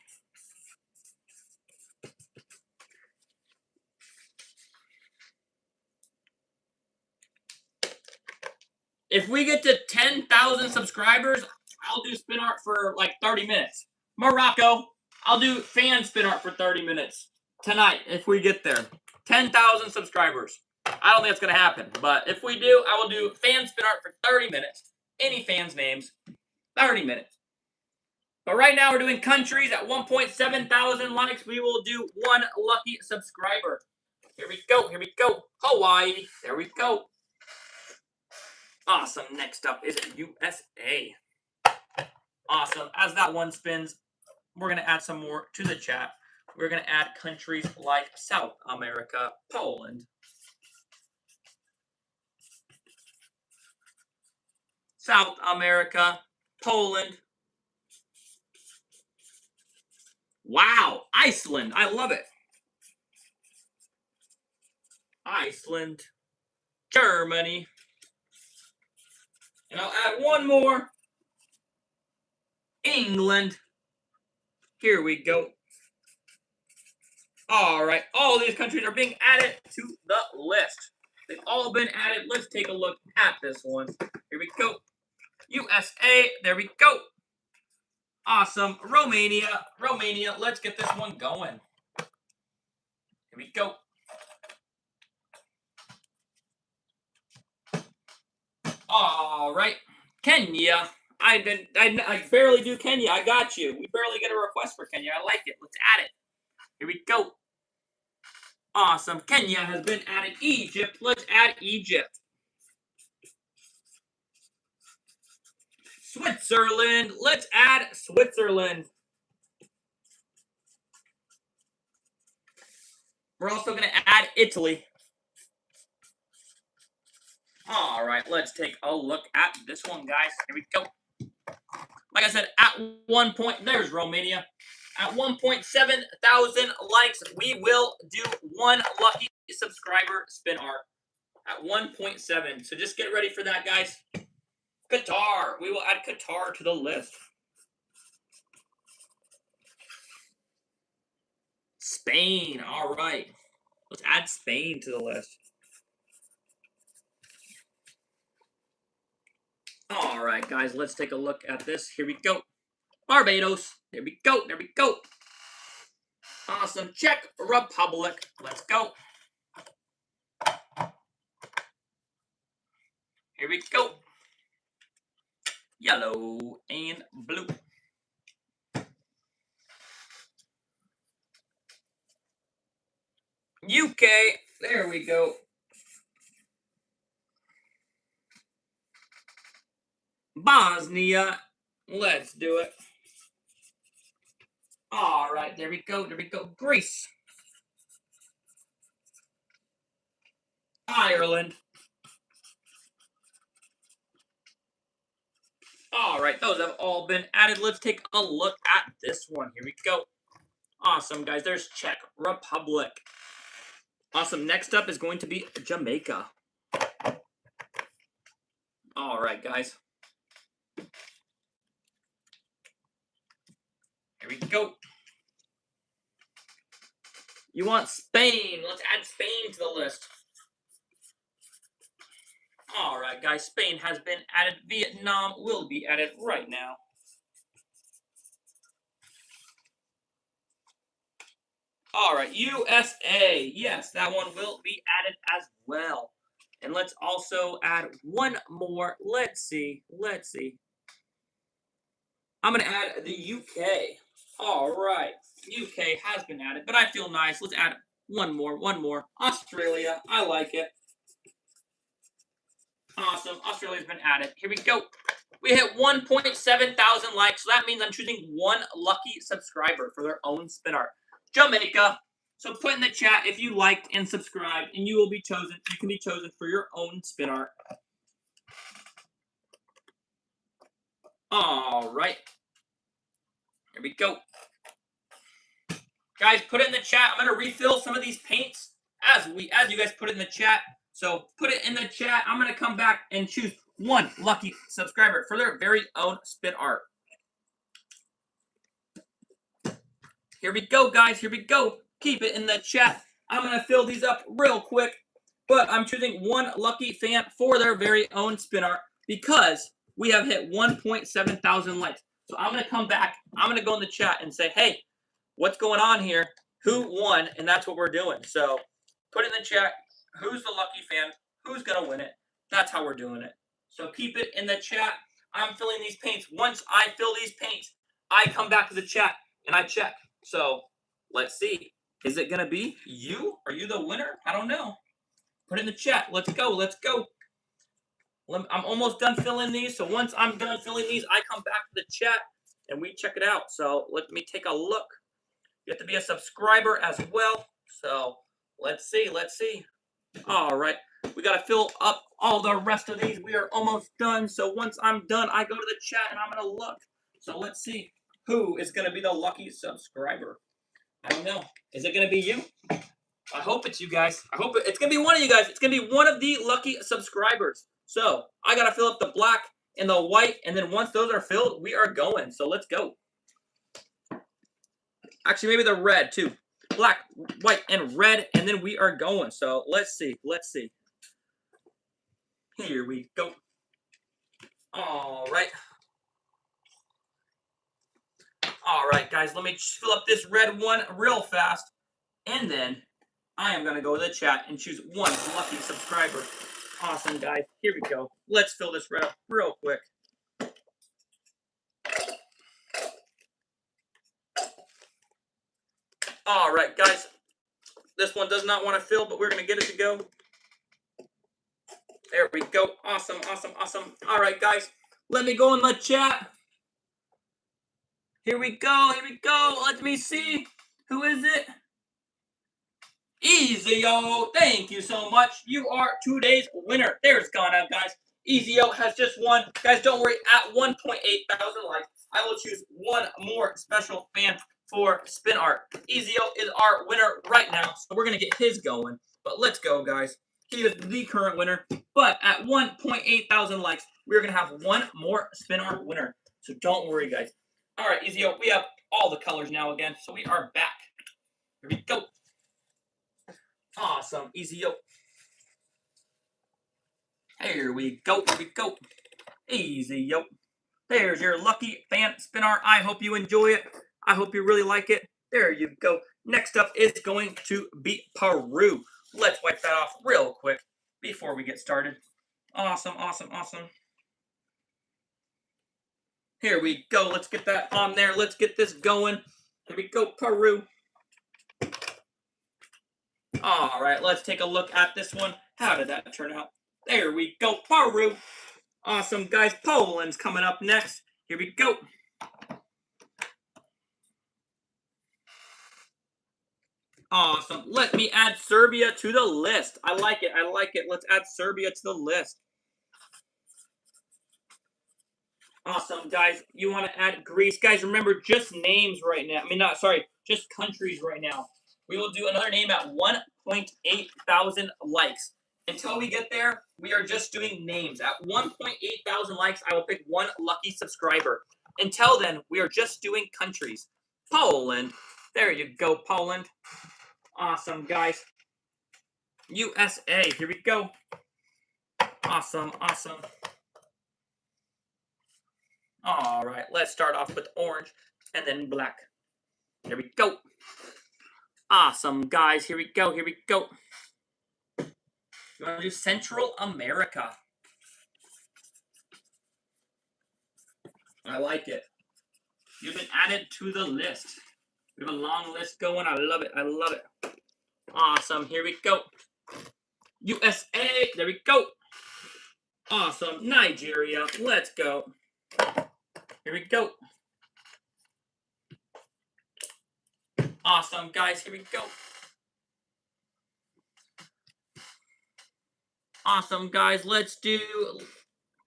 If we get to 10,000 subscribers, I'll do spin art for like 30 minutes. Morocco, I'll do fan spin art for 30 minutes tonight if we get there. 10,000 subscribers. I don't think it's going to happen, but if we do, I will do fan spin art for 30 minutes. Any fans' names, 30 minutes. But right now we're doing countries at 1.7 thousand likes. We will do one lucky subscriber. Here we go. Hawaii. There we go. Awesome. Next up is USA. Awesome. As that one spins, we're going to add some more to the chat. We're going to add countries like South America, Poland. South America, Poland. Wow, Iceland. I love it. Iceland, Germany. And I'll add one more. England. Here we go. All right, all these countries are being added to the list. They've all been added. Let's take a look at this one. Here we go. USA. There we go. Awesome. Romania. Romania. Let's get this one going. Here we go. All right. Kenya. I barely do Kenya. I got you. We barely get a request for Kenya. I like it. Let's add it. Here we go. Awesome. Kenya has been added. Egypt. Let's add Egypt. Switzerland. Let's add Switzerland. We're also going to add Italy. All right, let's take a look at this one, guys. Here we go. Like I said, at 1 point, there's Romania. At 1.7 thousand likes, we will do one lucky subscriber spin art. At 1.7. So just get ready for that, guys. Qatar. We will add Qatar to the list. Spain. All right. Let's add Spain to the list. All right, guys, let's take a look at this. Here we go. Barbados. There we go. There we go. Awesome. Czech Republic. Let's go. Here we go. Yellow and blue. UK. There we go. Bosnia. Let's do it. All right, there we go. There we go. Greece. Ireland. All right, those have all been added. Let's take a look at this one. Here we go. Awesome, guys. There's Czech Republic. Awesome. Next up is going to be Jamaica. All right, guys. Here we go. You want Spain. Let's add Spain to the list. All right, guys. Spain has been added. Vietnam will be added right now. All right, USA. Yes, that one will be added as well. And let's also add one more. Let's see. Let's see. I'm going to add the UK. All right. UK has been added, but I feel nice. Let's add one more. One more. Australia. I like it. Awesome. Australia's been added. Here we go. We hit 1.7 thousand likes, so that means I'm choosing one lucky subscriber for their own spin art. Jamaica. So put in the chat if you liked and subscribed, and you will be chosen. You can be chosen for your own spin art. All right. Here we go. Guys, put it in the chat. I'm going to refill some of these paints as you guys put it in the chat. So put it in the chat. I'm going to come back and choose one lucky subscriber for their very own spin art. Here we go, guys. Here we go. Keep it in the chat. I'm going to fill these up real quick, but I'm choosing one lucky fan for their very own spin art because we have hit 1.7 thousand likes. So I'm going to come back. I'm going to go in the chat and say, hey, what's going on here? Who won? And that's what we're doing. So put in the chat. Who's the lucky fan? Who's going to win it? That's how we're doing it. So keep it in the chat. I'm filling these paints. Once I fill these paints, I come back to the chat and I check. So let's see. Is it going to be you? Are you the winner? I don't know. Put it in the chat. Let's go. Let's go. I'm almost done filling these. So once I'm done filling these, I come back to the chat and we check it out. So let me take a look. You have to be a subscriber as well. So let's see. Let's see. All right. We got to fill up all the rest of these. We are almost done. So once I'm done, I go to the chat and I'm going to look. So let's see. Who is going to be the lucky subscriber? I don't know. Is it going to be you? I hope it's you guys. I hope it's going to be one of you guys. It's going to be one of the lucky subscribers. So I got to fill up the black and the white. And then once those are filled, we are going. So let's go. Actually, maybe the red too. Black, white, and red. And then we are going. So let's see. Let's see. Here we go. All right. All right, guys. Let me fill up this red one real fast. And then I am going to go to the chat and choose one lucky subscriber. Awesome, guys. Here we go. Let's fill this red up real quick. All right, guys. This one does not want to fill, but we're going to get it to go. There we go. Awesome, awesome, awesome. All right, guys. Let me go in the chat. Here we go. Here we go. Let me see. Who is it? Easyo. Thank you so much. You are today's winner. There's Ghana, guys. Easyo has just won. Guys, don't worry. At 1.8 thousand likes, I will choose one more special fan for spin art. Easyo is our winner right now, so we're going to get his going. But let's go, guys. He is the current winner. But at 1.8 thousand likes, we're going to have one more spin art winner. So don't worry, guys. All right, Easyo, we have all the colors now again, so we are back. Here we go. Awesome, Easyo. Here we go, here we go. Easyo. There's your lucky fan spin art. I hope you enjoy it. I hope you really like it. There you go. Next up is going to be Peru. Let's wipe that off real quick before we get started. Awesome, awesome, awesome. Here we go. Let's get that on there. Let's get this going. Here we go, Peru. All right, let's take a look at this one. How did that turn out? There we go, Peru. Awesome, guys. Poland's coming up next. Here we go. Awesome. Let me add Serbia to the list. I like it. I like it. Let's add Serbia to the list. Awesome, guys. You want to add Greece. Guys, remember, just names right now. Just countries right now. We will do another name at 1.8 thousand likes. Until we get there, we are just doing names. At 1.8 thousand likes, I will pick one lucky subscriber. Until then, we are just doing countries. Poland. There you go, Poland. Awesome, guys. USA. Here we go. Awesome, awesome. All right, let's start off with orange and then black. Here we go. Awesome, guys. Here we go. Here we go. You want to do Central America. I like it. You've been added to the list. We have a long list going. I love it. I love it. Awesome. Here we go. USA. There we go. Awesome. Nigeria. Let's go. Here we go. Awesome, guys. Here we go. Awesome, guys. Let's do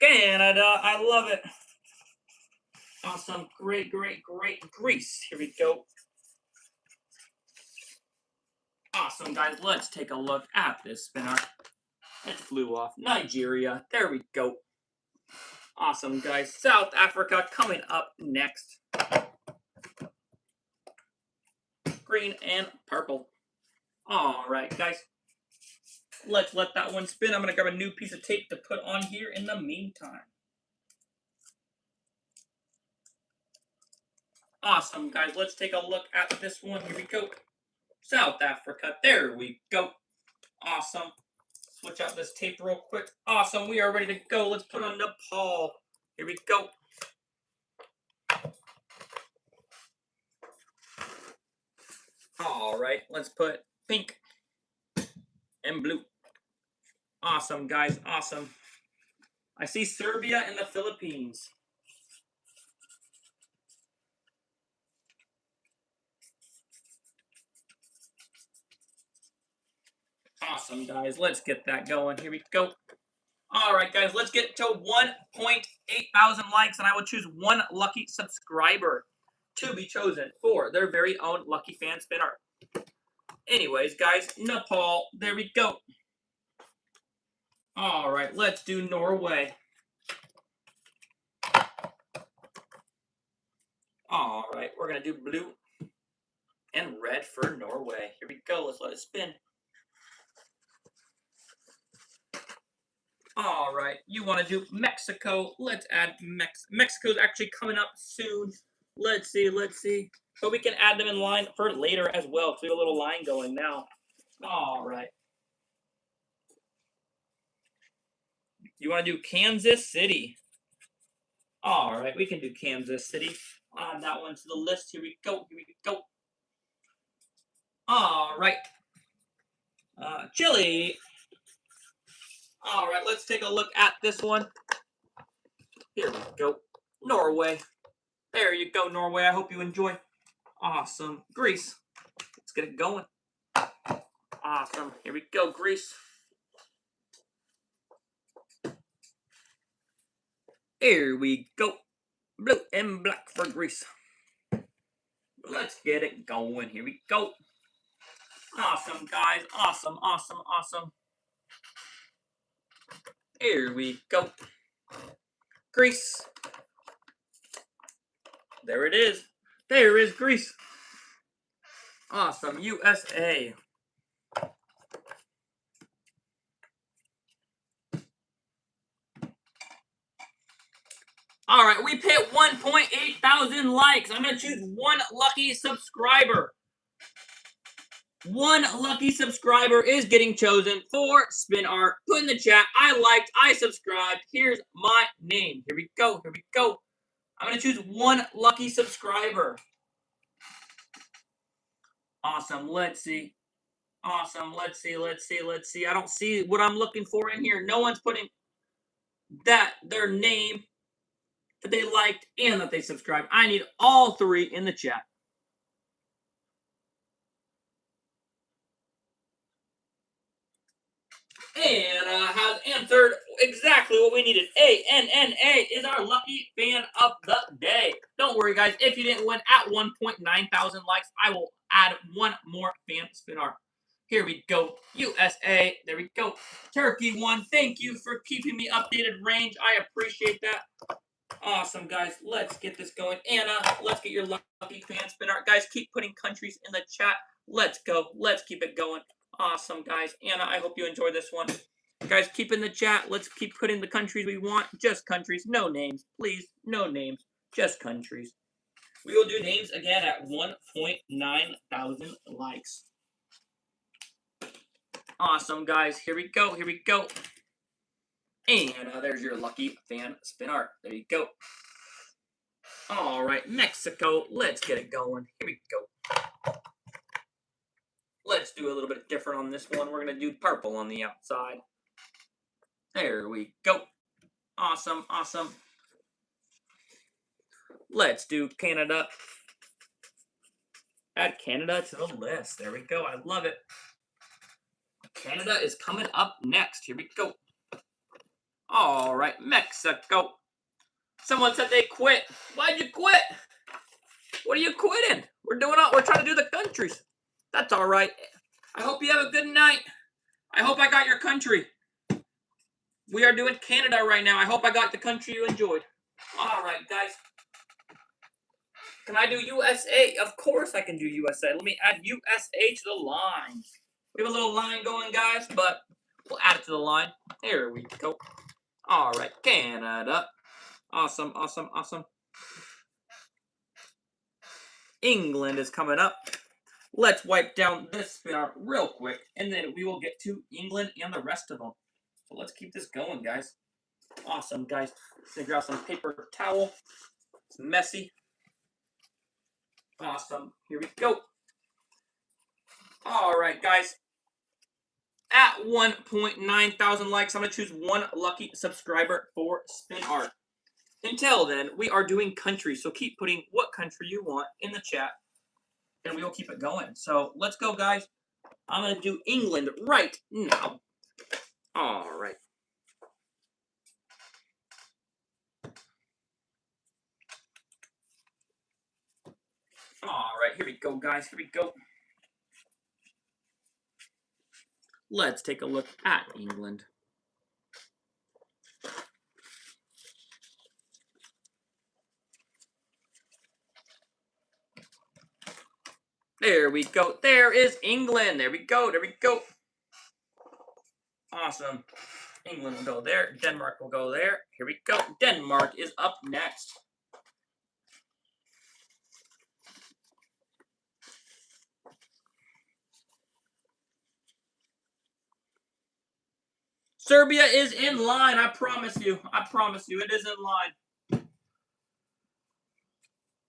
Canada. I love it. Awesome. Great, great, great. Greece. Here we go. Awesome, guys. Let's take a look at this spinner. It flew off. Nigeria. There we go. Awesome, guys. South Africa coming up next. Green and purple. All right, guys. Let's let that one spin. I'm going to grab a new piece of tape to put on here in the meantime. Awesome, guys. Let's take a look at this one. Here we go. South Africa. There we go. Awesome. Switch out this tape real quick. Awesome. We are ready to go. Let's put on Nepal. Here we go. All right. Let's put pink and blue. Awesome, guys. Awesome. I see Serbia and the Philippines. Awesome, guys. Let's get that going. Here we go. All right, guys. Let's get to 1.8 thousand likes, and I will choose one lucky subscriber. to be chosen for their very own lucky fan spin art. Anyways, guys, Nepal, there we go. All right, let's do Norway. All right, we're going to do blue and red for Norway. Here we go. Let's let it spin. All right, you want to do Mexico. Let's add Mexico's actually coming up soon. Let's see. But we can add them in line for later as well. So we have a little line going now. All right. You want to do Kansas City. All right, we can do Kansas City. Add that one to the list. Here we go. All right. Chile. All right, let's take a look at this one. Here we go. Norway. There you go, Norway. I hope you enjoy. Awesome. Greece. Let's get it going. Awesome. Here we go, Greece. Here we go. Blue and black for Greece. Let's get it going. Here we go. Awesome, guys. Awesome. Here we go. Greece. There it is. There is Greece. Awesome. USA. All right, we hit 1.8 thousand likes. I'm going to choose one lucky subscriber. One lucky subscriber is getting chosen for spin art. Put in the chat, I liked, I subscribed. Here's my name. Here we go. I'm going to choose one lucky subscriber. Awesome. Let's see. Awesome. Let's see. I don't see what I'm looking for in here. No one's putting their name that they liked and that they subscribed. I need all three in the chat. Anna has answered exactly what we needed. ANNA is our lucky fan of the day. Don't worry, guys. If you didn't win at 1.9 thousand likes, I will add one more fan spin art. Here we go. USA. There we go. Turkey won. Thank you for keeping me updated range. I appreciate that. Awesome, guys. Let's get this going. Anna, let's get your lucky fan spin art. Guys, keep putting countries in the chat. Let's go. Let's keep it going. Awesome, guys. Anna, I hope you enjoy this one. Guys, keep in the chat. Let's keep putting the countries we want. Just countries. No names. Please, no names. Just countries. We will do names again at 1.9 thousand likes. Awesome, guys. Here we go. And there's your lucky fan spin art. There you go. All right, Mexico. Let's get it going. Here we go. Let's do a little bit different on this one. We're going to do purple on the outside. There we go. Awesome. Let's do Canada. Add Canada to the list. There we go. I love it. Canada is coming up next. Here we go. All right, Mexico. Someone said they quit. Why'd you quit? What are you quitting? We're trying to do the countries. That's all right. I hope you have a good night. I hope I got your country. We are doing Canada right now. I hope I got the country you enjoyed. All right, guys. Can I do USA? Of course I can do USA. Let me add USA to the line. We have a little line going, guys, but we'll add it to the line. Here we go. All right, Canada. Awesome. England is coming up. Let's wipe down this spin art real quick, and then we will get to England and the rest of them. So let's keep this going, guys. Awesome, guys. Let's grab some paper towel. It's messy. Awesome. Here we go. All right, guys. At 1.9 thousand likes, I'm going to choose one lucky subscriber for spin art. Until then, we are doing countries, so keep putting what country you want in the chat, and we will keep it going. So let's go, guys. I'm going to do England right now. All right. right, here we go, guys. Here we go. Let's take a look at England. There we go. There is England. There we go. There we go. Awesome. England will go there. Denmark will go there. Here we go. Denmark is up next. Serbia is in line. I promise you. I promise you. It is in line.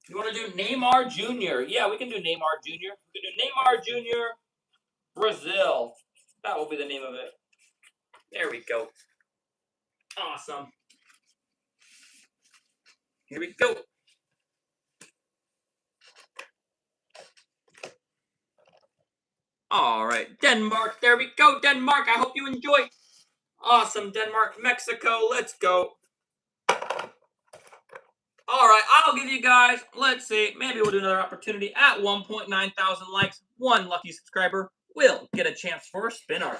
You want to do Neymar Jr.? Yeah, we can do Neymar Jr. We can do Neymar Jr. Brazil. That will be the name of it. There we go. Awesome. Here we go. All right, Denmark. There we go, Denmark. I hope you enjoy. Awesome, Denmark. Mexico. Let's go. All right, I'll give you guys, let's see, maybe we'll do another opportunity at 1.9 thousand likes. One lucky subscriber will get a chance for a spin art.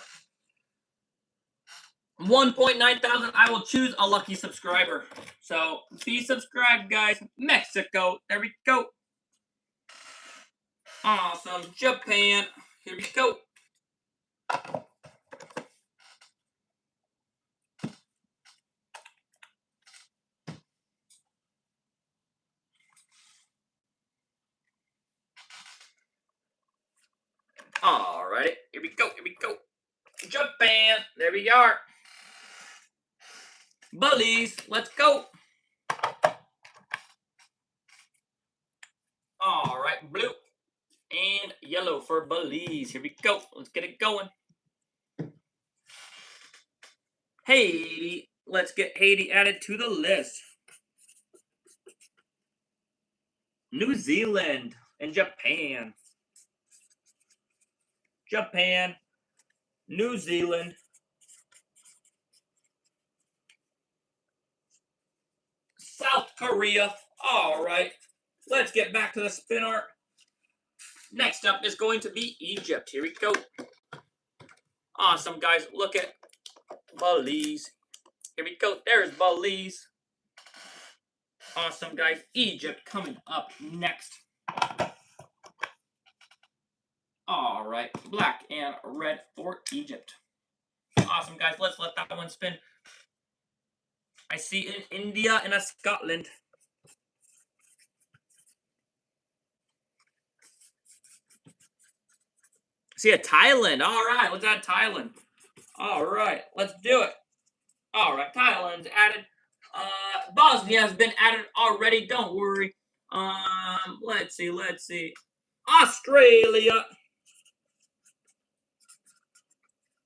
1.9 thousand, I will choose a lucky subscriber. So be subscribed, guys. Mexico, there we go. Awesome, Japan, here we go. All right, here we go, here we go. Japan, there we are. Belize, let's go. All right, blue and yellow for Belize. Here we go. Let's get it going. Haiti. Let's get Haiti added to the list. New Zealand and Japan. Japan, New Zealand, South Korea. All right, let's get back to the spin art. Next up is going to be Egypt. Here we go. Awesome, guys. Look at Belize. Here we go. There's Belize. Awesome, guys. Egypt coming up next. All right, black and red for Egypt. Awesome, guys. Let's let that one spin. I see an India and a Scotland. See a Thailand. All right, let's add Thailand. All right, let's do it. All right, Thailand's added. Bosnia has been added already. Don't worry. Let's see. Australia.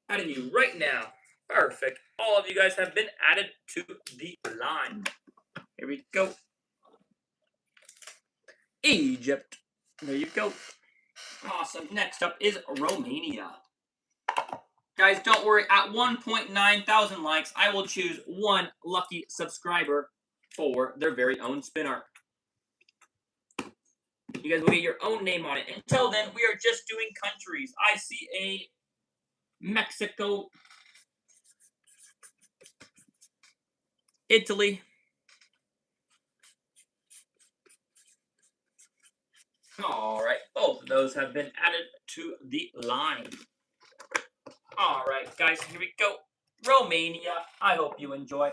Adding you right now. Perfect. All of you guys have been added to the line. Here we go. Egypt. There you go. Awesome. Next up is Romania. Guys, don't worry. At 1.9 thousand likes, I will choose one lucky subscriber for their very own spin art. You guys will get your own name on it. Until then, we are just doing countries. I see a Mexico, Italy, all right, both of those have been added to the line. All right, guys, here we go. Romania, I hope you enjoy.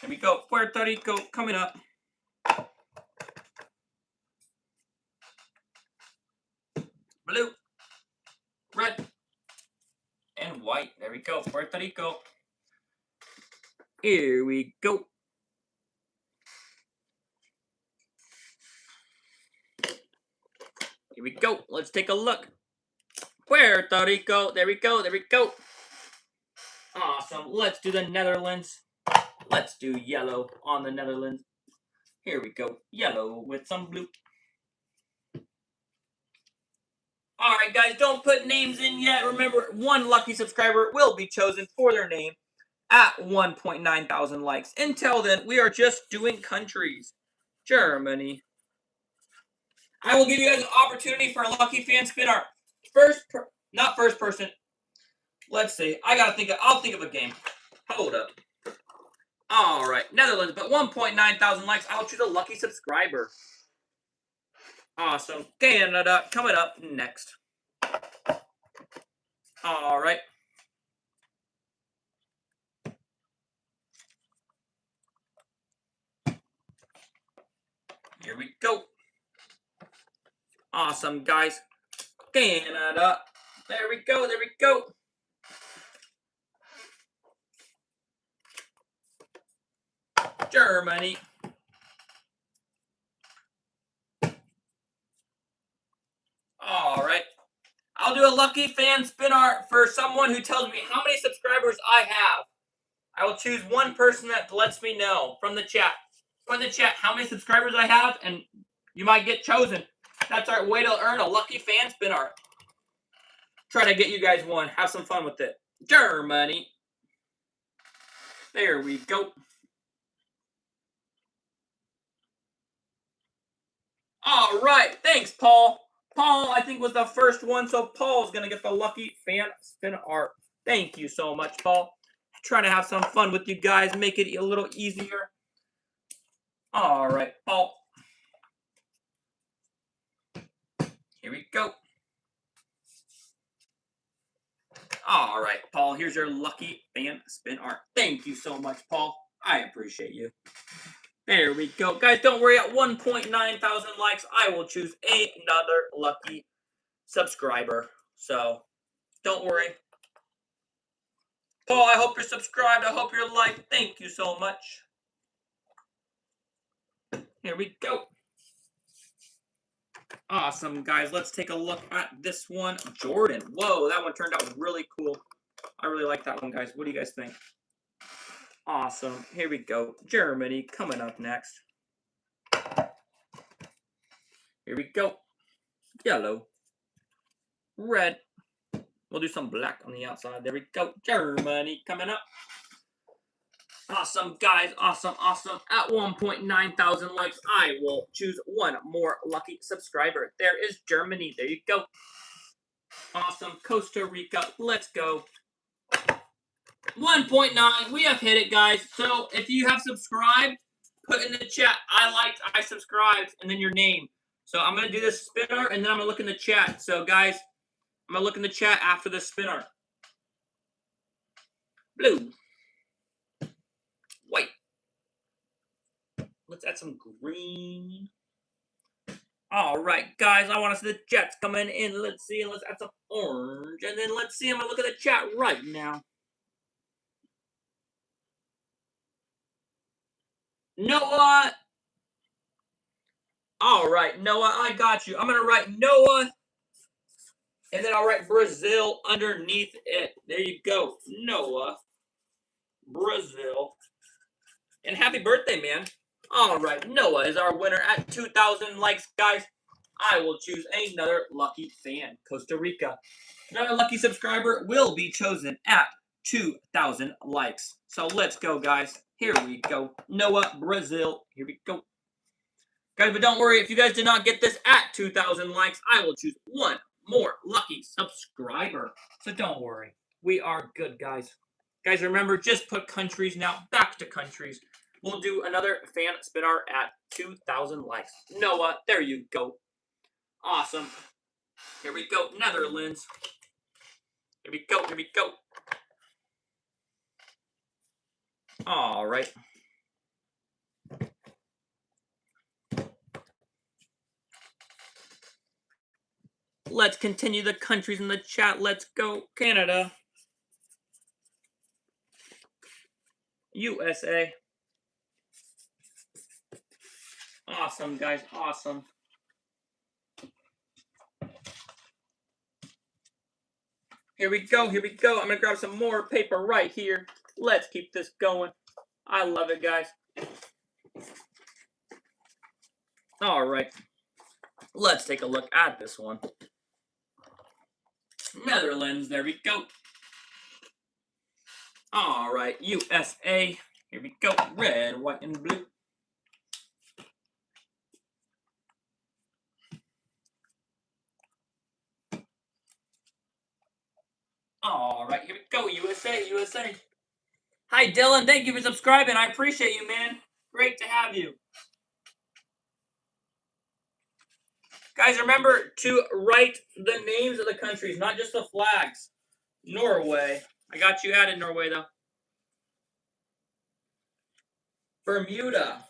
Here we go. Puerto Rico coming up. Blue, red, and white. There we go. Puerto Rico. Here we go. Here we go. Let's take a look. Puerto Rico. There we go. There we go. Awesome. Let's do the Netherlands. Let's do yellow on the Netherlands. Here we go. Yellow with some blue. All right, guys, don't put names in yet. Remember, one lucky subscriber will be chosen for their name at 1.9 thousand likes. Until then, we are just doing countries. Germany, I will give you guys an opportunity for a lucky fan spin art. Not first person. Let's see. I'll think of a game. Hold up. All right, Netherlands, but 1.9 thousand likes. I'll choose a lucky subscriber. Awesome. Canada coming up next. All right. Here we go. Awesome, guys. Canada. There we go. There we go. Germany. All right. I'll do a lucky fan spin art for someone who tells me how many subscribers I have. I will choose one person that lets me know from the chat. From the chat how many subscribers I have, and you might get chosen. That's our way to earn a lucky fan spin art. Try to get you guys one. Have some fun with it. Germany. There we go. All right. Thanks, Paul. Paul, I think, was the first one, so Paul's going to get the lucky fan spin art. Thank you so much, Paul. Trying to have some fun with you guys, make it a little easier. All right, Paul. Here we go. All right, Paul, here's your lucky fan spin art. Thank you so much, Paul. I appreciate you. There we go. Guys, don't worry. At 1.9 thousand likes, I will choose another lucky subscriber. So, don't worry. Paul, I hope you're subscribed. I hope you're liked. Thank you so much. Here we go. Awesome, guys. Let's take a look at this one. Jordan. Whoa, that one turned out really cool. I really like that one, guys. What do you guys think? Awesome. Here we go. Germany coming up next. Here we go. Yellow. Red. We'll do some black on the outside. There we go. Germany coming up. Awesome, guys. Awesome, awesome. At 1.9 thousand likes, I will choose one more lucky subscriber. There is Germany. There you go. Awesome. Costa Rica. Let's go. 1.9. We have hit it, guys. So if you have subscribed, put in the chat, I liked, I subscribed, and then your name. So I'm going to do this spin art, and then I'm going to look in the chat. So, guys, I'm going to look in the chat after the spin art. Blue. White. Let's add some green. All right, guys, I want to see the chats coming in. Let's see. Let's add some orange. And then let's see. I'm going to look at the chat right now. Noah. All right, Noah, I got you. I'm going to write Noah, and then I'll write Brazil underneath it. There you go. Noah, Brazil. And happy birthday, man. All right, Noah is our winner at 2,000 likes, guys. I will choose another lucky fan, Costa Rica. Another lucky subscriber will be chosen at 2,000 likes. So let's go, guys. Here we go. Noah, Brazil. Here we go. Guys, but don't worry. If you guys did not get this at 2,000 likes, I will choose one more lucky subscriber. So don't worry. We are good, guys. Guys, remember, just put countries now. Back to countries. We'll do another fan spin art at 2,000 likes. Noah, there you go. Awesome. Here we go. Netherlands. Here we go. Here we go. All right. Let's continue the countries in the chat. Let's go. Canada. USA. Awesome, guys. Awesome. Here we go. Here we go. I'm going to grab some more paper right here. Let's keep this going. I love it, guys. All right. Let's take a look at this one. Netherlands. There we go. All right. USA. Here we go. Red, white, and blue. to say. Hi, Dylan. Thank you for subscribing. I appreciate you, man. Great to have you. Guys, remember to write the names of the countries, not just the flags. Norway. I got you added, Norway, though. Bermuda.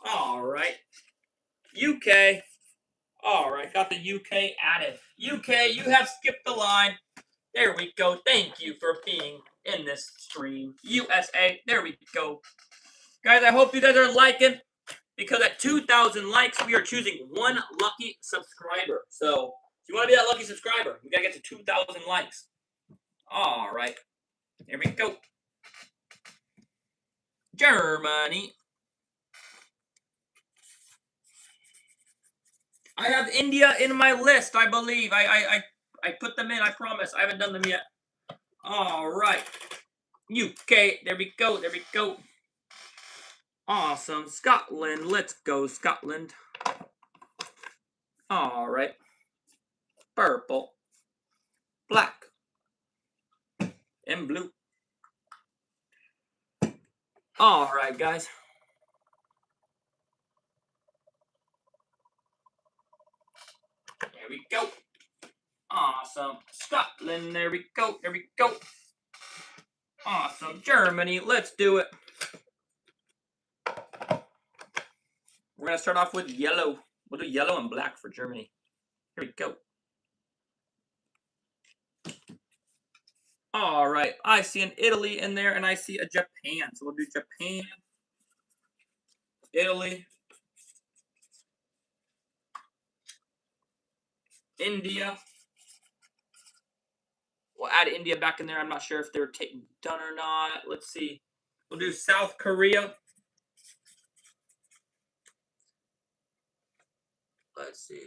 All right. UK. All right, got the UK added. UK, you have skipped the line. There we go. Thank you for being in this stream. USA, there we go. Guys, I hope you guys are liking, because at 2,000 likes, we are choosing one lucky subscriber. So, if you want to be that lucky subscriber, we got to get to 2,000 likes. All right. Here we go. Germany. I have India in my list, I believe. I put them in, I promise. I haven't done them yet. All right. UK, there we go, there we go. Awesome. Scotland, let's go, Scotland. All right. Purple, black, and blue. All right, guys. There we go. Awesome. Scotland, there we go, there we go. Awesome. Germany, let's do it. We're going to start off with yellow. We'll do yellow and black for Germany. Here we go. All right. I see an Italy in there, and I see a Japan. So we'll do Japan, Italy, India. We'll add India back in there. I'm not sure if they're done or not. Let's see. We'll do South Korea. Let's see.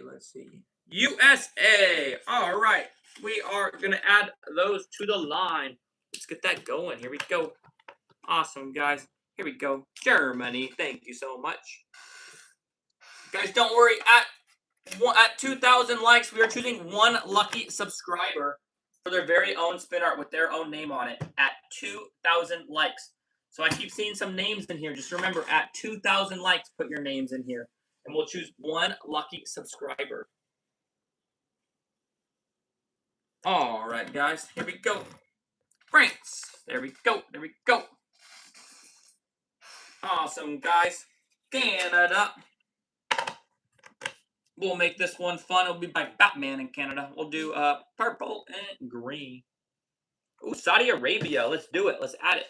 USA. All right. We are going to add those to the line. Let's get that going. Here we go. Awesome, guys. Here we go. Germany. Thank you so much. Guys, don't worry. At 2,000 likes, we are choosing one lucky subscriber for their very own spin art with their own name on it at 2,000 likes. So I keep seeing some names in here. Just remember, at 2,000 likes, put your names in here. And we'll choose one lucky subscriber. All right, guys. Here we go. France. There we go. There we go. Awesome, guys. Canada. We'll make this one fun. It'll be by Batman in Canada. We'll do purple and green. Ooh, Saudi Arabia. Let's do it. Let's add it.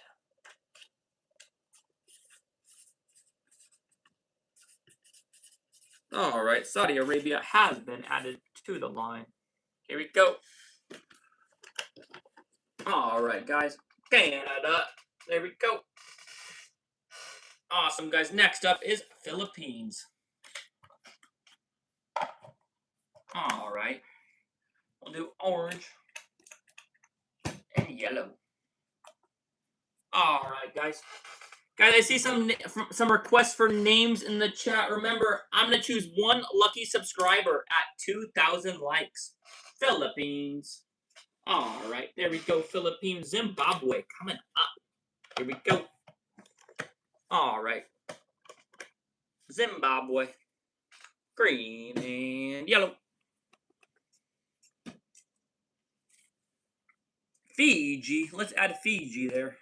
All right, Saudi Arabia has been added to the line. Here we go. All right, guys. Canada. There we go. Awesome, guys. Next up is Philippines. All right. We'll do orange and yellow. All right, guys. Guys, I see some requests for names in the chat. Remember, I'm going to choose one lucky subscriber at 2,000 likes. Philippines. All right, there we go. Philippines. Zimbabwe coming up. Here we go. All right. Zimbabwe. Green and yellow. Fiji. Let's add Fiji there.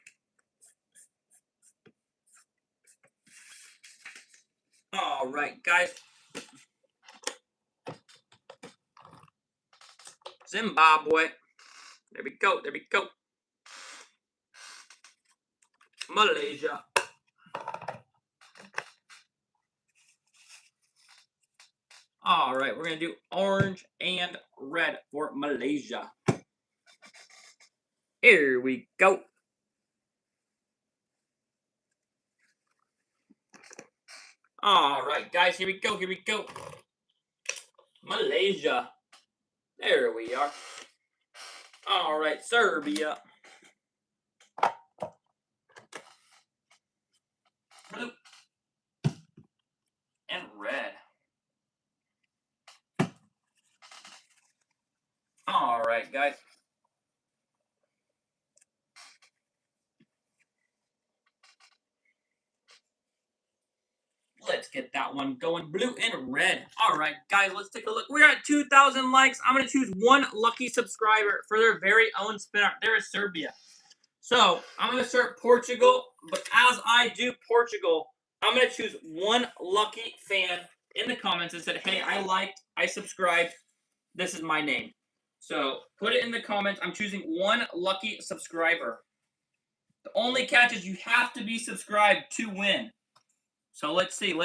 All right, guys. Zimbabwe. There we go. There we go. Malaysia. All right, we're going to do orange and red for Malaysia. Here we go. All right, guys, here we go. Here we go. Malaysia. There we are. All right, Serbia. Blue and red. All right, guys. get that one going. Blue and red. All right, guys, let's take a look. We're at 2,000 likes. I'm going to choose one lucky subscriber for their very own spin art. There is Serbia. So I'm going to start Portugal, but as I do Portugal, I'm going to choose one lucky fan in the comments that said, hey, I liked, I subscribed, this is my name. So put it in the comments. I'm choosing one lucky subscriber. The only catch is you have to be subscribed to win. So let's see. All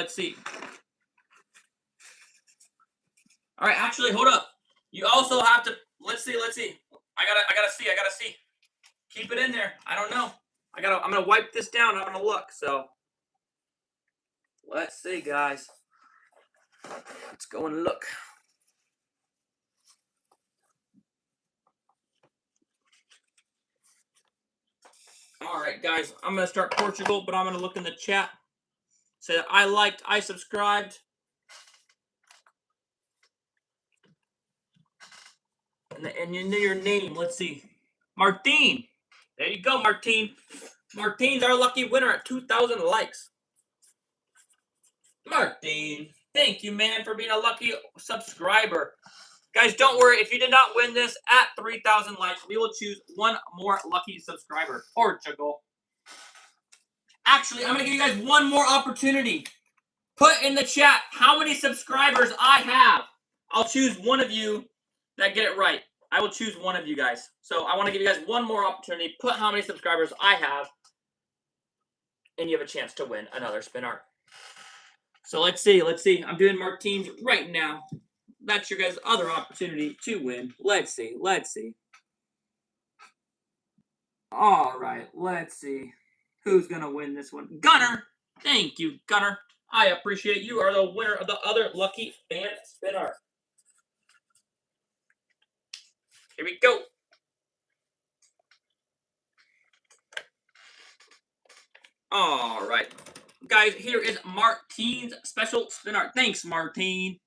right, actually, hold up. You also have to, let's see. I gotta see. Keep it in there. I don't know. I'm gonna wipe this down. I'm gonna look. So let's see, guys. Let's go and look. All right, guys. I'm gonna start Portugal, but I'm gonna look in the chat. Say that I liked, I subscribed. And you know your name. Let's see. Martin. There you go, Martin. Martin's our lucky winner at 2,000 likes. Martin, thank you, man, for being a lucky subscriber. Guys, don't worry. If you did not win this at 3,000 likes, we will choose one more lucky subscriber. Portugal. Actually, I'm going to give you guys one more opportunity. Put in the chat how many subscribers I have. I'll choose one of you that get it right. I will choose one of you guys. So I want to give you guys one more opportunity. Put how many subscribers I have, and you have a chance to win another spin art. So let's see. I'm doing Martins right now. That's your guys' other opportunity to win. Let's see. All right, let's see. Who's going to win this one? Gunner. Thank you, Gunner. I appreciate you are the winner of the other lucky fan spin art. Here we go. All right. Guys, here is Martine's special spin art. Thanks, Martine.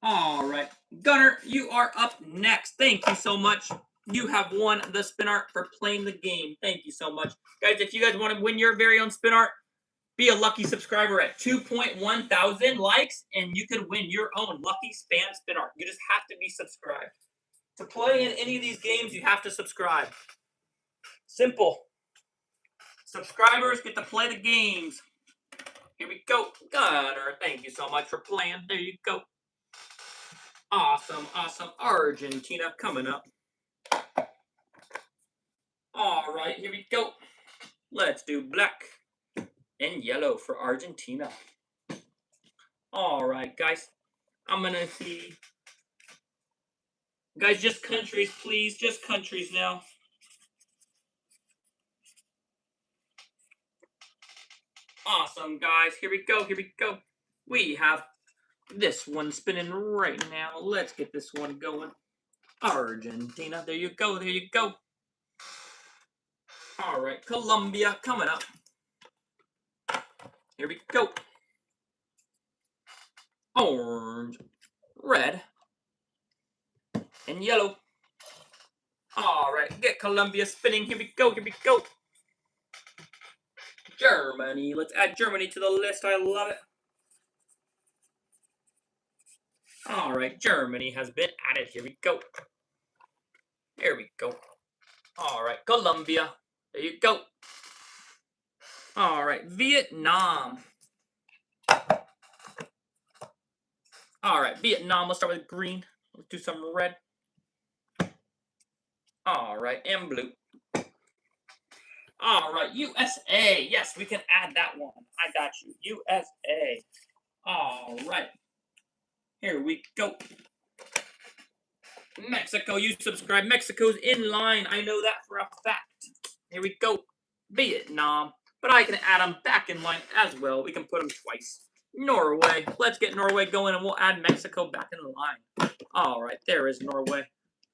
All right. Gunner, you are up next. Thank you so much. You have won the spin art for playing the game. Thank you so much. Guys, if you guys want to win your very own spin art, be a lucky subscriber at 2.1 thousand likes, and you can win your own lucky spin art. You just have to be subscribed. To play in any of these games, you have to subscribe. Simple. Subscribers get to play the games. Here we go. Gunner, thank you so much for playing. There you go. Awesome. Argentina coming up. All right, here we go. Let's do black and yellow for Argentina. All right, guys. I'm going to see. Guys, just countries, please. Just countries now. Awesome, guys. Here we go. We have this one spinning right now. Let's get this one going. Argentina. There you go. All right, Colombia coming up. Here we go. Orange, red, and yellow. All right, get Colombia spinning. Here we go. Germany. Let's add Germany to the list. I love it. All right, Germany has been added. Here we go. All right, Colombia. There you go. All right, Vietnam. All right, Vietnam. Let's start with green. Let's do some red. All right, and blue. All right, USA. Yes, we can add that one. I got you. USA. All right. Here we go. Mexico, you subscribe. Mexico's in line. I know that for a fact. Here we go. Vietnam. But I can add them back in line as well. We can put them twice. Norway. Let's get Norway going, and we'll add Mexico back in the line. All right, there is Norway.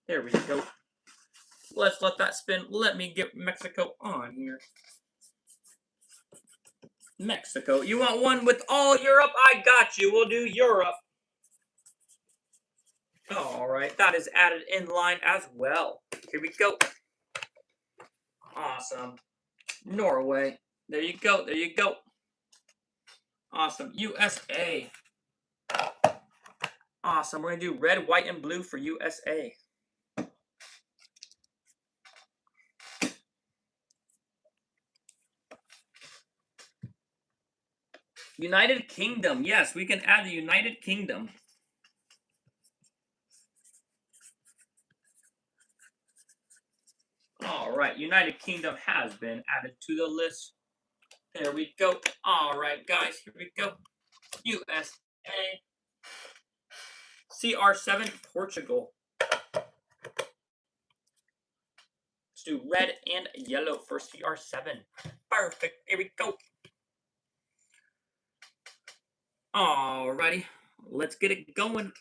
There we go. Let's let that spin. Let me get Mexico on here. Mexico. You want one with all Europe? I got you. We'll do Europe. All right, that is added in line as well. Here we go. Awesome. Norway. There you go. Awesome. USA. Awesome. We're going to do red, white, and blue for USA. United Kingdom. Yes, we can add the United Kingdom. All right, United Kingdom has been added to the list. There we go. All right, guys, here we go. USA. CR7, Portugal. Let's do red and yellow for CR7. Perfect. Here we go. Alrighty, let's get it going.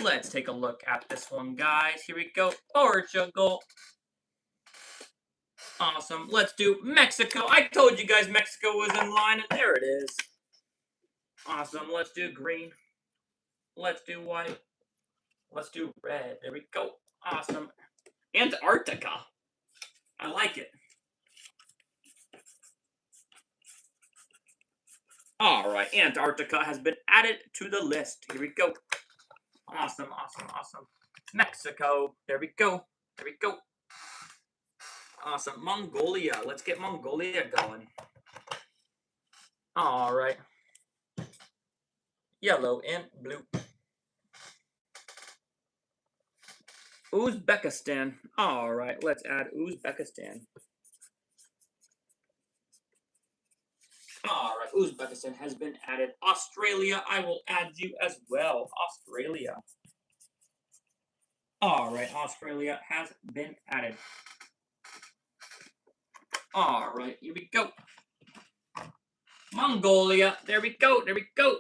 Let's take a look at this one, guys. Here we go. Portugal. Awesome. Let's do Mexico. I told you guys Mexico was in line, and there it is. Awesome. Let's do green. Let's do white. Let's do red. There we go. Awesome. Antarctica. I like it. All right. Antarctica has been added to the list. Here we go. Awesome, awesome, awesome. Mexico. There we go. There we go. Awesome. Mongolia. Let's get Mongolia going. All right. Yellow and blue. Uzbekistan. All right. Let's add Uzbekistan. All right. Uzbekistan has been added. Australia. I will add you as well. Australia. All right. Australia has been added. All right. Here we go. Mongolia. There we go. There we go.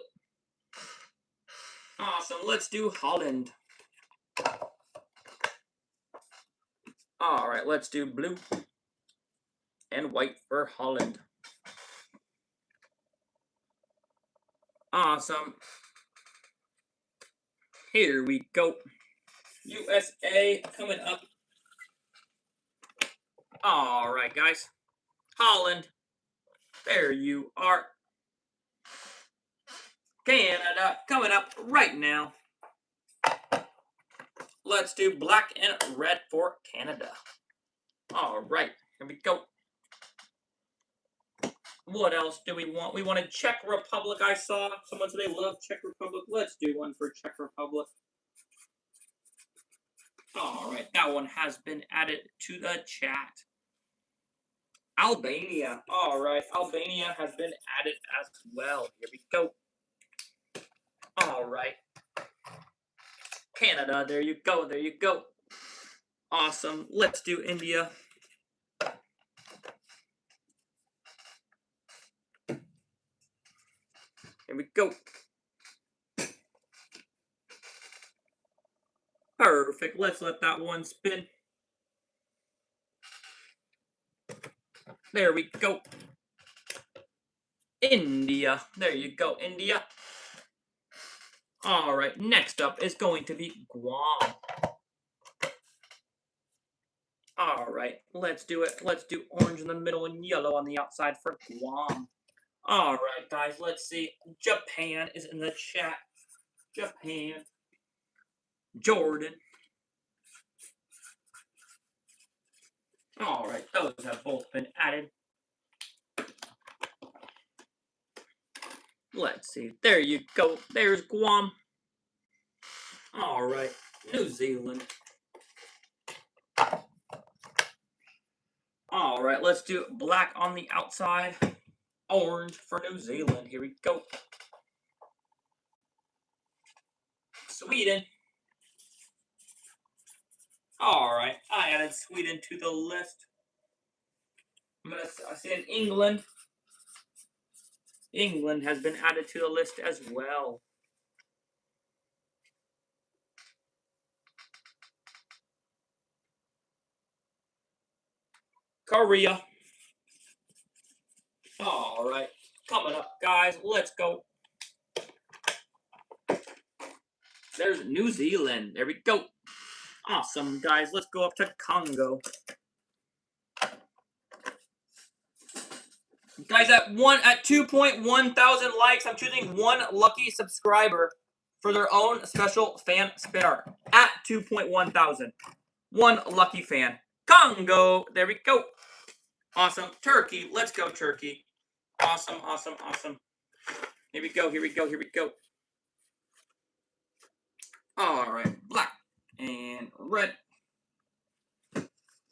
Awesome. Let's do Holland. All right. Let's do blue and white for Holland. Awesome. Here we go. USA coming up. All right, guys. Holland. There you are. Canada coming up right now. Let's do black and red for Canada. All right, here we go. What else do we want? We wanted Czech Republic. I saw someone said they love Czech Republic. Let's do one for Czech Republic. All right, that one has been added to the chat. Albania. All right, Albania has been added as well. Here we go. All right. Canada, there you go, there you go. Awesome. Let's do India. Here we go. Perfect. Let's let that one spin. There we go. India. There you go, India. All right, next up is going to be Guam. All right, let's do it. Let's do orange in the middle and yellow on the outside for Guam. All right, guys, let's see. Japan is in the chat. Japan. Jordan. All right, those have both been added. Let's see. There you go. There's Guam. All right, New Zealand. All right, let's do black on the outside, orange for New Zealand. Here we go. Sweden. All right, I added Sweden to the list. I said England. England has been added to the list as well. Korea. All right, coming up, guys. Let's go. There's New Zealand. There we go. Awesome, guys. Let's go up to Congo. Guys, at 2.1 thousand likes, I'm choosing one lucky subscriber for their own special fan spin art. At 2.1 thousand. One lucky fan. Congo. There we go. Awesome. Turkey. Let's go, Turkey. Awesome, awesome, awesome. Here we go, here we go, here we go. All right. Black and red.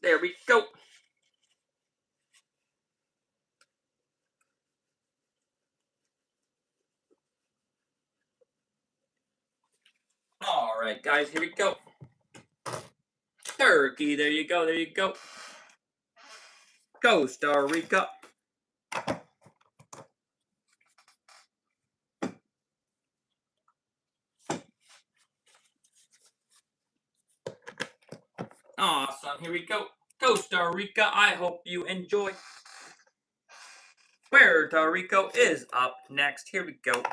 There we go. All right, guys, here we go. Turkey, there you go, there you go. Costa Rica. Awesome, here we go. Costa Rica, I hope you enjoy. Puerto Rico is up next. Here we go.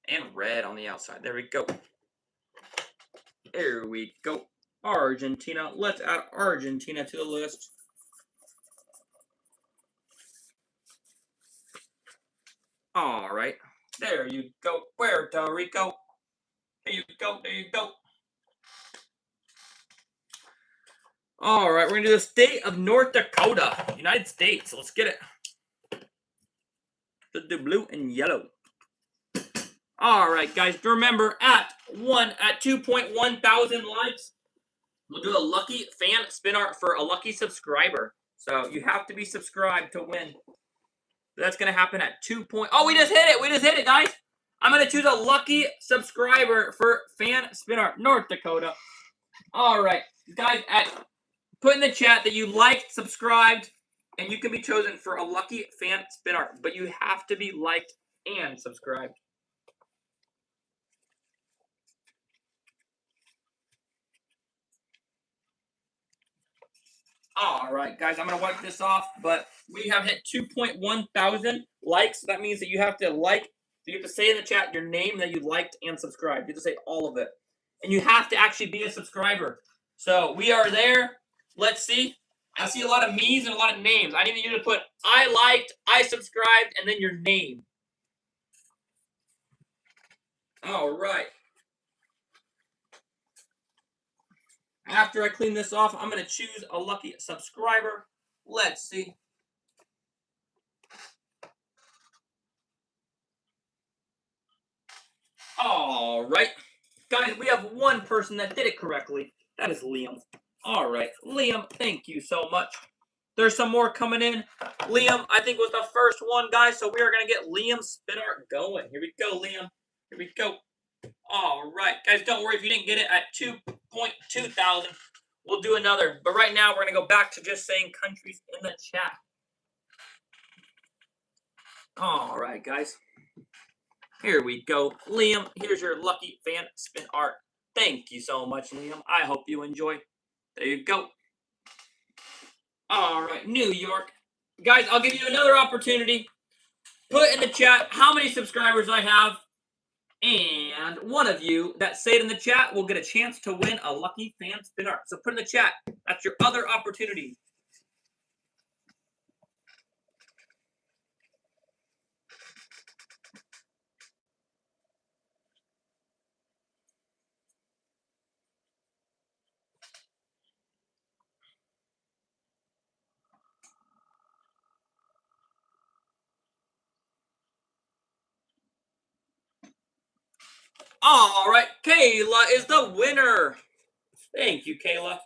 And red on the outside. There we go. There we go. Argentina. Let's add Argentina to the list. All right. There you go. Puerto Rico. There you go. There you go. All right. We're going to do the state of North Dakota. United States. Let's get it. Let's do blue and yellow. All right, guys. Remember, at 2.1 thousand likes, we'll do a lucky fan spin art for a lucky subscriber. So you have to be subscribed to win. That's going to happen at 2. Oh, we just hit it. We just hit it, guys. I'm going to choose a lucky subscriber for fan spin art, North Dakota. All right, guys, put in the chat that you liked, subscribed, and you can be chosen for a lucky fan spin art. But you have to be liked and subscribed. All right, guys, I'm going to wipe this off, but we have hit 2.1 thousand likes. So that means that you have to you have to say in the chat your name that you liked and subscribed. You have to say all of it. And you have to actually be a subscriber. So we are there. Let's see. I see a lot of me's and a lot of names. I need you to put I liked, I subscribed, and then your name. All right. After I clean this off, I'm going to choose a lucky subscriber. Let's see. All right. Guys, we have one person that did it correctly. That is Liam. All right. Liam, thank you so much. There's some more coming in. Liam, I think, was the first one, guys. So we are going to get Liam's spin art going. Here we go, Liam. Here we go. All right. Guys, don't worry if you didn't get it at 2.2 thousand. We'll do another. But right now, we're going to go back to just saying countries in the chat. All right, guys. Here we go. Liam, here's your lucky fan spin art. Thank you so much, Liam. I hope you enjoy. There you go. All right, New York. Guys, I'll give you another opportunity. Put in the chat how many subscribers I have. And one of you that say it in the chat will get a chance to win a lucky fan spin art. So put in the chat. That's your other opportunity. All right, Kayla is the winner. Thank you, Kayla.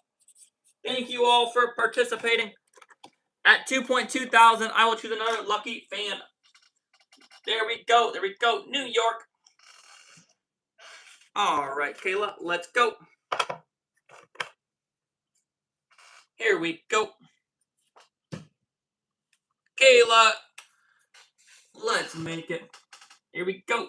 Thank you all for participating. At 2.2 thousand, I will choose another lucky fan. There we go. There we go. New York. All right, Kayla, let's go. Here we go. Kayla, let's make it. Here we go.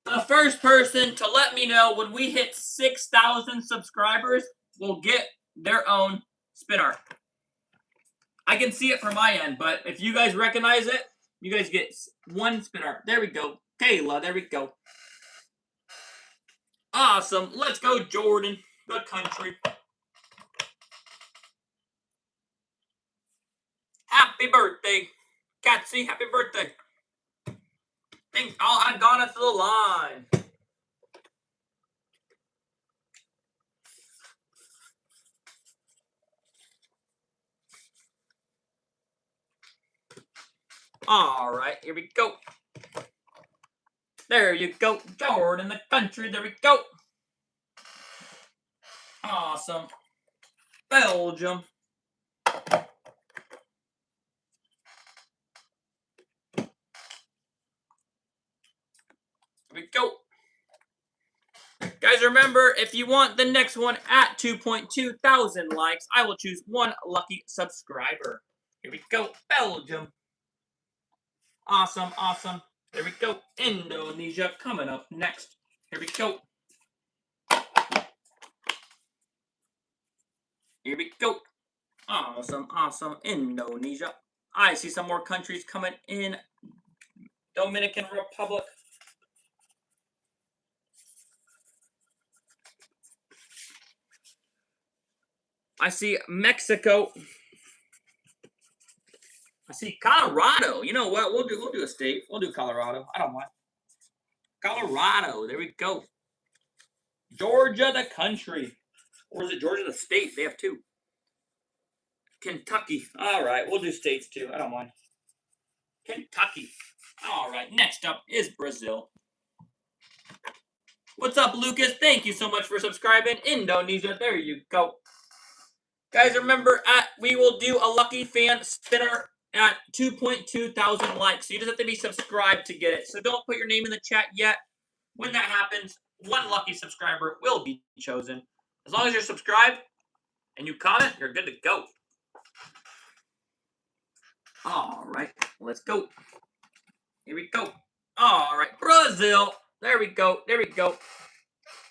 The first person to let me know when we hit 6,000 subscribers will get their own spin art. I can see it from my end, but if you guys recognize it, you guys get one spin art. There we go. Kayla, there we go. Awesome. Let's go, Jordan, the country. Happy birthday, Catsy. Happy birthday. I've gone into the line. All right, here we go. There you go, Jordan, the country. There we go. Awesome. Belgium. Here we go. Guys, remember, if you want the next one at 2.2 thousand likes, I will choose one lucky subscriber. Here we go, Belgium. Awesome, awesome. There we go, Indonesia coming up next. Here we go. Here we go. Awesome, awesome, Indonesia. I see some more countries coming in. Dominican Republic. I see Mexico. I see Colorado. You know what? We'll do a state. We'll do Colorado. I don't mind. Colorado. There we go. Georgia, the country. Or is it Georgia, the state? They have two. Kentucky. All right. We'll do states too. I don't mind. Kentucky. All right. Next up is Brazil. What's up, Lucas? Thank you so much for subscribing. Indonesia. There you go. Guys, remember, we will do a lucky fan spinner at 2.2 thousand likes. So you just have to be subscribed to get it. So don't put your name in the chat yet. When that happens, one lucky subscriber will be chosen. As long as you're subscribed and you comment, you're good to go. All right, let's go. Here we go. All right, Brazil. There we go. There we go.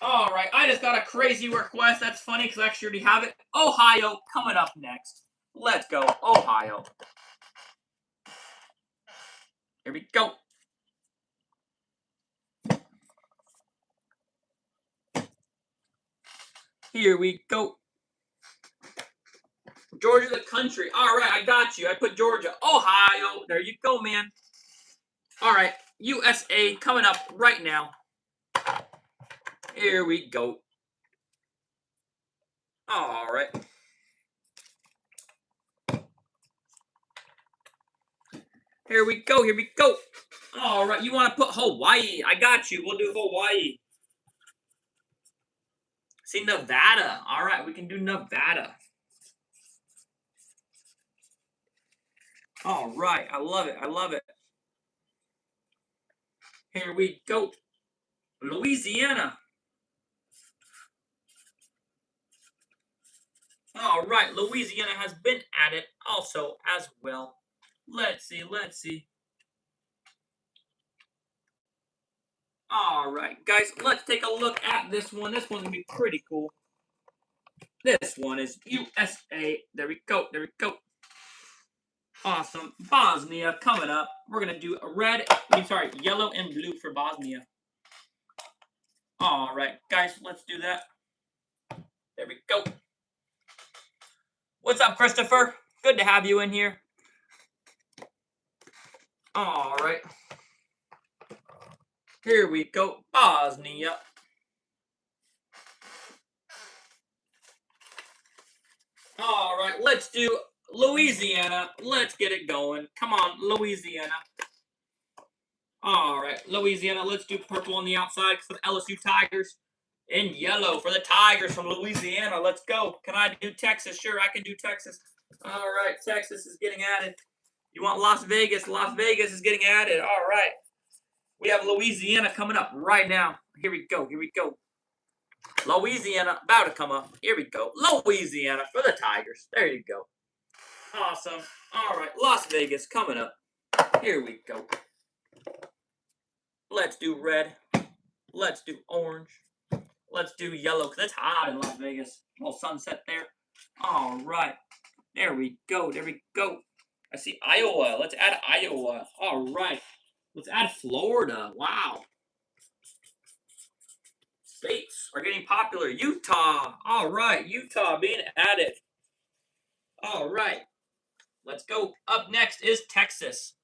All right, I just got a crazy request. That's funny because I actually already have it. Ohio coming up next. Let's go, Ohio. Here we go. Here we go. Georgia, the country. All right, I got you. I put Georgia. Ohio. There you go, man. All right, USA coming up right now. Here we go. All right. Here we go. Here we go. All right, you want to put Hawaii. I got you. We'll do Hawaii. See, Nevada. All right, we can do Nevada. All right, I love it. I love it. Here we go. Louisiana. All right, Louisiana has been added also as well. Let's see, let's see. All right, guys, let's take a look at this one. This one's going to be pretty cool. This one is USA. There we go, there we go. Awesome. Bosnia coming up. We're going to do yellow and blue for Bosnia. All right, guys, let's do that. There we go. What's up, Christopher? Good to have you in here. All right. Here we go. Bosnia. All right, let's do Louisiana. Let's get it going. Come on, Louisiana. All right, Louisiana. Let's do purple on the outside for the LSU Tigers. And yellow for the Tigers from Louisiana. Let's go. Can I do Texas? Sure, I can do Texas. All right, Texas is getting added. You want Las Vegas? Las Vegas is getting added. All right. We have Louisiana coming up right now. Here we go. Here we go. Louisiana about to come up. Here we go. Louisiana for the Tigers. There you go. Awesome. All right. Las Vegas coming up. Here we go. Let's do red. Let's do orange. Let's do yellow because it's hot in Las Vegas. Little sunset there. All right. There we go. There we go. I see Iowa. Let's add Iowa. All right. Let's add Florida. Wow. States. popular. Utah. All right, Utah being added. All right, let's go. Up next is Texas.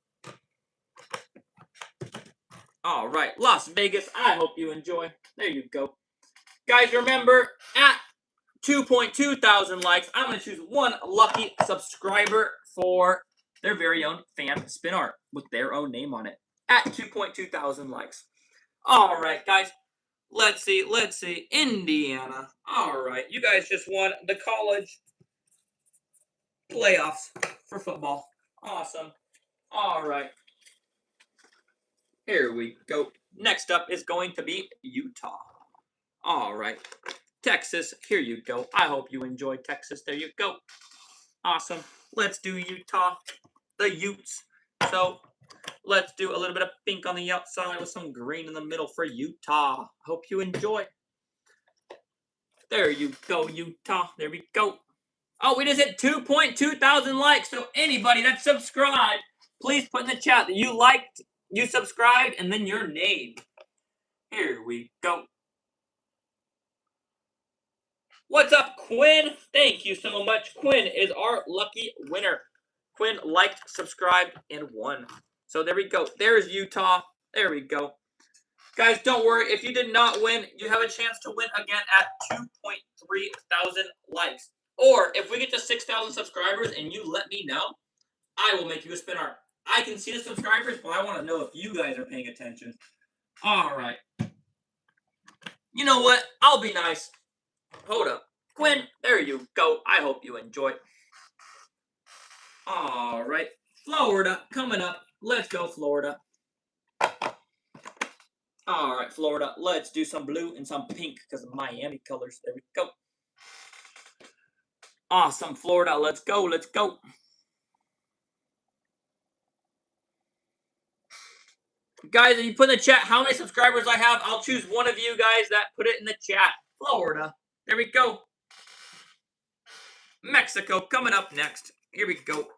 All right, Las Vegas. I hope you enjoy. There you go. Guys, remember, at 2.2 thousand likes, I'm going to choose one lucky subscriber for their very own fan spin art with their own name on it. At 2.2 thousand likes. All right, guys. Let's see. Indiana. All right. You guys just won the college playoffs for football. Awesome. All right. Here we go. Next up is going to be Utah. All right. Texas. Here you go. I hope you enjoy Texas. There you go. Awesome. Let's do Utah. The Utes. So let's do a little bit of pink on the outside with some green in the middle for Utah. Hope you enjoy. There you go, Utah. There we go. Oh, we just hit 2.2 thousand likes. So anybody that subscribed, please put in the chat that you liked, you subscribed, and then your name. Here we go. What's up, Quinn? Thank you so much. Quinn is our lucky winner. Quinn liked, subscribed, and won. So there we go. There's Utah. There we go. Guys, don't worry. If you did not win, you have a chance to win again at 2.3 thousand likes. Or if we get to 6,000 subscribers and you let me know, I will make you a spin art. I can see the subscribers, but I want to know if you guys are paying attention. All right. You know what? I'll be nice. Hold up. Quinn, there you go. I hope you enjoy. All right. Florida coming up. Let's go, Florida. All right, Florida. Let's do some blue and some pink because of Miami colors. There we go. Awesome, Florida. Let's go. Let's go. Guys, if you put in the chat how many subscribers I have, I'll choose one of you guys that put it in the chat. Florida. There we go. Mexico coming up next. Here we go.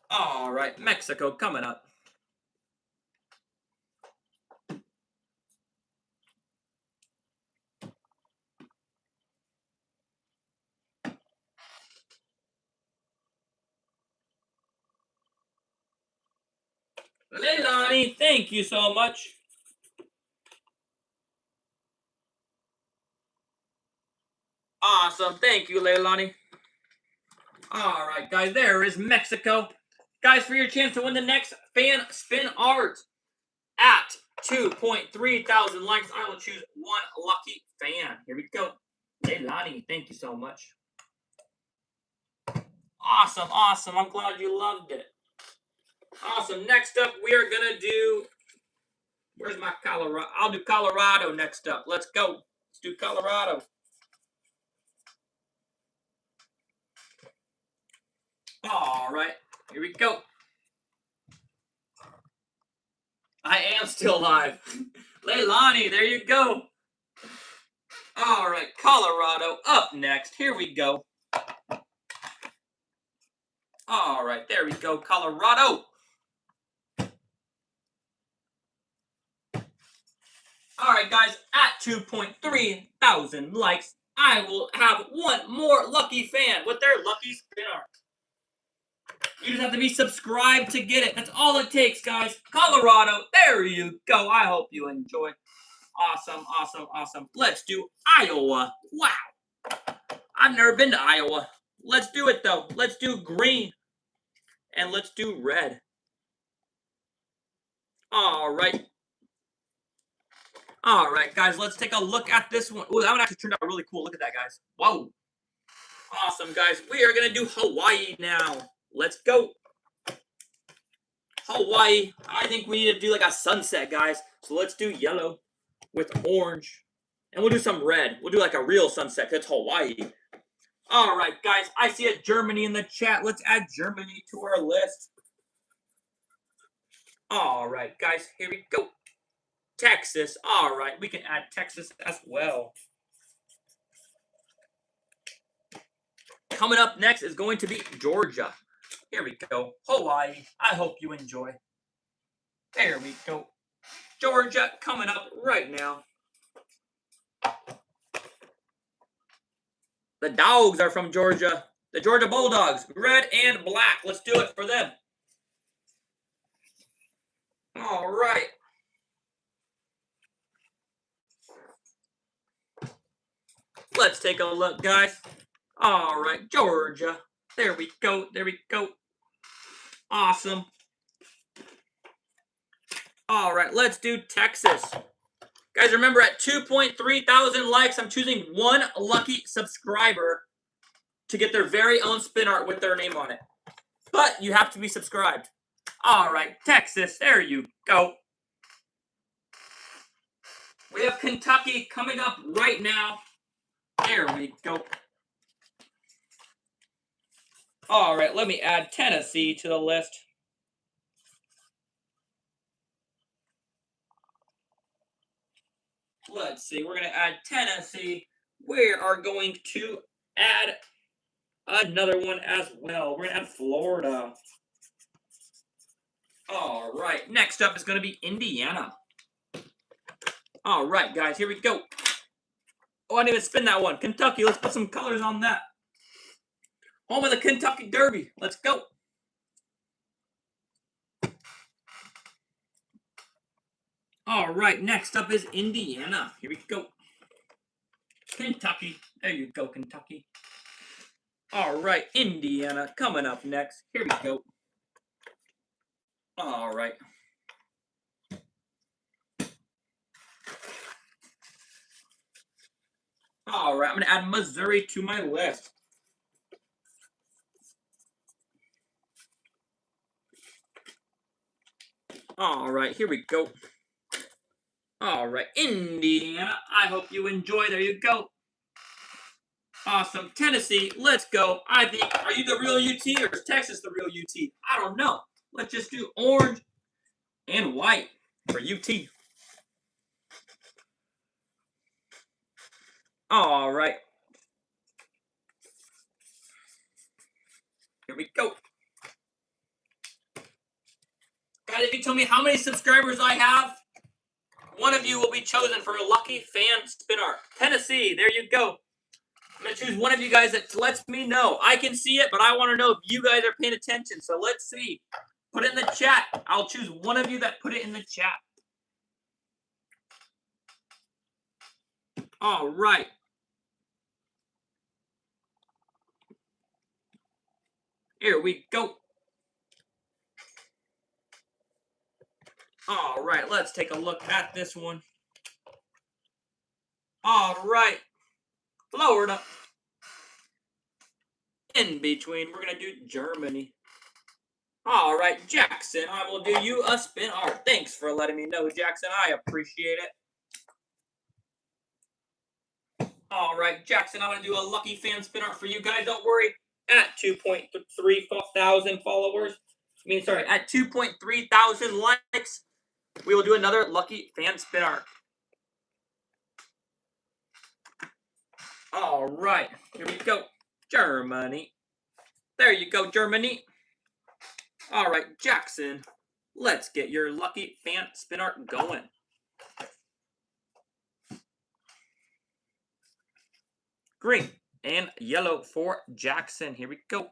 All right, Mexico coming up. Leilani, thank you so much. Awesome. Thank you, Leilani. All right, guys, there is Mexico. Guys, for your chance to win the next fan spin art at 2.3 thousand likes, I will choose one lucky fan. Here we go. Leilani, thank you so much. Awesome, awesome. I'm glad you loved it. Awesome. Next up, we are going to do... Where's my Colorado? I'll do Colorado next up. Let's go. Let's do Colorado. All right. Here we go. I am still live. Leilani, there you go. All right. Colorado up next. Here we go. All right. There we go. Colorado. All right, guys, at 2.3 thousand likes, I will have one more lucky fan with their lucky spin art. You just have to be subscribed to get it. That's all it takes, guys. Colorado, there you go. I hope you enjoy. Awesome, awesome, awesome. Let's do Iowa. Wow. I've never been to Iowa. Let's do it, though. Let's do green. And let's do red. All right. All right, guys, let's take a look at this one. Ooh, that one actually turned out really cool. Look at that, guys. Whoa. Awesome, guys. We are going to do Hawaii now. Let's go. Hawaii. I think we need to do like a sunset, guys. So let's do yellow with orange. And we'll do some red. We'll do like a real sunset. That's Hawaii. All right, guys. I see a Germany in the chat. Let's add Germany to our list. All right, guys. Here we go. Texas. All right, we can add Texas as well. Coming up next is going to be Georgia. Here we go. Hawaii. I hope you enjoy. There we go. Georgia coming up right now. The dogs are from Georgia. The Georgia Bulldogs, red and black. Let's do it for them. All right. Let's take a look, guys. All right, Georgia. There we go. There we go. Awesome. All right, let's do Texas. Guys, remember at 2.3 thousand likes, I'm choosing one lucky subscriber to get their very own spin art with their name on it. But you have to be subscribed. All right, Texas, there you go. We have Kentucky coming up right now. There we go. All right, let me add Tennessee to the list. Let's see, we're going to add Tennessee. We are going to add another one as well. We're going to add Florida. All right, next up is going to be Indiana. All right, guys, here we go. Oh, I didn't even spin that one. Kentucky, let's put some colors on that. Home of the Kentucky Derby. Let's go. All right, next up is Indiana. Here we go. Kentucky. There you go, Kentucky. All right, Indiana coming up next. Here we go. All right. All right, I'm going to add Missouri to my list. All right, here we go. All right, Indiana. I hope you enjoy. There you go. Awesome. Tennessee, let's go. I think, are you the real UT or is Texas the real UT? I don't know. Let's just do orange and white for UT. All right. Here we go. Guys, if you tell me how many subscribers I have, one of you will be chosen for a lucky fan spin art. Tennessee, there you go. I'm going to choose one of you guys that lets me know. I can see it, but I want to know if you guys are paying attention. So let's see. Put it in the chat. I'll choose one of you that put it in the chat. All right. Here we go. All right, let's take a look at this one. All right. Florida. In between, we're going to do Germany. All right, Jackson, I will do you a spin art. Thanks for letting me know, Jackson. I appreciate it. All right, Jackson, I'm going to do a lucky fan spin art for you guys. Don't worry. At 2.3 thousand followers, at 2.3 thousand likes, we will do another lucky fan spin art. All right, here we go. Germany. There you go, Germany. All right, Jackson, let's get your lucky fan spin art going. Green and yellow for Jackson. Here we go.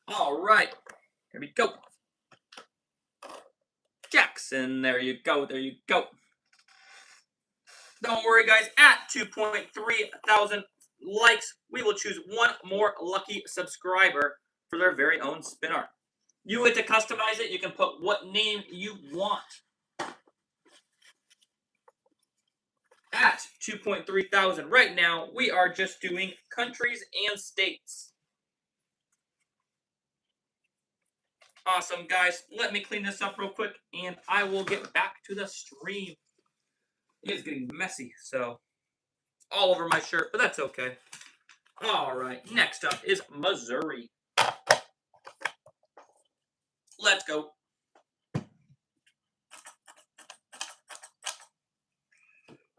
All right, here we go. Jackson, there you go, there you go. Don't worry, guys, at 2.3 thousand likes, we will choose one more lucky subscriber for their very own spin art. You get to customize it. You can put what name you want. At 2.3 thousand right now, we are just doing countries and states. Awesome, guys. Let me clean this up real quick, and I will get back to the stream. It is getting messy, so all over my shirt, but that's okay. All right, next up is Missouri. Let's go.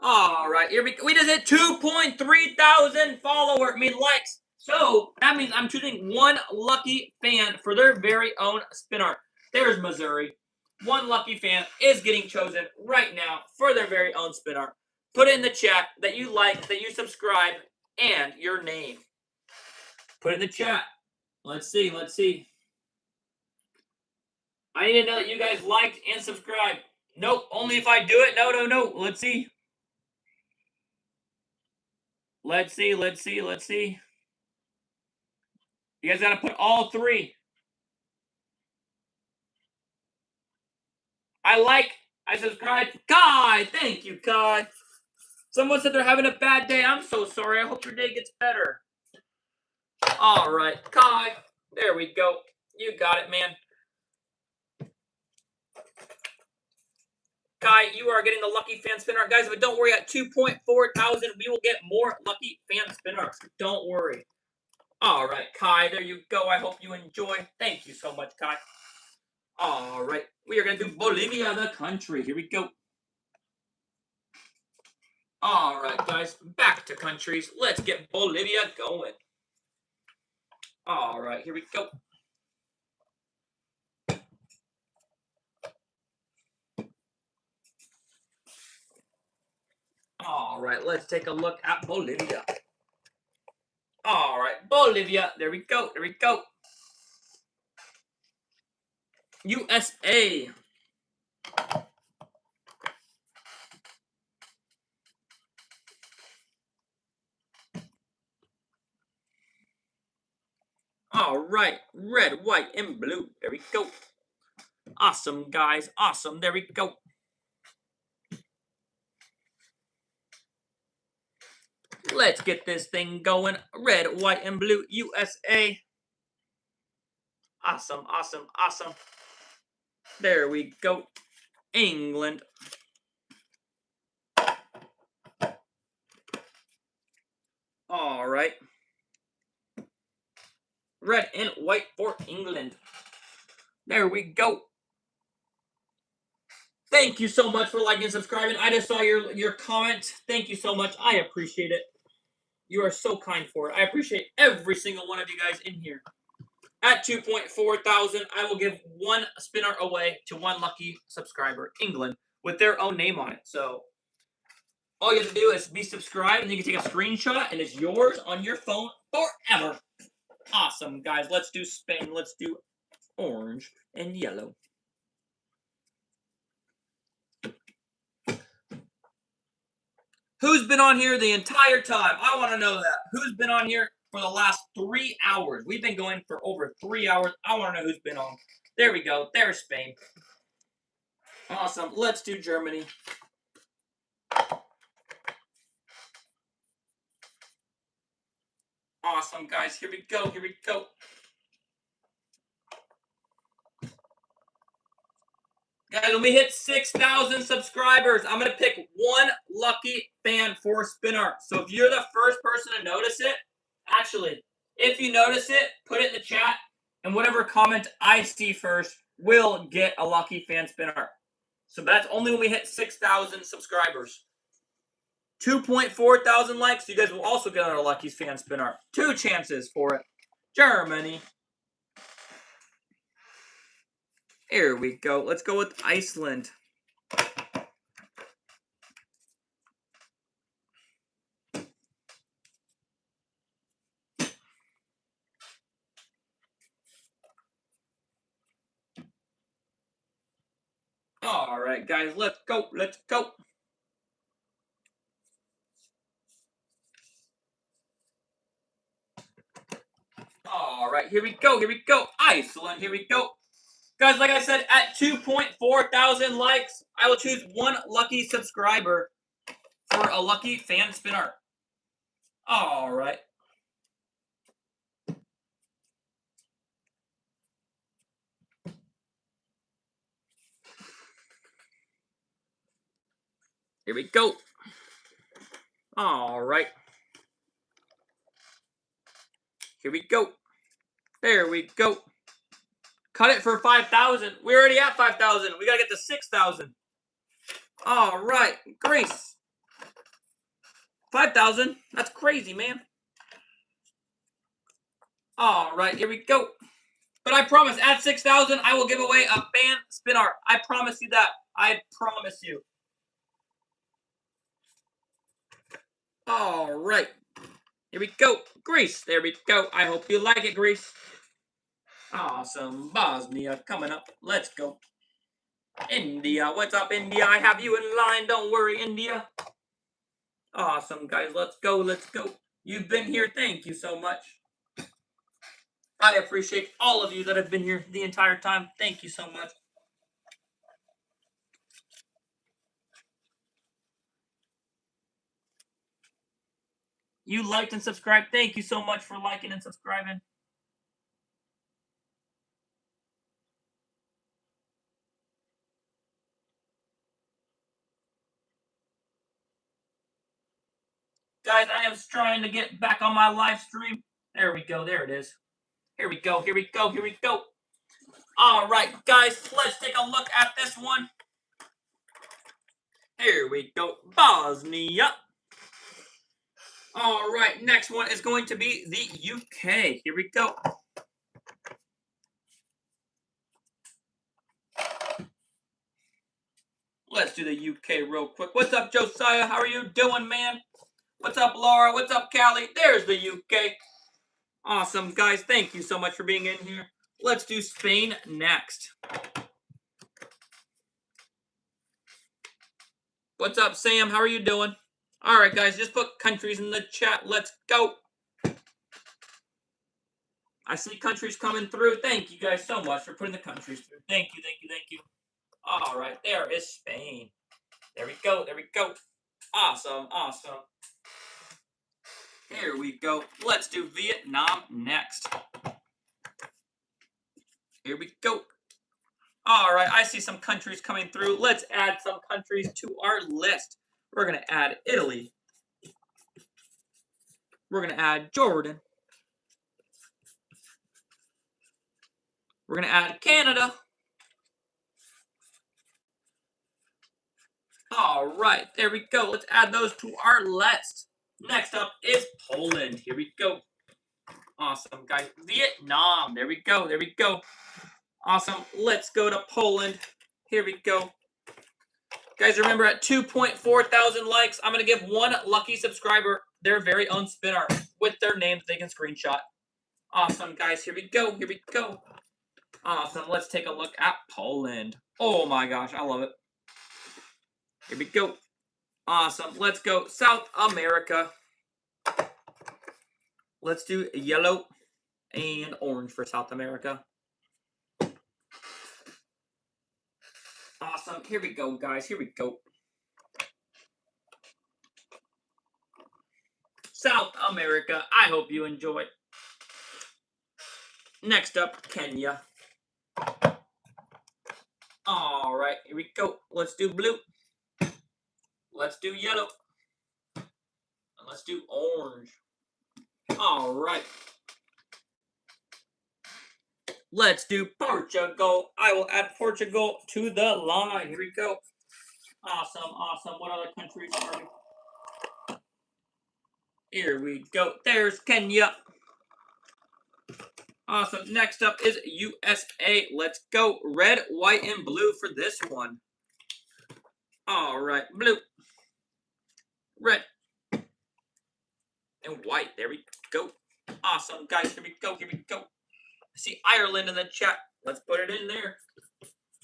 All right, here we go. We just hit 2.3 thousand likes. So that means I'm choosing one lucky fan for their very own spin art. There's Missouri. One lucky fan is getting chosen right now for their very own spin art. Put it in the chat that you like, that you subscribe, and your name. Put it in the chat. Let's see. Let's see. I need to know that you guys liked and subscribed. Nope, only if I do it. No, no, no. Let's see. Let's see. Let's see. Let's see. You guys got to put all three. I like. I subscribe. Kai, thank you, Kai. Someone said they're having a bad day. I'm so sorry. I hope your day gets better. All right, Kai. There we go. You got it, man. Kai, you are getting the lucky fan spin art. Guys, but don't worry, at 2.4 thousand, we will get more lucky fan spin arts. Don't worry. All right, Kai, there you go. I hope you enjoy. Thank you so much, Kai. All right, we are going to do Bolivia, the country. Here we go. All right, guys, back to countries. Let's get Bolivia going. All right, here we go. All right, let's take a look at Bolivia. All right, Bolivia. There we go. There we go. USA. All right, red, white, and blue. There we go. Awesome, guys. Awesome. There we go. Let's get this thing going. Red, white, and blue. USA. Awesome, awesome, awesome. There we go. England. All right. Red and white for England. There we go. Thank you so much for liking and subscribing. I just saw your comment. Thank you so much. I appreciate it. You are so kind for it. I appreciate every single one of you guys in here. At 2.4 thousand, I will give one spin art away to one lucky subscriber, England, with their own name on it. So all you have to do is be subscribed, and you can take a screenshot, and it's yours on your phone forever. Awesome, guys. Let's do Spain. Let's do orange and yellow. Who's been on here the entire time? I want to know that. Who's been on here for the last 3 hours? We've been going for over 3 hours. I want to know who's been on. There we go. There's Spain. Awesome. Let's do Germany. Awesome, guys. Here we go. Here we go. Guys, when we hit 6,000 subscribers, I'm going to pick one lucky fan for spin art. So if you're the first person to notice it, actually, if you notice it, put it in the chat, and whatever comment I see first will get a lucky fan spin art. So that's only when we hit 6,000 subscribers. 2.4 thousand likes, you guys will also get our lucky fan spin art. 2 chances for it. Germany. Here we go. Let's go with Iceland. All right, guys, let's go. Let's go. All right, here we go. Here we go. Iceland. Here we go. Guys, like I said, at 2.4 thousand likes, I will choose one lucky subscriber for a lucky fan spin art. All right. Here we go. All right. Here we go. There we go. Cut it for 5,000. We're already at 5,000. We got to get to 6,000. All right. Greece. 5,000. That's crazy, man. All right, here we go. But I promise, at 6,000, I will give away a fan spin art. I promise you that. I promise you. All right. Here we go. Greece. There we go. I hope you like it, Greece. Awesome. Bosnia coming up. Let's go. India. What's up, India? I have you in line. Don't worry, India. Awesome, guys. Let's go. Let's go. You've been here. Thank you so much. I appreciate all of you that have been here the entire time. Thank you so much. You liked and subscribed. Thank you so much for liking and subscribing. Guys, I am trying to get back on my live stream. There we go. There it is. Here we go. Here we go. Here we go. All right, guys, let's take a look at this one. Here we go. Bosnia. All right, next one is going to be the UK. Here we go. Let's do the UK real quick. What's up, Josiah? How are you doing, man? What's up, Laura? What's up, Callie? There's the UK. Awesome, guys. Thank you so much for being in here. Let's do Spain next. What's up, Sam? How are you doing? All right, guys, just put countries in the chat. Let's go. I see countries coming through. Thank you guys so much for putting the countries through. Thank you, thank you, thank you. All right, there is Spain. There we go, there we go. Awesome, awesome. Here we go. Let's do Vietnam next. Here we go. All right, I see some countries coming through. Let's add some countries to our list. We're going to add Italy. We're going to add Jordan. We're going to add Canada. All right, there we go. Let's add those to our list. Next up is Poland. Here we go. Awesome, guys. Vietnam. There we go. There we go. Awesome. Let's go to Poland. Here we go. Guys, remember at 2.4 thousand likes, I'm going to give one lucky subscriber their very own spin art with their names they can screenshot. Awesome, guys. Here we go. Here we go. Awesome. Let's take a look at Poland. Oh my gosh, I love it. Here we go. Awesome. Let's go South America. Let's do yellow and orange for South America. Awesome. Here we go, guys. Here we go. South America. I hope you enjoy. Next up, Kenya. All right, here we go. Let's do blue. Let's do yellow. And let's do orange. All right. Let's do Portugal. I will add Portugal to the line. Here we go. Awesome, awesome. What other countries are we? Here we go. There's Kenya. Awesome. Next up is USA. Let's go. Red, white, and blue for this one. All right. Blue. Red. And white. There we go. Awesome, guys. Here we go. Here we go. I see Ireland in the chat. Let's put it in there.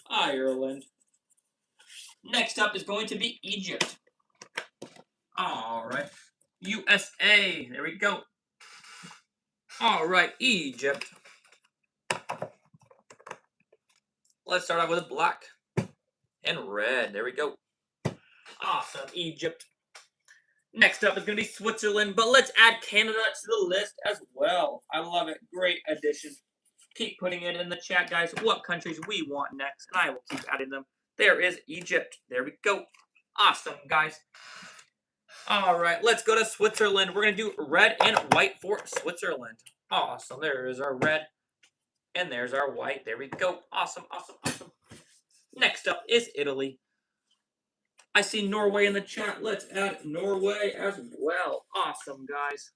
Ireland. Next up is going to be Egypt. All right. USA. There we go. All right. Egypt. Let's start off with black and red. There we go. Awesome. Egypt. Next up is going to be Switzerland, but let's add Canada to the list as well. I love it. Great addition. Keep putting it in the chat, guys, what countries we want next, and I will keep adding them. There is Egypt. There we go. Awesome, guys. All right, let's go to Switzerland. We're going to do red and white for Switzerland. Awesome. There is our red, and there's our white. There we go. Awesome, awesome, awesome. Next up is Italy. I see Norway in the chat. Let's add Norway as well. Awesome, guys.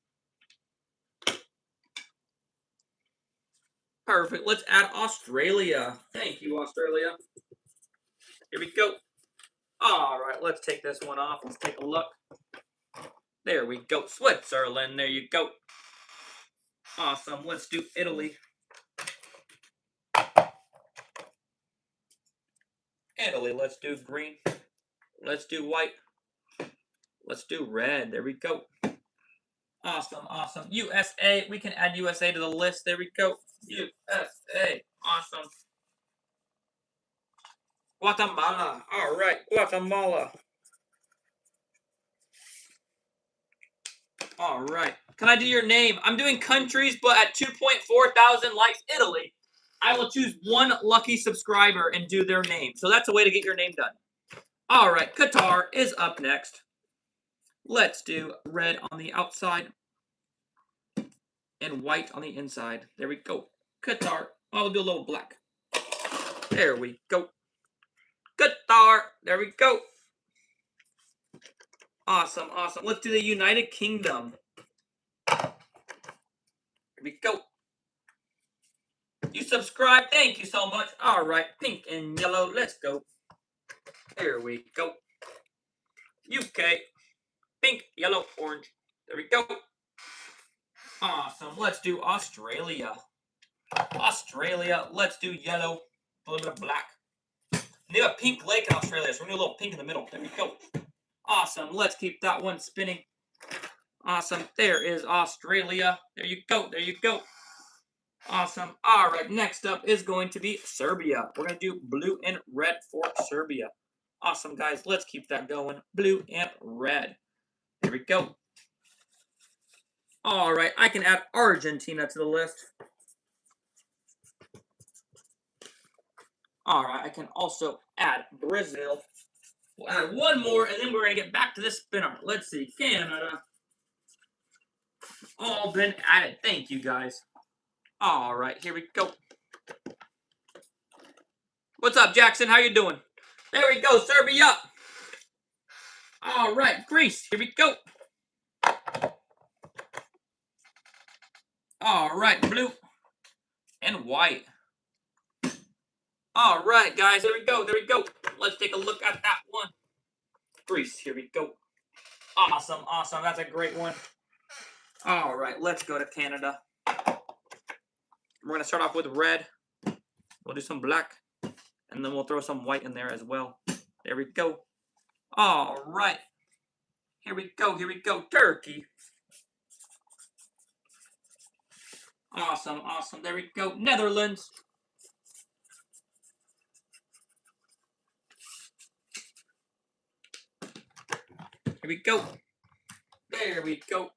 Perfect. Let's add Australia. Thank you, Australia. Here we go. All right, let's take this one off. Let's take a look. There we go. Switzerland. There you go. Awesome. Let's do Italy. Italy. Let's do green. Let's do white. Let's do red. There we go. Awesome, awesome. USA. We can add USA to the list. There we go. USA. Awesome. Guatemala. All right, Guatemala. All right. Can I do your name? I'm doing countries, but at 2.4 thousand likes, Italy. I will choose one lucky subscriber and do their name. So that's a way to get your name done. All right, Qatar is up next. Let's do red on the outside and white on the inside. There we go. Qatar. I'll do a little black. There we go. Qatar. There we go. Awesome, awesome. Let's do the United Kingdom. Here we go. You subscribe. Thank you so much. All right, pink and yellow. Let's go. There we go. UK. Pink, yellow, orange. There we go. Awesome. Let's do Australia. Australia. Let's do yellow. A little bit of black. They have a pink lake in Australia, so we're going to do a little pink in the middle. There we go. Awesome. Let's keep that one spinning. Awesome. There is Australia. There you go. There you go. Awesome. All right. Next up is going to be Serbia. We're going to do blue and red for Serbia. Awesome, guys. Let's keep that going. Blue and red. There we go. All right. I can add Argentina to the list. All right. I can also add Brazil. We'll add one more, and then we're going to get back to this spinner. Let's see. Canada. All been added. Thank you, guys. All right. Here we go. What's up, Jackson? How you doing? There we go. Serbia. All right. Greece. Here we go. All right. Blue and white. All right, guys. There we go. There we go. Let's take a look at that one. Greece. Here we go. Awesome. Awesome. That's a great one. All right. Let's go to Canada. We're going to start off with red. We'll do some black. And then we'll throw some white in there as well. There we go. All right. Here we go. Here we go. Turkey. Awesome. Awesome. There we go. Netherlands. Here we go. There we go.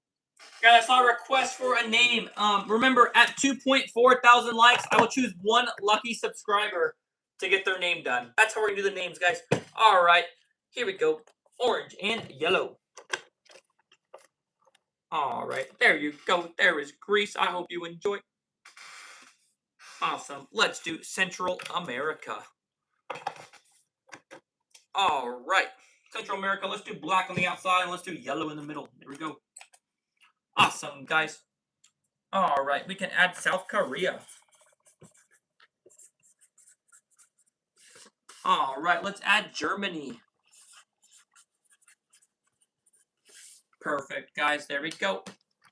Guys, I saw a request for a name. Remember, at 2.4 thousand likes, I will choose one lucky subscriber to get their name done. That's how we're going to do the names, guys. All right. Here we go. Orange and yellow. All right. There you go. There is Greece. I hope you enjoy. Awesome. Let's do Central America. All right. Central America. Let's do black on the outside and let's do yellow in the middle. There we go. Awesome, guys. All right. We can add South Korea. All right. Let's add Germany. Perfect, guys. There we go.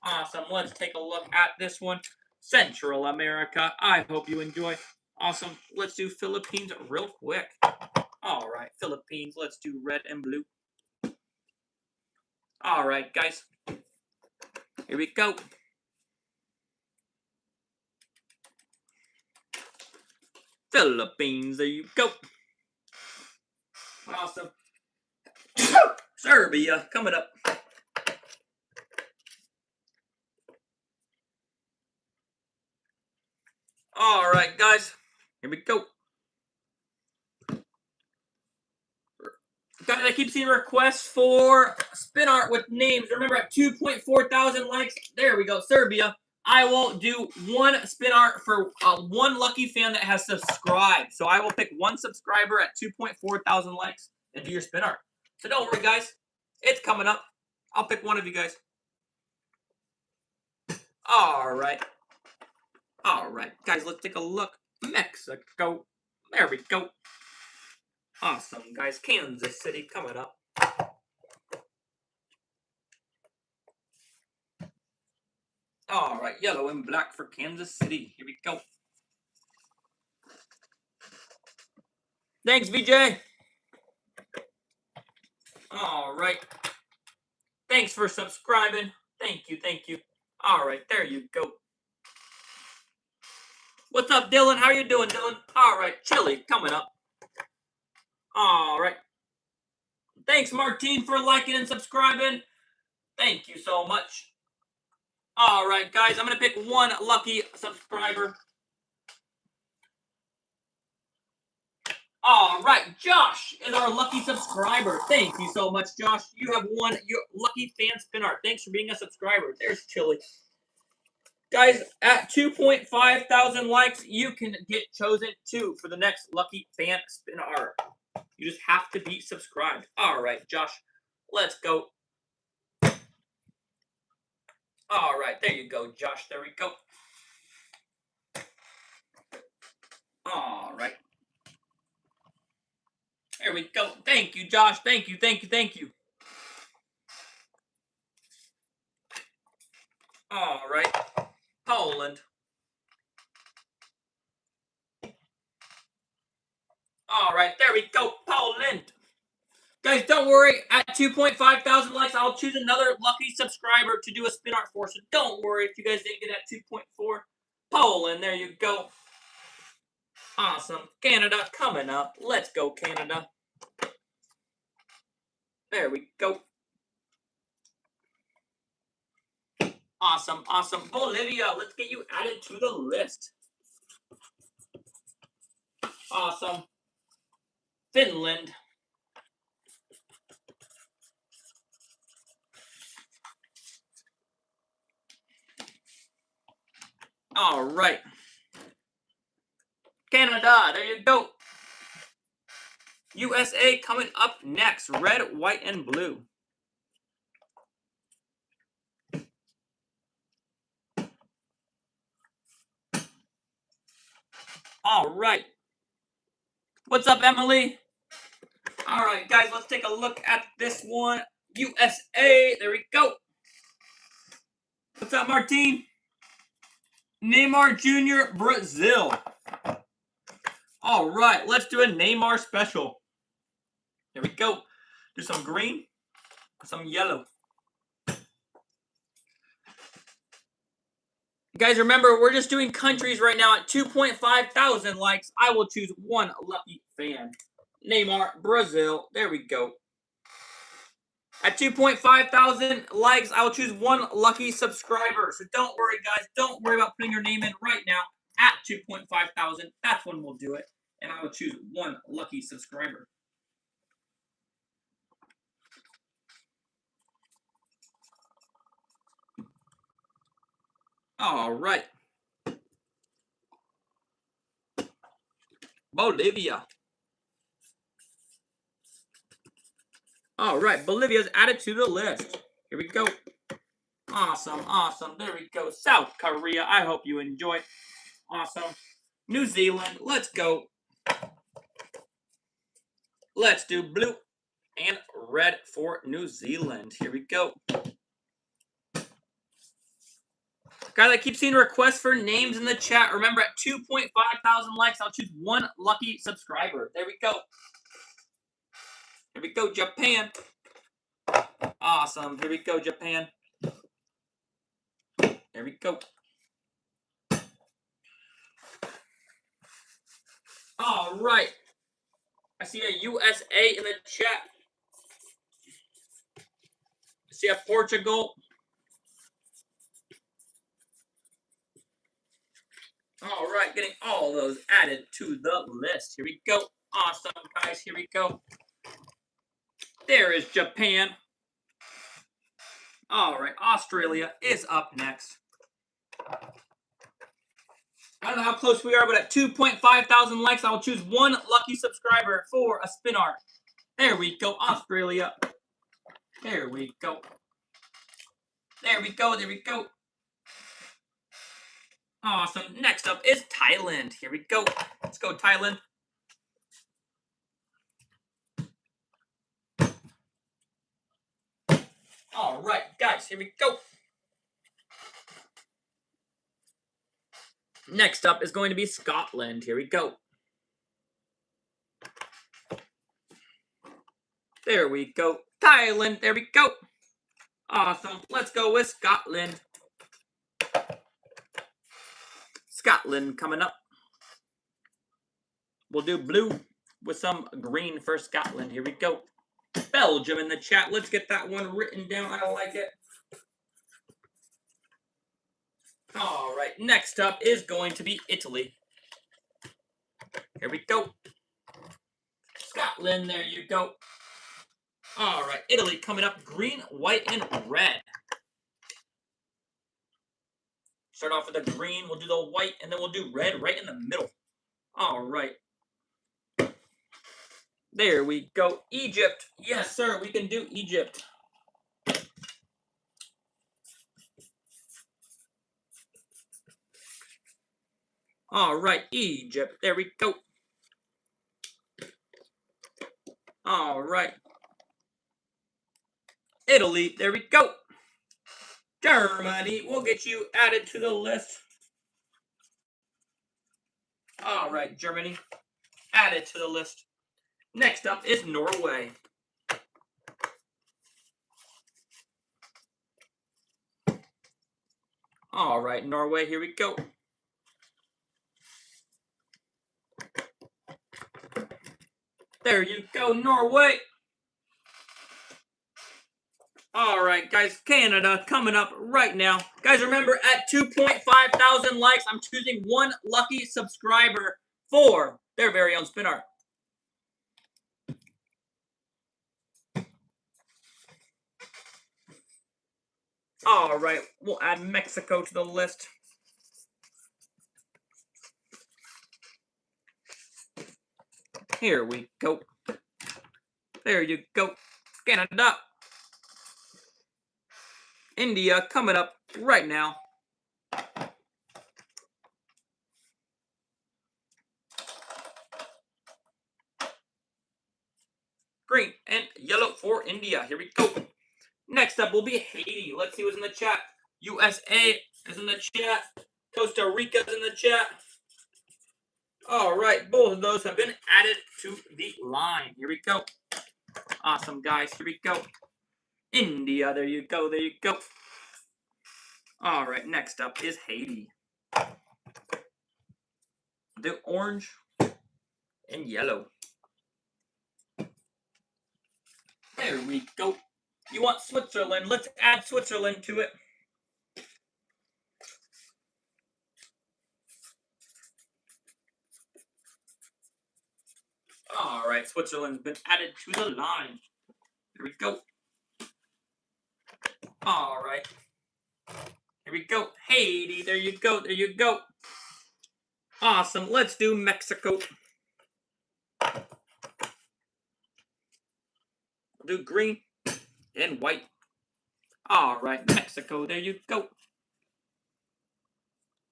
Awesome. Let's take a look at this one. Central America. I hope you enjoy. Awesome. Let's do Philippines real quick. All right, Philippines. Let's do red and blue. All right, guys. Here we go. Philippines. There you go. Awesome. Serbia coming up. All right, guys. Here we go. Guys, I keep seeing requests for spin art with names. Remember, at 2.4 thousand likes, there we go, Serbia. I will do one spin art for one lucky fan that has subscribed. So I will pick one subscriber at 2.4 thousand likes and do your spin art. So don't worry, guys. It's coming up. I'll pick one of you guys. All right. All right, guys, let's take a look. Mexico. There we go. Awesome, guys. Kansas City coming up. All right, yellow and black for Kansas City. Here we go. Thanks, VJ. All right. Thanks for subscribing. Thank you, thank you. All right, there you go. What's up, Dylan? How you doing, Dylan? All right, Chili coming up. All right. Thanks, Martine, for liking and subscribing. Thank you so much. All right, guys, I'm going to pick one lucky subscriber. All right, Josh is our lucky subscriber. Thank you so much, Josh. You have won your lucky fan spin art. Thanks for being a subscriber. There's Chili. Guys, at 2.5 thousand likes, you can get chosen too for the next lucky fan spin art. You just have to be subscribed. All right, Josh, let's go. All right, there you go, Josh. There we go. All right. There we go. Thank you, Josh. Thank you, thank you, thank you. All right. Poland. All right, there we go. Poland. Guys, don't worry. At 2.5 thousand likes, I'll choose another lucky subscriber to do a spin art for. So don't worry if you guys didn't get at 2.4. Poland, there you go. Awesome. Canada coming up. Let's go, Canada. There we go. Awesome, awesome. Bolivia, let's get you added to the list. Awesome. Finland. All right. Canada, there you go. USA coming up next. Red, white, and blue. All right. What's up, Emily? All right, guys, let's take a look at this one. USA, there we go. What's up, Martine? Neymar Jr., Brazil. All right, let's do a Neymar special. There we go. Do some green, some yellow. Guys, remember, we're just doing countries right now. At 2.5 thousand likes, I will choose one lucky fan. Neymar, Brazil. There we go. At 2.5 thousand likes, I will choose one lucky subscriber. So don't worry, guys. Don't worry about putting your name in right now. At 2.5 thousand, that's when we'll do it. And I will choose one lucky subscriber. All right. Bolivia. All right, Bolivia's added to the list. Here we go. Awesome, awesome. There we go. South Korea. I hope you enjoy. Awesome. New Zealand. Let's go. Let's do blue and red for New Zealand. Here we go. Guys, I keep seeing requests for names in the chat. Remember, at 2.5 thousand likes, I'll choose one lucky subscriber. There we go. Here we go, Japan. Awesome. Here we go, Japan. There we go. All right. I see a USA in the chat. I see a Portugal. All right, getting all those added to the list. Here we go. Awesome, guys. Here we go. There is Japan. All right, Australia is up next. I don't know how close we are, but at 2.5 thousand likes, I will choose one lucky subscriber for a spin art. There we go, Australia. There we go. There we go, there we go. Awesome. Next up is Thailand. Here we go. Let's go, Thailand. All right, guys, here we go. Next up is going to be Scotland. Here we go. There we go. Thailand. There we go. Awesome. Let's go with Scotland. Scotland coming up. We'll do blue with some green for Scotland. Here we go. Belgium in the chat. Let's get that one written down. I like it. All right. Next up is going to be Italy. Here we go. Scotland. There you go. All right. Italy coming up. Green, white, and red. Start off with the green. We'll do the white, and then we'll do red right in the middle. All right. There we go. Egypt. Yes, sir. We can do Egypt. All right. Egypt. There we go. All right. Italy. There we go. Germany. We'll get you added to the list. All right, Germany. Added to the list. Next up is Norway. All right, Norway, here we go. There you go, Norway. All right, guys, Canada coming up right now. Guys, remember, at 2.5 thousand likes, I'm choosing one lucky subscriber for their very own spin art. All right, we'll add Mexico to the list. Here we go. There you go. Canada. India coming up right now. Green and yellow for India. Here we go. Next up will be Haiti. Let's see what's in the chat. USA is in the chat. Costa Rica is in the chat. All right, both of those have been added to the line. Here we go. Awesome, guys. Here we go. India. There you go. There you go. All right, next up is Haiti. The orange and yellow. There we go. You want Switzerland? Let's add Switzerland to it. All right, Switzerland's been added to the line. Here we go. All right. Here we go. Haiti. There you go. There you go. Awesome. Let's do Mexico. We'll do green and white. All right, Mexico. There you go.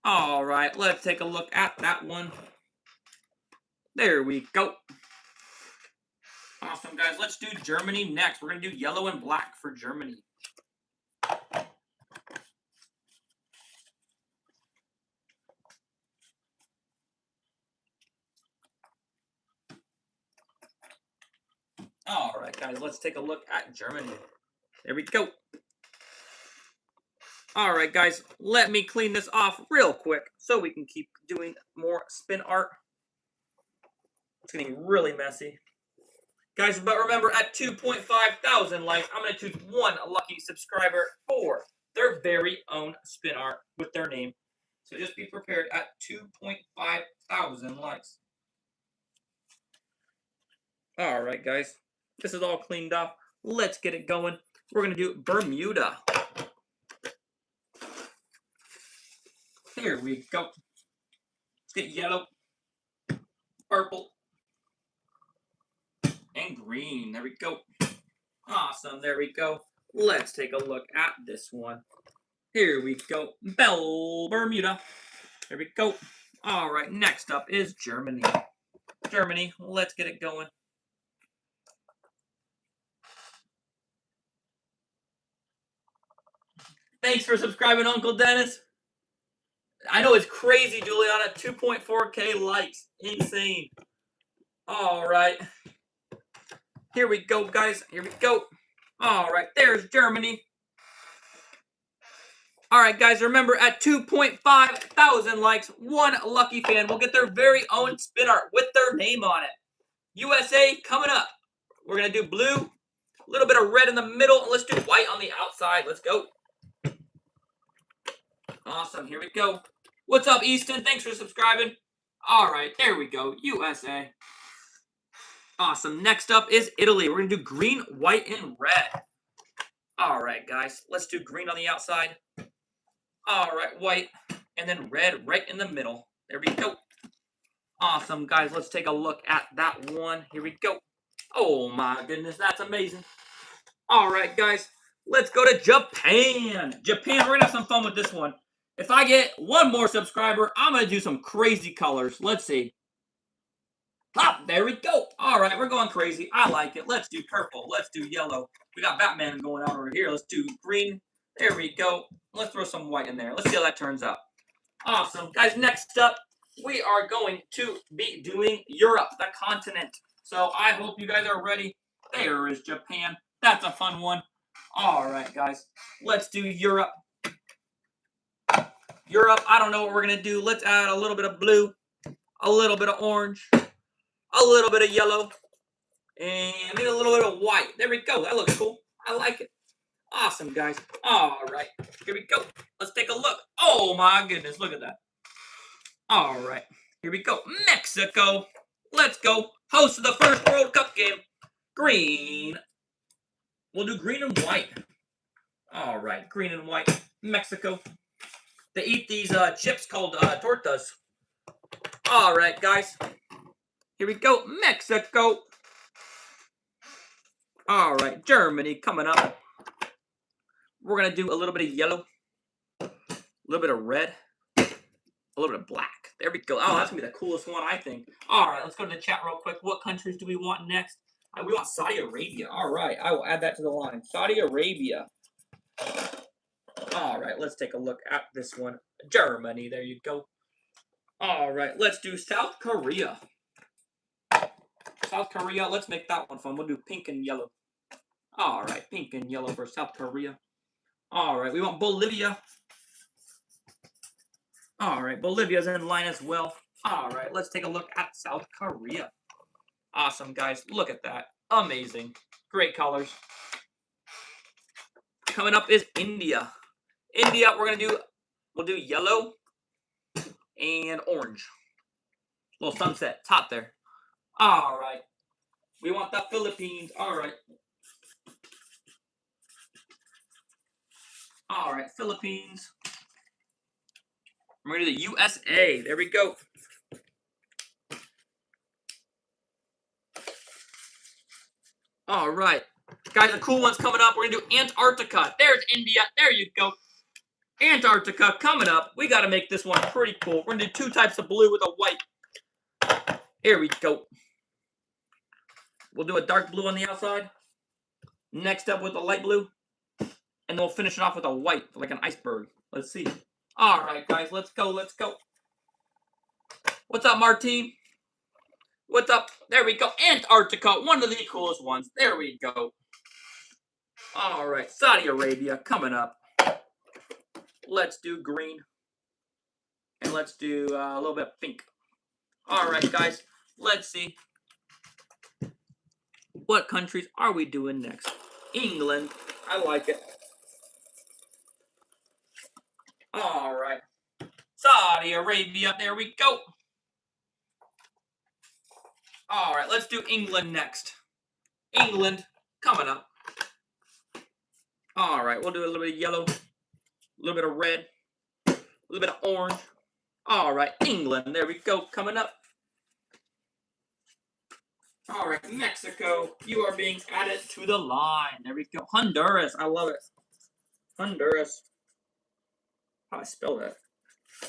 All right, let's take a look at that one. There we go. Awesome, guys. Let's do Germany next. We're going to do yellow and black for Germany. All right, guys. Let's take a look at Germany. There we go. All right, guys. Let me clean this off real quick so we can keep doing more spin art. It's getting really messy. Guys, but remember, at 2.5 thousand likes, I'm going to choose one lucky subscriber for their very own spin art with their name. So just be prepared at 2.5 thousand likes. All right, guys. This is all cleaned up. Let's get it going. We're going to do Bermuda. Here we go. Let's get yellow, purple, and green. There we go. Awesome. There we go. Let's take a look at this one. Here we go. Bermuda. There we go. All right, next up is Germany. Germany, let's get it going. Thanks for subscribing, Uncle Dennis. I know it's crazy, Juliana. 2.4K likes. Insane. All right. Here we go, guys. Here we go. All right, there's Germany. All right, guys, remember at 2.5 thousand likes, one lucky fan will get their very own spin art with their name on it. USA coming up. We're going to do blue, a little bit of red in the middle, and let's do white on the outside. Let's go. Awesome, here we go. What's up, Easton? Thanks for subscribing. All right, there we go, USA. Awesome, next up is Italy. We're going to do green, white, and red. All right, guys, let's do green on the outside. All right, white, and then red right in the middle. There we go. Awesome, guys. Let's take a look at that one. Here we go. Oh, my goodness. That's amazing. All right, guys. Let's go to Japan. Japan, we're going to have some fun with this one. If I get one more subscriber, I'm going to do some crazy colors. Let's see. Ah, there we go. All right, we're going crazy. I like it. Let's do purple. Let's do yellow. We got Batman going on over here. Let's do green. There we go. Let's throw some white in there. Let's see how that turns out. Awesome. Guys, next up, we are going to be doing Europe, the continent. So I hope you guys are ready. There is Japan. That's a fun one. All right, guys. Let's do Europe. Europe, I don't know what we're going to do. Let's add a little bit of blue, a little bit of orange, a little bit of yellow, and maybe a little bit of white. There we go. That looks cool. I like it. Awesome, guys. All right. Here we go. Let's take a look. Oh, my goodness. Look at that. All right. Here we go. Mexico. Let's go. Host of the first World Cup game. Green. We'll do green and white. All right. Green and white. Mexico. They eat these chips called tortas. All right, guys. Here we go. Mexico. All right. Germany coming up. We're going to do a little bit of yellow, a little bit of red, a little bit of black. There we go. Oh, that's going to be the coolest one, I think. All right, let's go to the chat real quick. What countries do we want next? We want Saudi Arabia. All right, I will add that to the line. Saudi Arabia. All right, let's take a look at this one. Germany, there you go. All right, let's do South Korea. South Korea, let's make that one fun. We'll do pink and yellow. All right, pink and yellow for South Korea. All right, we want Bolivia. All right, Bolivia's in line as well. All right, let's take a look at South Korea. Awesome, guys. Look at that. Amazing. Great colors. Coming up is India. India, we'll do yellow and orange. Little sunset, top there. All right. We want the Philippines. All right. All right, Philippines. We're going to do the USA. There we go. All right. Guys, a cool one's coming up. We're going to do Antarctica. There's India. There you go. Antarctica coming up. We got to make this one pretty cool. We're going to do two types of blue with a white. Here we go. We'll do a dark blue on the outside. Next up with a light blue. And then we'll finish it off with a white, like an iceberg. Let's see. All right, guys, let's go, let's go. What's up, Martine? What's up? There we go. Antarctica, one of the coolest ones. There we go. All right, Saudi Arabia coming up. Let's do green. And let's do a little bit of pink. All right, guys, let's see. What countries are we doing next? England. I like it. All right. Saudi Arabia. There we go. All right. Let's do England next. England coming up. All right. We'll do a little bit of yellow, a little bit of red, a little bit of orange. All right. England. There we go. Coming up. All right. Mexico. You are being added to the line. There we go. Honduras. I love it. Honduras. How do I spell that?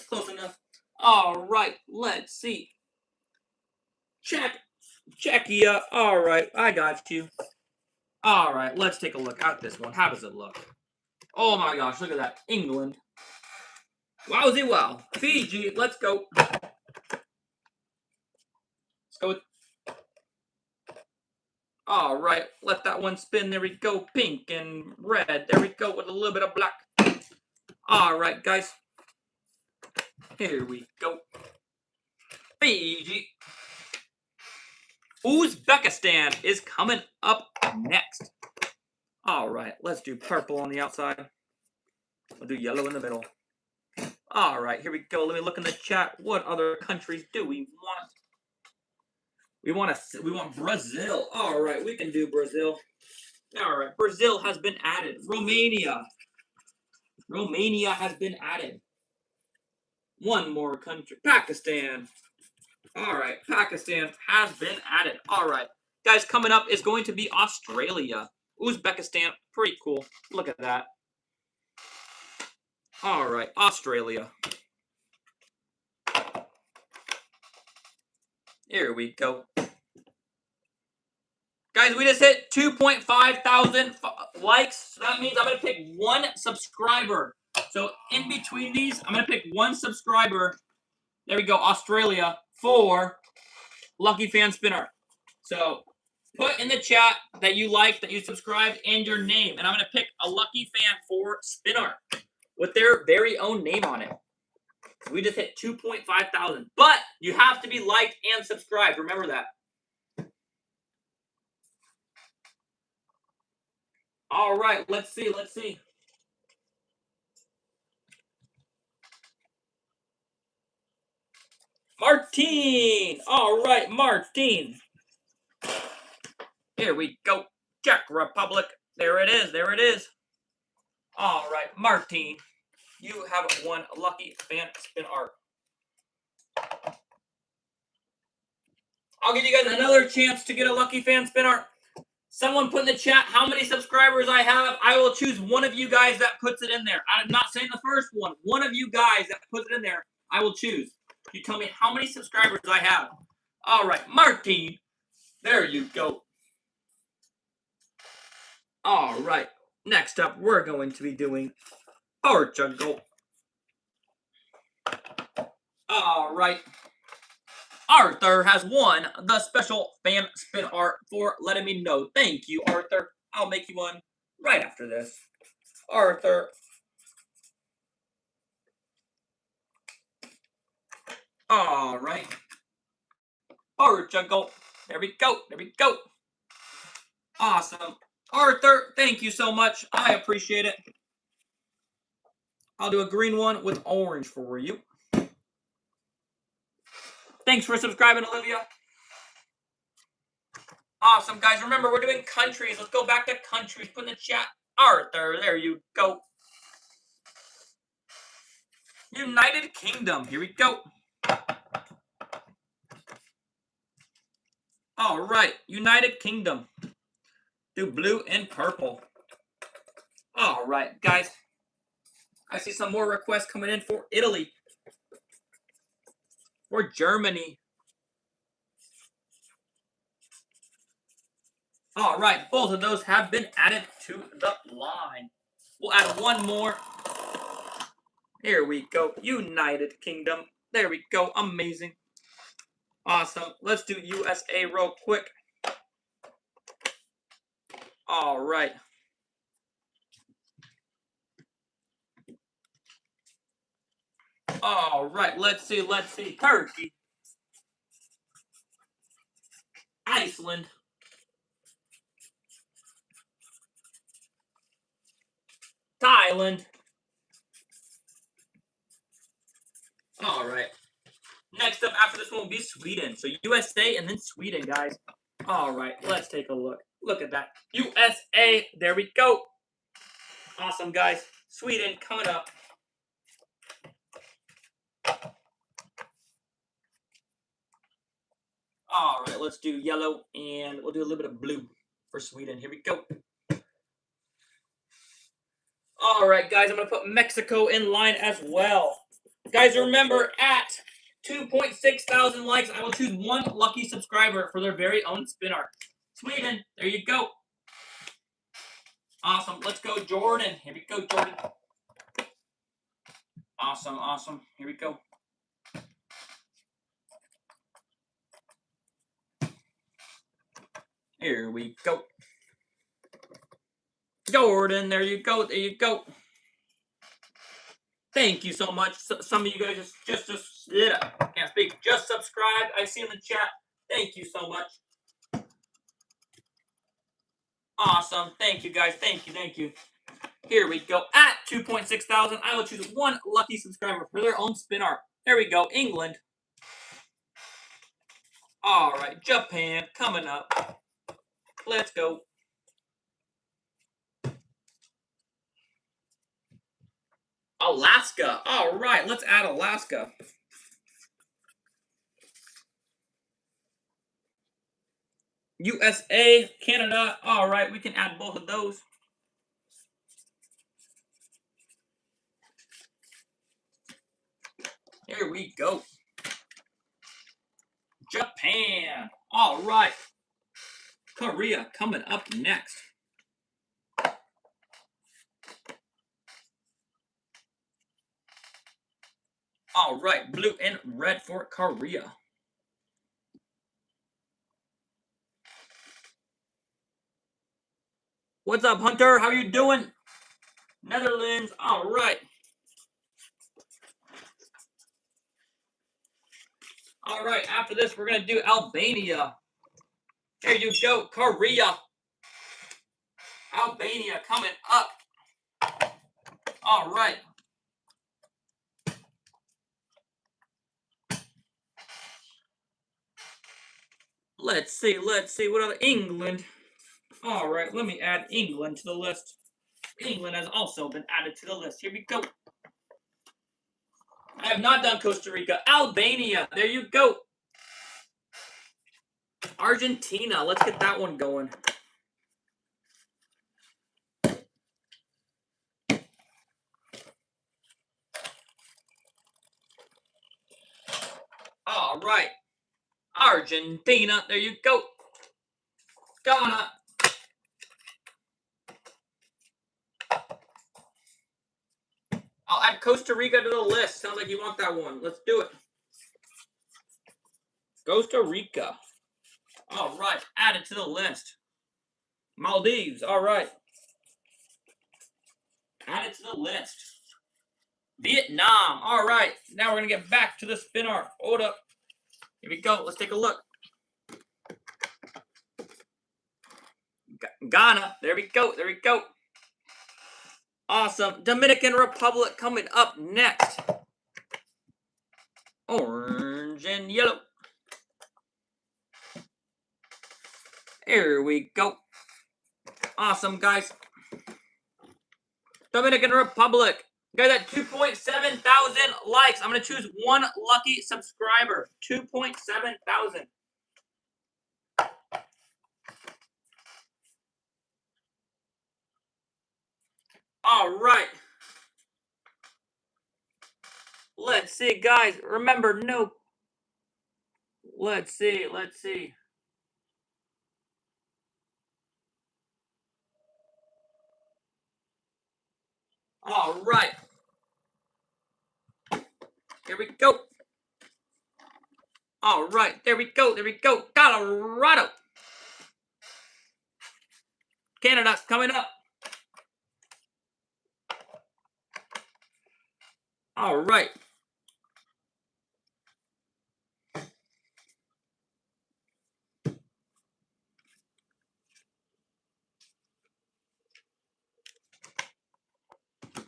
Close enough. All right, let's see. Czechia. All right, I got you. All right, let's take a look at this one. How does it look? Oh my gosh, look at that. England. Wowzy wow. Fiji, let's go. Let's go with... All right, let that one spin. There we go. Pink and red. There we go with a little bit of black. All right, guys. Here we go. Fiji. Uzbekistan is coming up next. All right, let's do purple on the outside. We'll do yellow in the middle. All right, here we go. Let me look in the chat. What other countries do we want? We want Brazil. All right, we can do Brazil. All right, Brazil has been added. Romania. Romania has been added. One more country. Pakistan. All right, Pakistan has been added. All right, guys, coming up is going to be Australia. Uzbekistan, pretty cool. Look at that. All right, Australia. Here we go. Guys, we just hit 2.5 thousand likes. So that means I'm going to pick one subscriber. So in between these, I'm going to pick one subscriber. There we go, Australia, for Lucky Fan Spinner. So put in the chat that you liked, that you subscribed, and your name. And I'm going to pick a lucky fan for Spinner with their very own name on it. We just hit 2.5 thousand. But you have to be liked and subscribed. Remember that. All right, let's see. Martine. All right, Martine. Here we go. Czech Republic. There it is. All right, Martine. You have won Lucky Fan Spin Art. I'll give you guys another chance to get a Lucky Fan Spin Art. Someone put in the chat how many subscribers I have. I will choose one of you guys that puts it in there. I'm not saying the first one. One of you guys that puts it in there, I will choose. You tell me how many subscribers I have. All right, Martine. There you go. All right. Next up, we're going to be doing Portugal. All right. Arthur has won the special fan spin art for letting me know. Thank you, Arthur. I'll make you one right after this. Arthur. All right. Portugal. There we go. Awesome. Arthur, thank you so much. I appreciate it. I'll do a green one with orange for you. Thanks for subscribing, Olivia. Awesome, guys. Remember, we're doing countries. Let's go back to countries. Put in the chat. Arthur, there you go. United Kingdom. Here we go. All right. United Kingdom. Do blue and purple. All right, guys. I see some more requests coming in for Italy. For Germany. All right, both of those have been added to the line. We'll add one more. Here we go. United Kingdom. There we go. Amazing. Awesome. Let's do USA real quick. All right. All right. Let's see. Turkey. Iceland. Thailand. All right. Next up after this one will be Sweden. So USA and then Sweden, guys. All right. Let's take a look. Look at that. USA. There we go. Awesome, guys. Sweden coming up. All right, let's do yellow, and we'll do a little bit of blue for Sweden. Here we go. All right, guys, I'm going to put Mexico in line as well. Guys, remember, at 2.6 thousand likes, I will choose one lucky subscriber for their very own spin art. Sweden, there you go. Awesome. Let's go, Jordan. Here we go, Jordan. Awesome, awesome. Here we go. Here we go. Jordan, there you go. There you go. Thank you so much. Some of you guys just can't speak. Just subscribe. I see in the chat. Thank you so much. Awesome. Thank you guys. Thank you. Thank you. Here we go. At 2.6 thousand, I will choose one lucky subscriber for their own spin art. There we go. England. All right. Japan coming up. Let's go. Alaska. All right. Let's add Alaska. USA, Canada. All right. We can add both of those. Here we go. Japan. All right. Korea coming up next. All right. Blue and red for Korea. What's up, Hunter? How you doing? Netherlands. All right. All right. After this, we're going to do Albania. There you go. Korea. Albania coming up. All right. Let's see. What other? England. All right. Let me add England to the list. England has also been added to the list. Here we go. I have not done Costa Rica. Albania. There you go. Argentina. Let's get that one going. All right. Argentina. There you go. Ghana. I'll add Costa Rica to the list. Sounds like you want that one. Let's do it. Costa Rica. All right. Add it to the list. Maldives. All right. Add it to the list. Vietnam. All right. Now we're going to get back to the spin art. Hold up. Here we go. Let's take a look. Ghana. There we go. There we go. Awesome. Dominican Republic coming up next. Orange and yellow. Here we go. Awesome, guys. Dominican Republic. Guys, at 2.7 thousand likes, I'm going to choose one lucky subscriber. 2.7 thousand. All right. Let's see, guys. Remember, no. Let's see. All right. Here we go. All right. There we go. Colorado. Canada coming up. All right.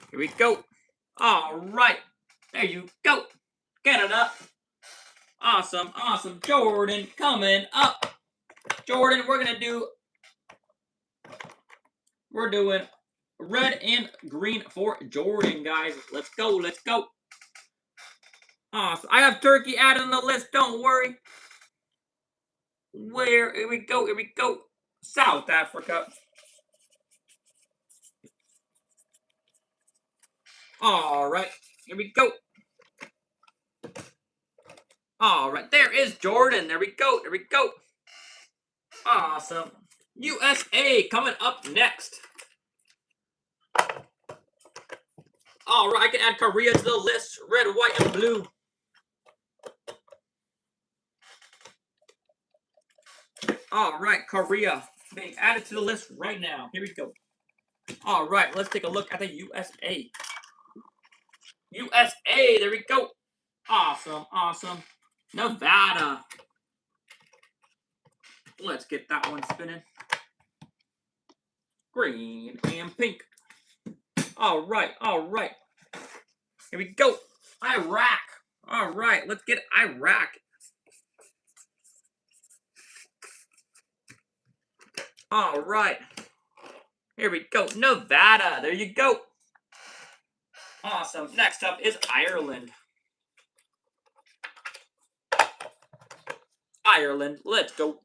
Here we go. All right. There you go. Canada. Awesome. Jordan coming up. Jordan, we're doing red and green for Jordan, guys. Let's go. Awesome. I have Turkey added on the list. Don't worry. Here we go. South Africa. All right. Here we go. All right, there is Jordan. There we go. There we go. Awesome. USA coming up next. All right, I can add Korea to the list. Red, white, and blue. All right, Korea being added to the list right now. Here we go. All right, let's take a look at the USA. USA, there we go. Awesome, awesome. Nevada. Let's get that one spinning. Green and pink. All right, all right. Here we go. Iraq. All right, let's get Iraq. All right. Here we go. Nevada. There you go. Awesome. Next up is Ireland. Ireland. Let's go.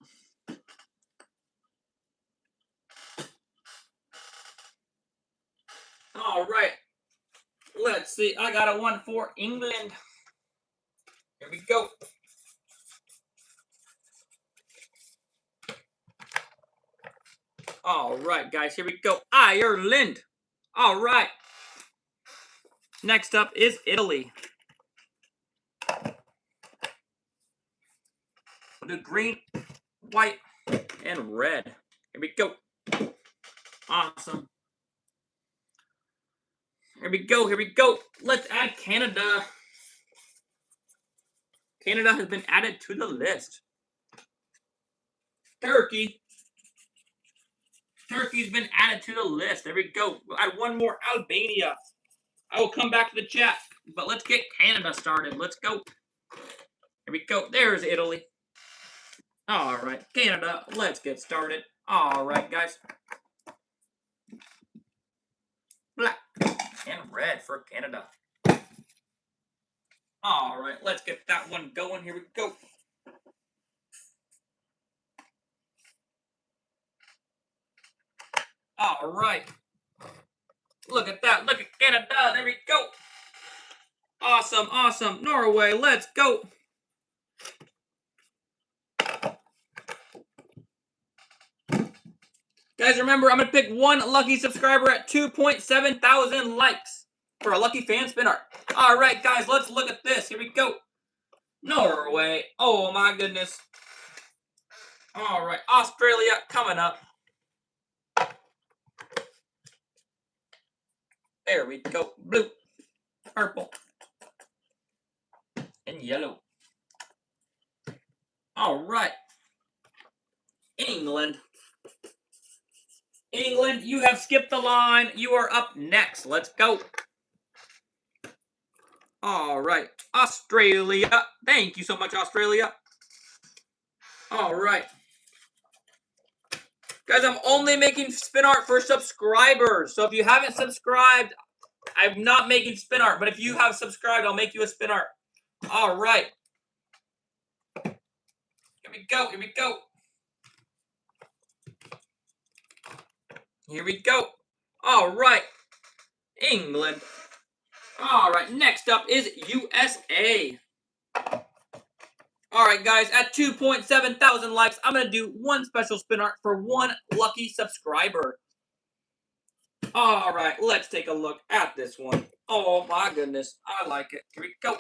All right. Let's see. I got a one for England. Here we go. All right, guys. Here we go. Ireland. All right. Next up is Italy. The green, white, and red. Here we go. Awesome. Here we go. Here we go. Let's add Canada. Canada has been added to the list. Turkey. Turkey's been added to the list. There we go. We'll add one more. Albania. I will come back to the chat, but let's get Canada started. Let's go. Here we go. There's Italy. All right, Canada. Let's get started. All right, guys. Black and red for Canada. All right, let's get that one going. Here we go. All right. Look at that. Look at Canada. There we go. Awesome, awesome. Norway, let's go. Guys, remember, I'm going to pick one lucky subscriber at 2.7 thousand likes for a lucky fan spin art. All right, guys, let's look at this. Here we go. Norway. Oh, my goodness. All right, Australia coming up. There we go. Blue, purple, and yellow. All right. England. England, you have skipped the line. You are up next. Let's go. All right. Australia. Thank you so much, Australia. All right. Guys, I'm only making spin art for subscribers. So if you haven't subscribed, I'm not making spin art. But if you have subscribed, I'll make you a spin art. All right. Here we go. Here we go. Here we go. All right. England. All right. Next up is USA. All right, guys. At 2.7 thousand likes, I'm going to do one special spin art for one lucky subscriber. All right. Let's take a look at this one. Oh, my goodness. I like it. Here we go.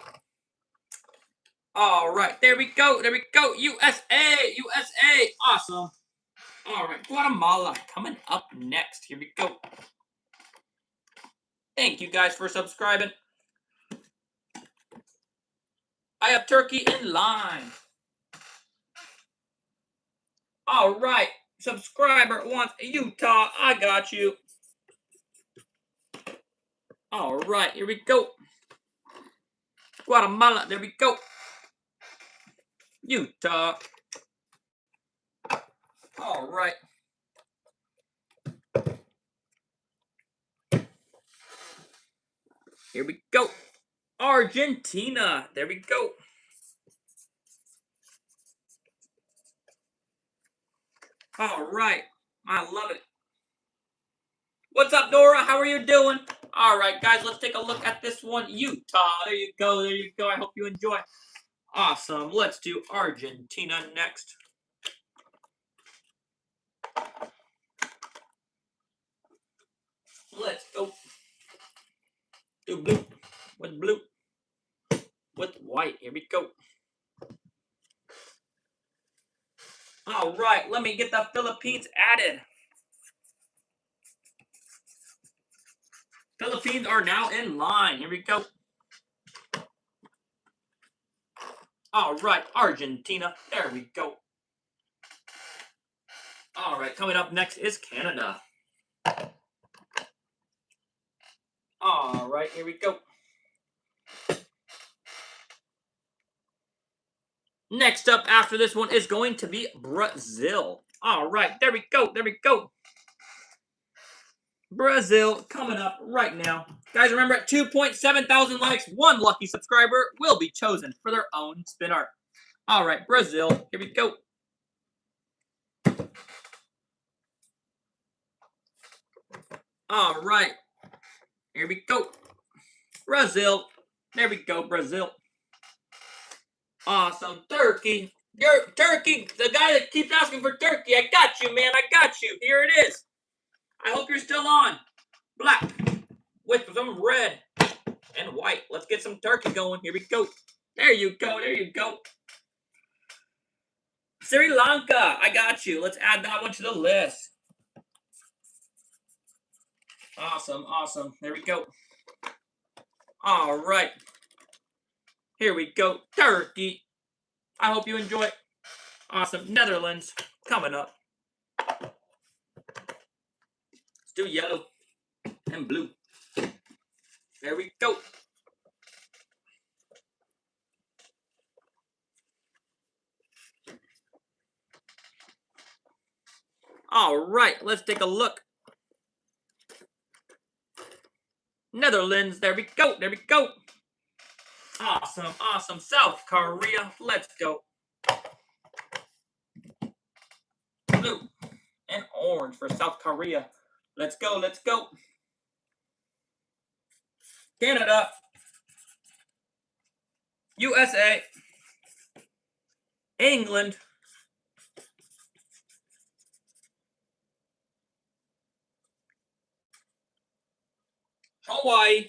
All right. There we go. There we go. USA. USA. Awesome. All right, Guatemala coming up next. Here we go. Thank you guys for subscribing. I have Turkey in line. All right, subscriber wants Utah. I got you. All right, here we go. Guatemala, there we go. Utah. All right. Here we go. Argentina. There we go. All right. I love it. What's up, Nora? How are you doing? All right, guys, let's take a look at this one. Utah. There you go. There you go. I hope you enjoy. Awesome. Let's do Argentina next. Let's go. Do blue with white. Here we go. All right, let me get the Philippines added. Philippines are now in line. Here we go. All right, Argentina. There we go. All right, coming up next is Canada. All right, here we go. Next up after this one is going to be Brazil. All right, there we go. There we go. Brazil coming up right now. Guys, remember at 2.7 thousand likes, one lucky subscriber will be chosen for their own spin art. All right, Brazil. Here we go. All right. Here we go. Brazil. There we go, Brazil. Awesome. Turkey. Turkey. The guy that keeps asking for turkey. I got you, man. I got you. Here it is. I hope you're still on. Black with some red and white. Let's get some turkey going. Here we go. There you go. There you go. Sri Lanka. I got you. Let's add that one to the list. Awesome. Awesome. There we go. All right. Here we go. Turkey. I hope you enjoy. Awesome. Netherlands coming up. Let's do yellow and blue. There we go. All right, let's take a look. Netherlands, there we go, there we go. Awesome, awesome. South Korea, let's go. Blue and orange for South Korea. Let's go, let's go. Canada. USA. England. Hawaii.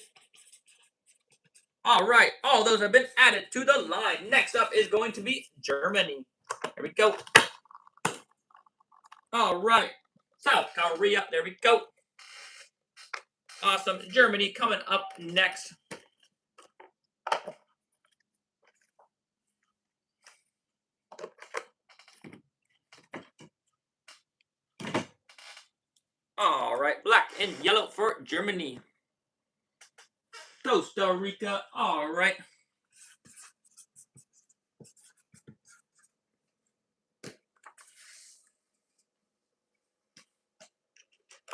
All right, all those have been added to the line. Next up is going to be Germany. Here we go. All right, South Korea. There we go. Awesome. Germany coming up next. All right, black and yellow for Germany. Costa Rica. All right.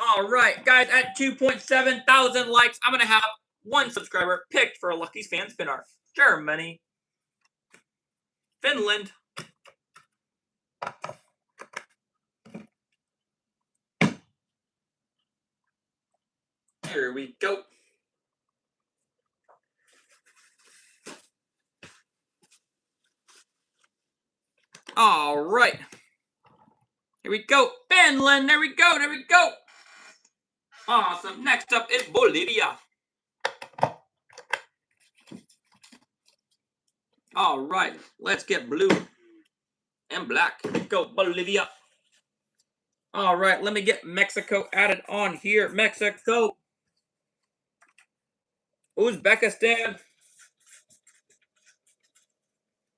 All right, guys, at 2.7 thousand likes, I'm going to have one subscriber picked for a Lucky's fan spin art. Germany. Finland. Here we go. All right. Here we go. Finland. There we go. There we go. Awesome. Next up is Bolivia. All right. Let's get blue and black. Here we go. Bolivia. All right. Let me get Mexico added on here. Mexico. Uzbekistan.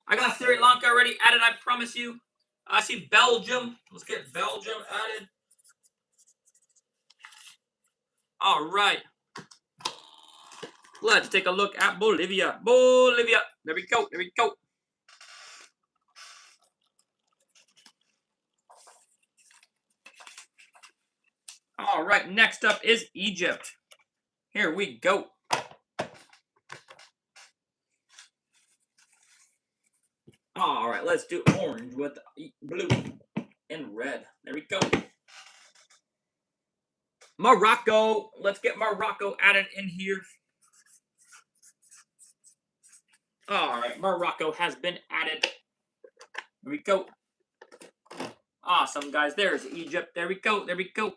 I got Sri Lanka already added, I promise you. I see Belgium. Let's get Belgium added. All right. Let's take a look at Bolivia. Bolivia. There we go. There we go. All right. Next up is Egypt. Here we go. All right. Let's do orange with blue and red. There we go. Morocco. Let's get Morocco added in here. All right, Morocco has been added. Here we go. Awesome, guys. There's Egypt. There we go. There we go.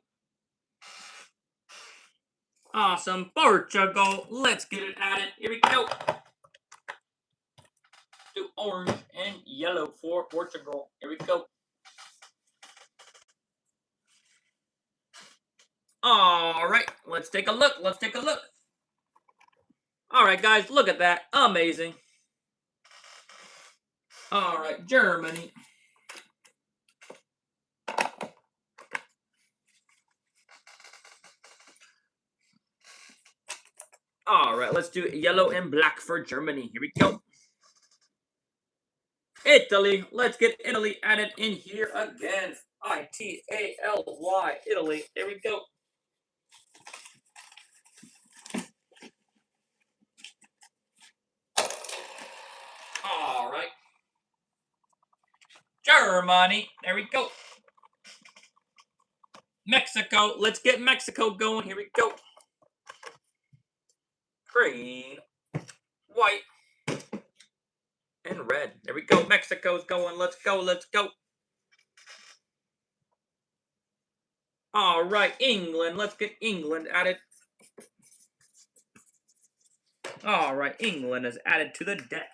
Awesome. Portugal. Let's get it added. Here we go. Do orange and yellow for Portugal. Here we go. All right. Let's take a look. Let's take a look. All right, guys. Look at that. Amazing. All right. Germany. All right. Let's do yellow and black for Germany. Here we go. Italy. Let's get Italy added in here again. Italy. Italy. There we go. All right. Germany. There we go. Mexico. Let's get Mexico going. Here we go. Green, white, and red. There we go. Mexico's going. Let's go. Let's go. All right. England. Let's get England added. All right. England is added to the deck.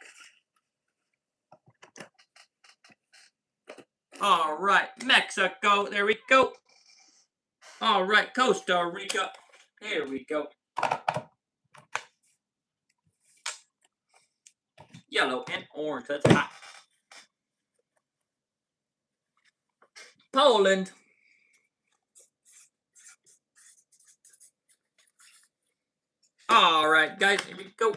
All right. Mexico. There we go. All right. Costa Rica. Here we go. Yellow and orange. That's hot. Poland. All right, guys. Here we go.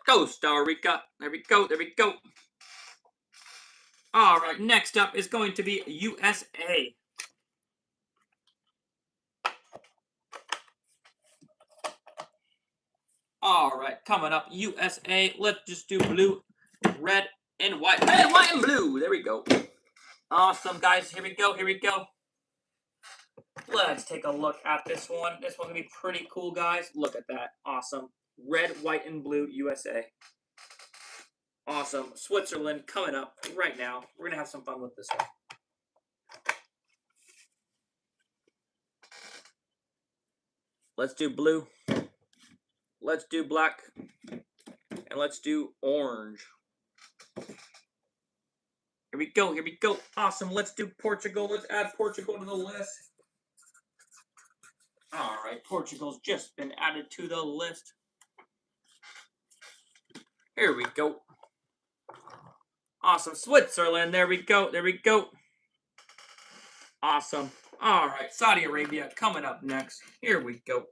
Costa Rica. There we go. There we go. All right. Next up is going to be USA. All right, coming up, USA. Let's just do blue, red, and white. Red, white, and blue. There we go. Awesome, guys. Here we go. Here we go. Let's take a look at this one. This one's going to be pretty cool, guys. Look at that. Awesome. Red, white, and blue, USA. Awesome. Switzerland coming up right now. We're going to have some fun with this one. Let's do blue. Let's do black. And let's do orange. Here we go. Here we go. Awesome. Let's do Portugal. Let's add Portugal to the list. All right. Portugal's just been added to the list. Here we go. Awesome. Switzerland. There we go. There we go. Awesome. All right. Saudi Arabia coming up next. Here we go.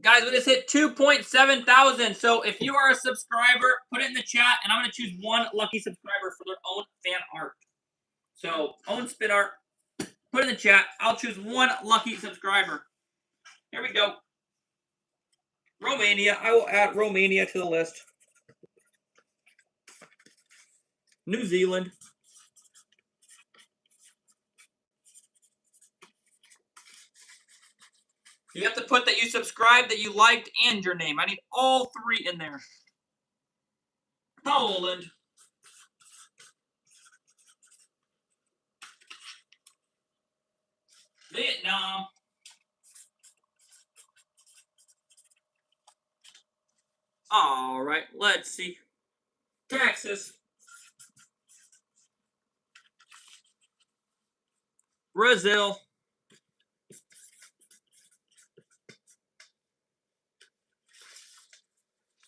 Guys, we just hit 2.7 thousand. So if you are a subscriber, put it in the chat, and I'm going to choose one lucky subscriber for their own fan art. So, own spin art, put it in the chat. I'll choose one lucky subscriber. Here we go. Romania. I will add Romania to the list. New Zealand. You have to put that you subscribed, that you liked, and your name. I need all three in there. Poland. Vietnam. All right, let's see. Texas. Brazil.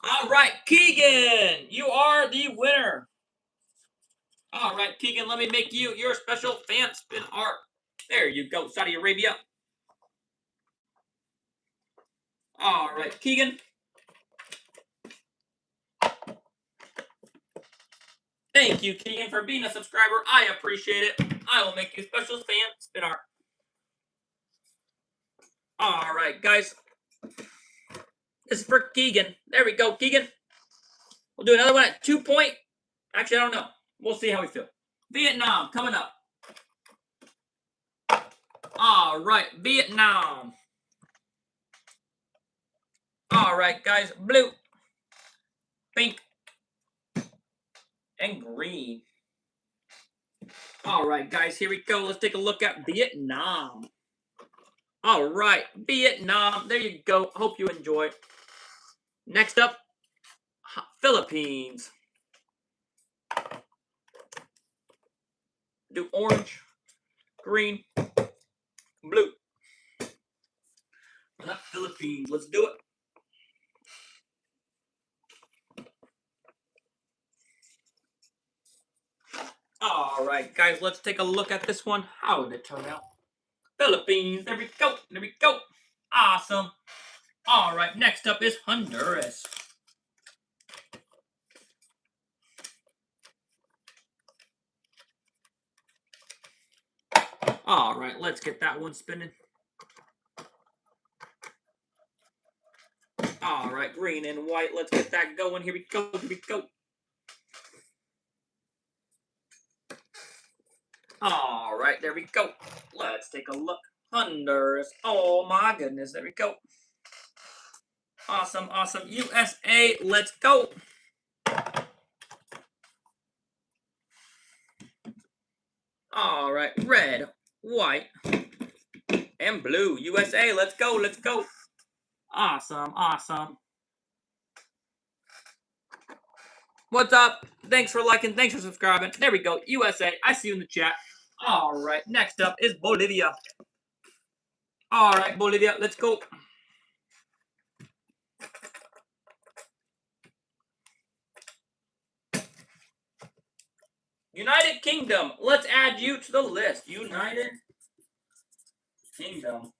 All right, Keegan, you are the winner. All right, Keegan, let me make you your special fan spin art. There you go, Saudi Arabia. All right, Keegan. Thank you, Keegan, for being a subscriber. I appreciate it. I will make you special fan spin art. All right, guys. This is for Keegan. There we go, Keegan. We'll do another one at 2 point. Actually, I don't know. We'll see how we feel. Vietnam coming up. All right, Vietnam. All right, guys. Blue, pink, and green. All right, guys. Here we go. Let's take a look at Vietnam. All right, Vietnam. There you go. Hope you enjoy. Next up, Philippines. Do orange, green, blue. Philippines. Let's do it. All right, guys. Let's take a look at this one. How did it turn out? Philippines. There we go. There we go. Awesome. All right. Next up is Honduras. All right. Let's get that one spinning. All right. Green and white. Let's get that going. Here we go. Here we go. All right. There we go. Let's take a look. Honduras. Oh my goodness. There we go. Awesome. Awesome. USA. Let's go. All right. Red, white, and blue. USA. Let's go. Let's go. Awesome. Awesome. What's up? Thanks for liking. Thanks for subscribing. There we go. USA. I see you in the chat. All right. Next up is Bolivia. All right, Bolivia. Let's go. United Kingdom. Let's add you to the list. United Kingdom.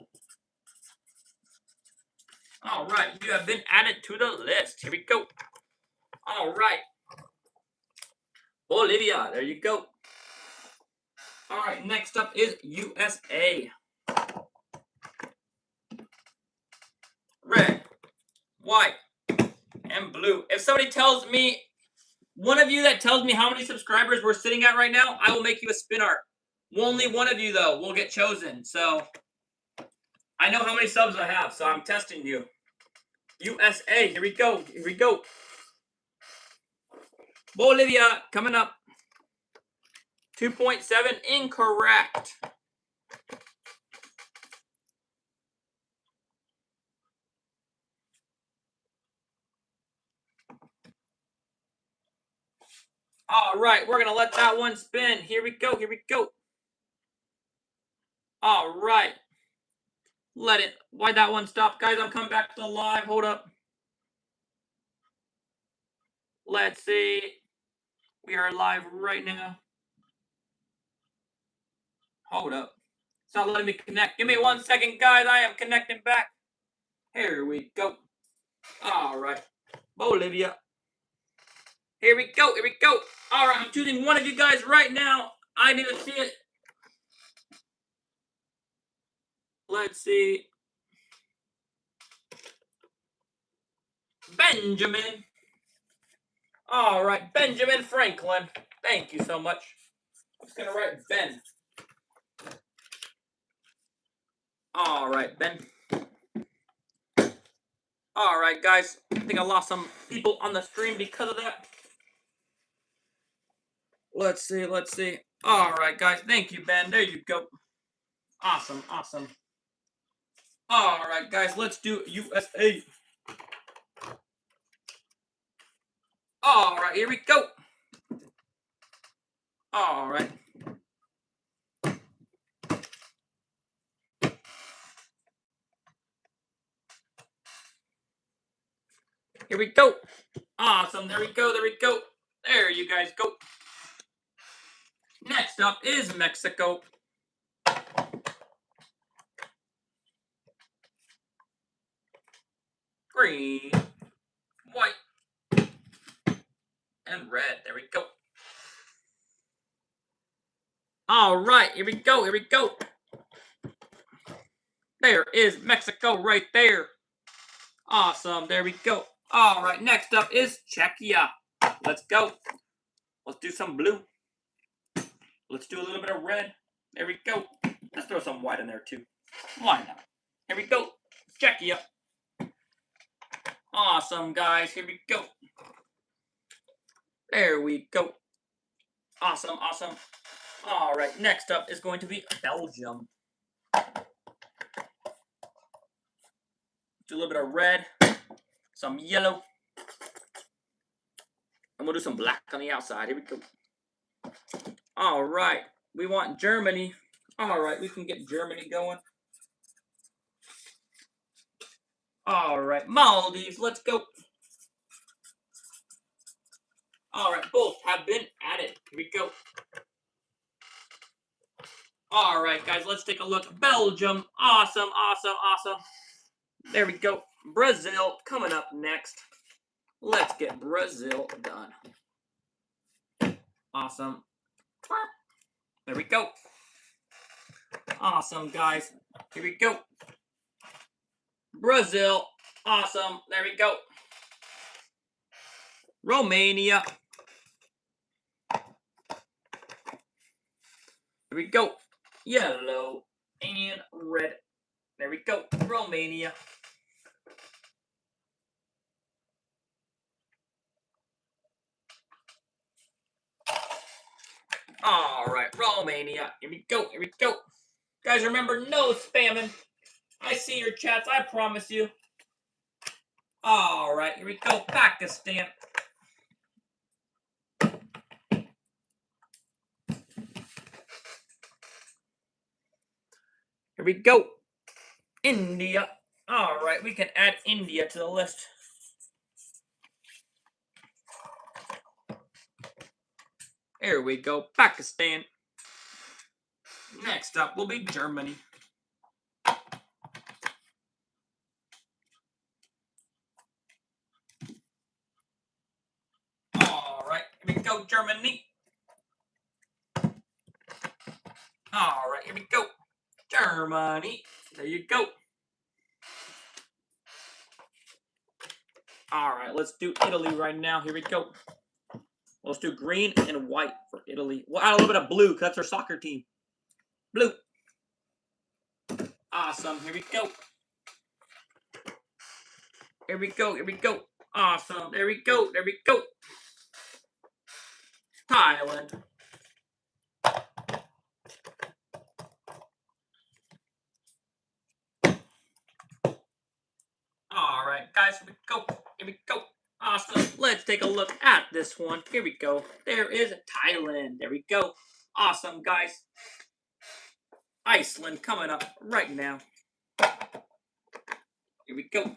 All right. You have been added to the list. Here we go. All right. Bolivia. There you go. All right. Next up is USA. Red, white, and blue. If somebody tells me, one of you that tells me how many subscribers we're sitting at right now, I will make you a spin art. Only one of you, though, will get chosen. So, I know how many subs I have, so I'm testing you. USA, here we go. Here we go. Bolivia, coming up. 2.7, incorrect. All right, we're going to let that one spin. Here we go. Here we go. All right. Let it. Why'd that one stop? Guys, I'm coming back to the live. Hold up. Let's see. We are live right now. Hold up. It's not letting me connect. Give me 1 second, guys. I am connecting back. Here we go. All right. Bolivia. Here we go. Here we go. All right. I'm choosing one of you guys right now. I need to see it. Let's see. Benjamin. All right. Benjamin Franklin. Thank you so much. I'm just going to write Ben. All right, Ben. All right, guys. I think I lost some people on the stream because of that. Let's see. Let's see. All right, guys. Thank you, Ben. There you go. Awesome. Awesome. All right, guys. Let's do USA. All right. Here we go. All right. Here we go. Awesome. There we go. There we go. There you guys go. Next up is Mexico. Green, white, and red. There we go. All right. Here we go. Here we go. There is Mexico right there. Awesome. There we go. All right. Next up is Czechia. Let's go. Let's do some blue. Let's do a little bit of red. There we go. Let's throw some white in there too. Why not? Here we go. Czechia. Awesome, guys. Here we go. There we go. Awesome, awesome. All right, next up is going to be Belgium. Do a little bit of red, some yellow, and we'll do some black on the outside. Here we go. All right, we want Germany. All right, we can get Germany going. All right, Maldives, let's go. All right, both have been added. Here we go. All right, guys, let's take a look. Belgium, awesome, awesome, awesome. There we go. Brazil coming up next. Let's get Brazil done. Awesome. There we go. Awesome, guys. Here we go. Brazil. Awesome. There we go. Romania. Here we go. Yellow and red. There we go. Romania. All right, Romania. Here we go. Here we go. Guys, remember, no spamming. I see your chats. I promise you. All right, here we go. Pakistan. Here we go. India. All right, we can add India to the list. Here we go. Pakistan. Next up will be Germany. All right, here we go, Germany. All right, here we go. Germany. There you go. All right, let's do Italy right now. Here we go. Let's do green and white for Italy. We'll add a little bit of blue because that's our soccer team. Blue. Awesome. Here we go. Here we go. Here we go. Awesome. There we go. There we go. Thailand. All right, guys. Here we go. Here we go. Awesome. Let's take a look at this one. Here we go. There is Thailand. There we go. Awesome, guys. Iceland coming up right now. Here we go.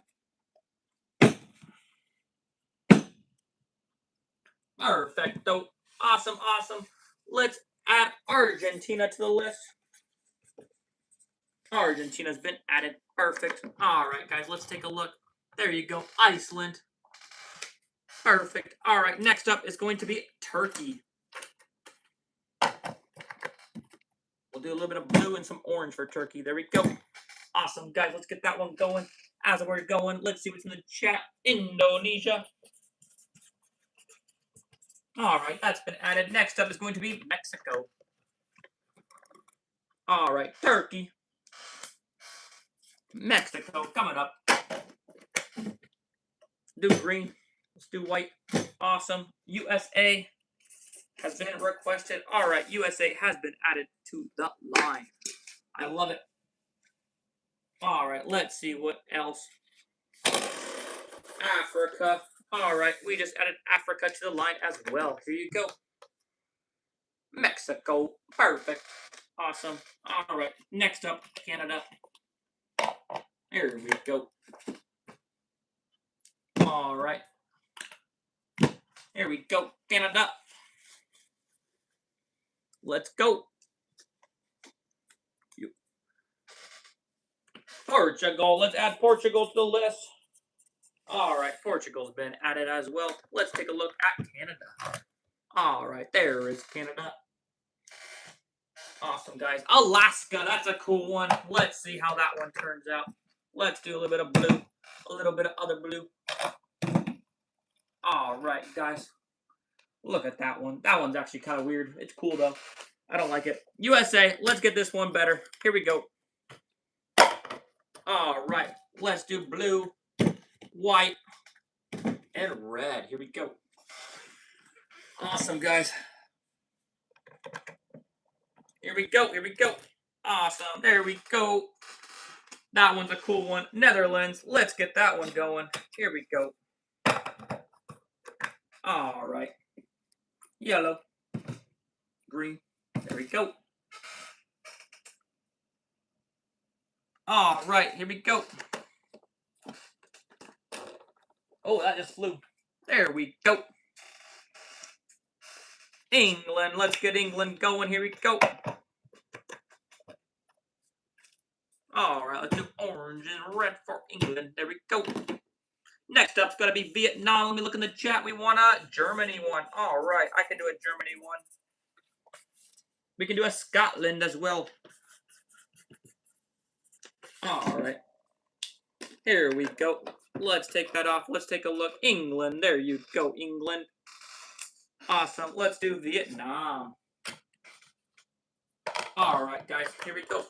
Perfecto. Awesome, awesome. Let's add Argentina to the list. Argentina's been added. Perfect. All right, guys, let's take a look. There you go. Iceland. Perfect. All right, next up is going to be Turkey. We'll do a little bit of blue and some orange for Turkey. There we go. Awesome, guys. Let's get that one going. As we're going, let's see what's in the chat. Indonesia. All right, that's been added. Next up is going to be Mexico. All right, Turkey. Mexico coming up. Do green. Let's do white. Awesome. USA has been requested. All right, USA has been added to the line. I love it. All right, let's see what else. Africa. All right, we just added Africa to the line as well. Here you go. Mexico. Perfect. Awesome. All right, next up, Canada. Here we go. All right. Here we go, Canada. Let's go. Portugal. Let's add Portugal to the list. All right, Portugal's been added as well. Let's take a look at Canada. All right, there is Canada. Awesome, guys. Alaska, that's a cool one. Let's see how that one turns out. Let's do a little bit of blue, a little bit of other blue. All right, guys. Look at that one. That one's actually kind of weird. It's cool, though. I don't like it. USA, let's get this one better. Here we go. All right, let's do blue, white, and red. Here we go. Awesome, guys. Here we go. Here we go. Awesome. There we go. That one's a cool one. Netherlands. Let's get that one going. Here we go. All right. Yellow. Green. There we go. All right. Here we go. Oh, that just flew. There we go. England. Let's get England going. Here we go. All right. Let's do orange and red for England. There we go. Next up's got to be Vietnam. Let me look in the chat. We want a Germany one. All right. I can do a Germany one. We can do a Scotland as well. All right. Here we go. Let's take that off. Let's take a look. England. There you go, England. Awesome. Let's do Vietnam. All right, guys. Here we go.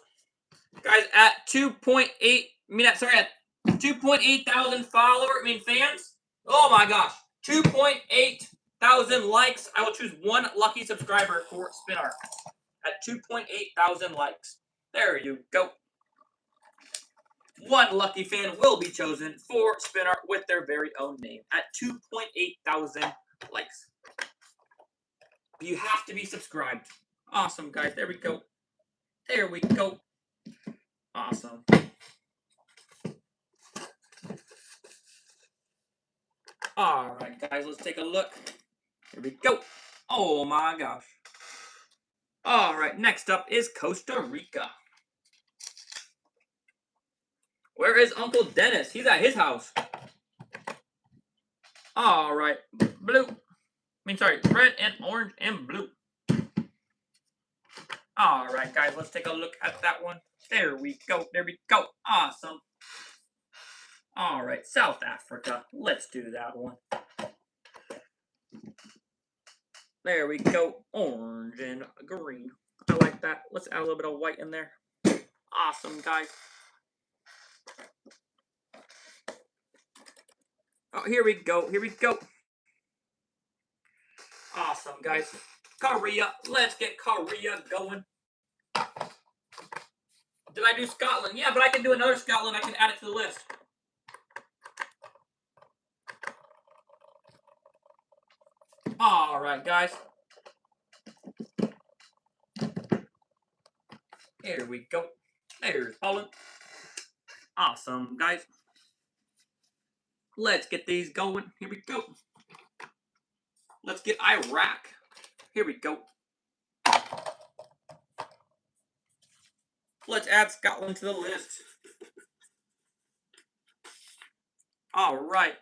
Guys, at 2.8 thousand fans. Oh my gosh. 2.8 thousand likes. I will choose one lucky subscriber for Spin Art. At 2.8 thousand likes. There you go. One lucky fan will be chosen for Spin Art with their very own name at 2.8 thousand likes. You have to be subscribed. Awesome, guys. There we go. There we go. Awesome. All right, guys. Let's take a look. Here we go. Oh, my gosh. All right. Next up is Costa Rica. Where is Uncle Dennis? He's at his house. All right. Red and orange and blue. All right, guys, let's take a look at that one. There we go. There we go. Awesome. All right, South Africa. Let's do that one. There we go. Orange and green. I like that. Let's add a little bit of white in there. Awesome, guys. Oh, here we go. Here we go. Awesome, guys. Korea. Let's get Korea going. Did I do Scotland? Yeah, but I can do another Scotland. I can add it to the list. All right, guys. Here we go. There's Holland. Awesome, guys. Let's get these going. Here we go. Let's get Iraq. Here we go. Let's add Scotland to the list. All right.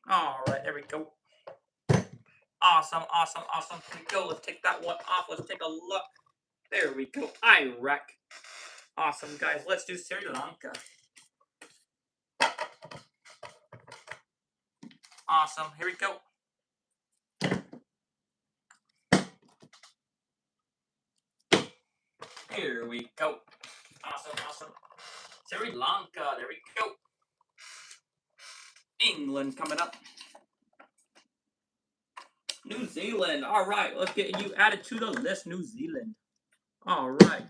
All right, there we go. Awesome, awesome, awesome. Here we go. Let's take that one off. Let's take a look. There we go. Iraq. Awesome, guys. Let's do Sri Lanka. Awesome. Here we go. Here we go. Awesome, awesome. Sri Lanka. There we go. England coming up. New Zealand. All right. Let's get you added to the list, New Zealand. All right.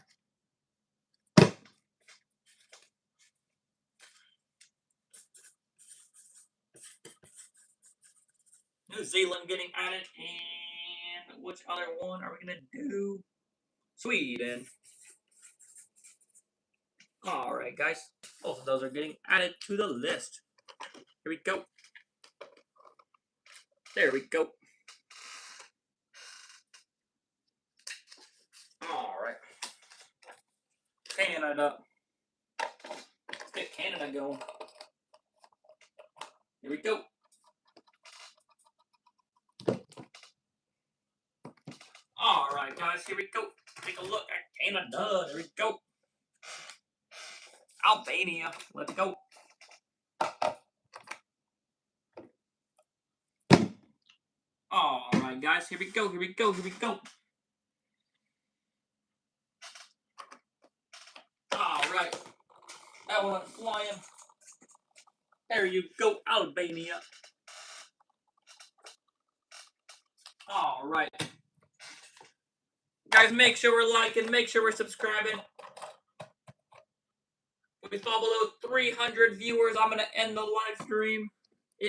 New Zealand getting added. And which other one are we going to do? Sweden. All right, guys. Both of those are getting added to the list. Here we go. There we go. All right. Canada. Let's get Canada going. Here we go. All right, guys. Here we go. Take a look at Canada. There we go. Albania. Let's go. All right, guys. Here we go. Here we go. Here we go. All right. That one flying. There you go, Albania. All right. Guys, make sure we're liking, make sure we're subscribing. If we fall below 300 viewers, I'm going to end the live stream.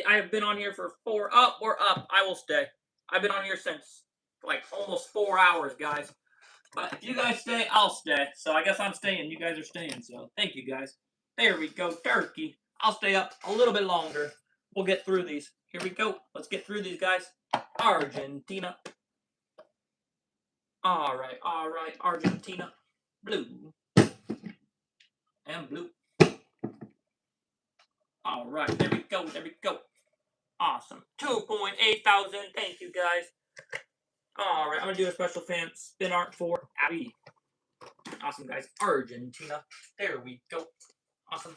I have been on here for 4... Oh, we're up. I will stay. I've been on here since like almost 4 hours, guys. But if you guys stay, I'll stay. So I guess I'm staying. You guys are staying. So thank you, guys. There we go. Turkey. I'll stay up a little bit longer. We'll get through these. Here we go. Let's get through these, guys. Argentina. All right. Argentina. Blue. And blue. All right. There we go. Awesome. 2.8 thousand. Thank you, guys. All right. I'm going to do a special fan spin art for Abby. Awesome, guys. Argentina. There we go. Awesome.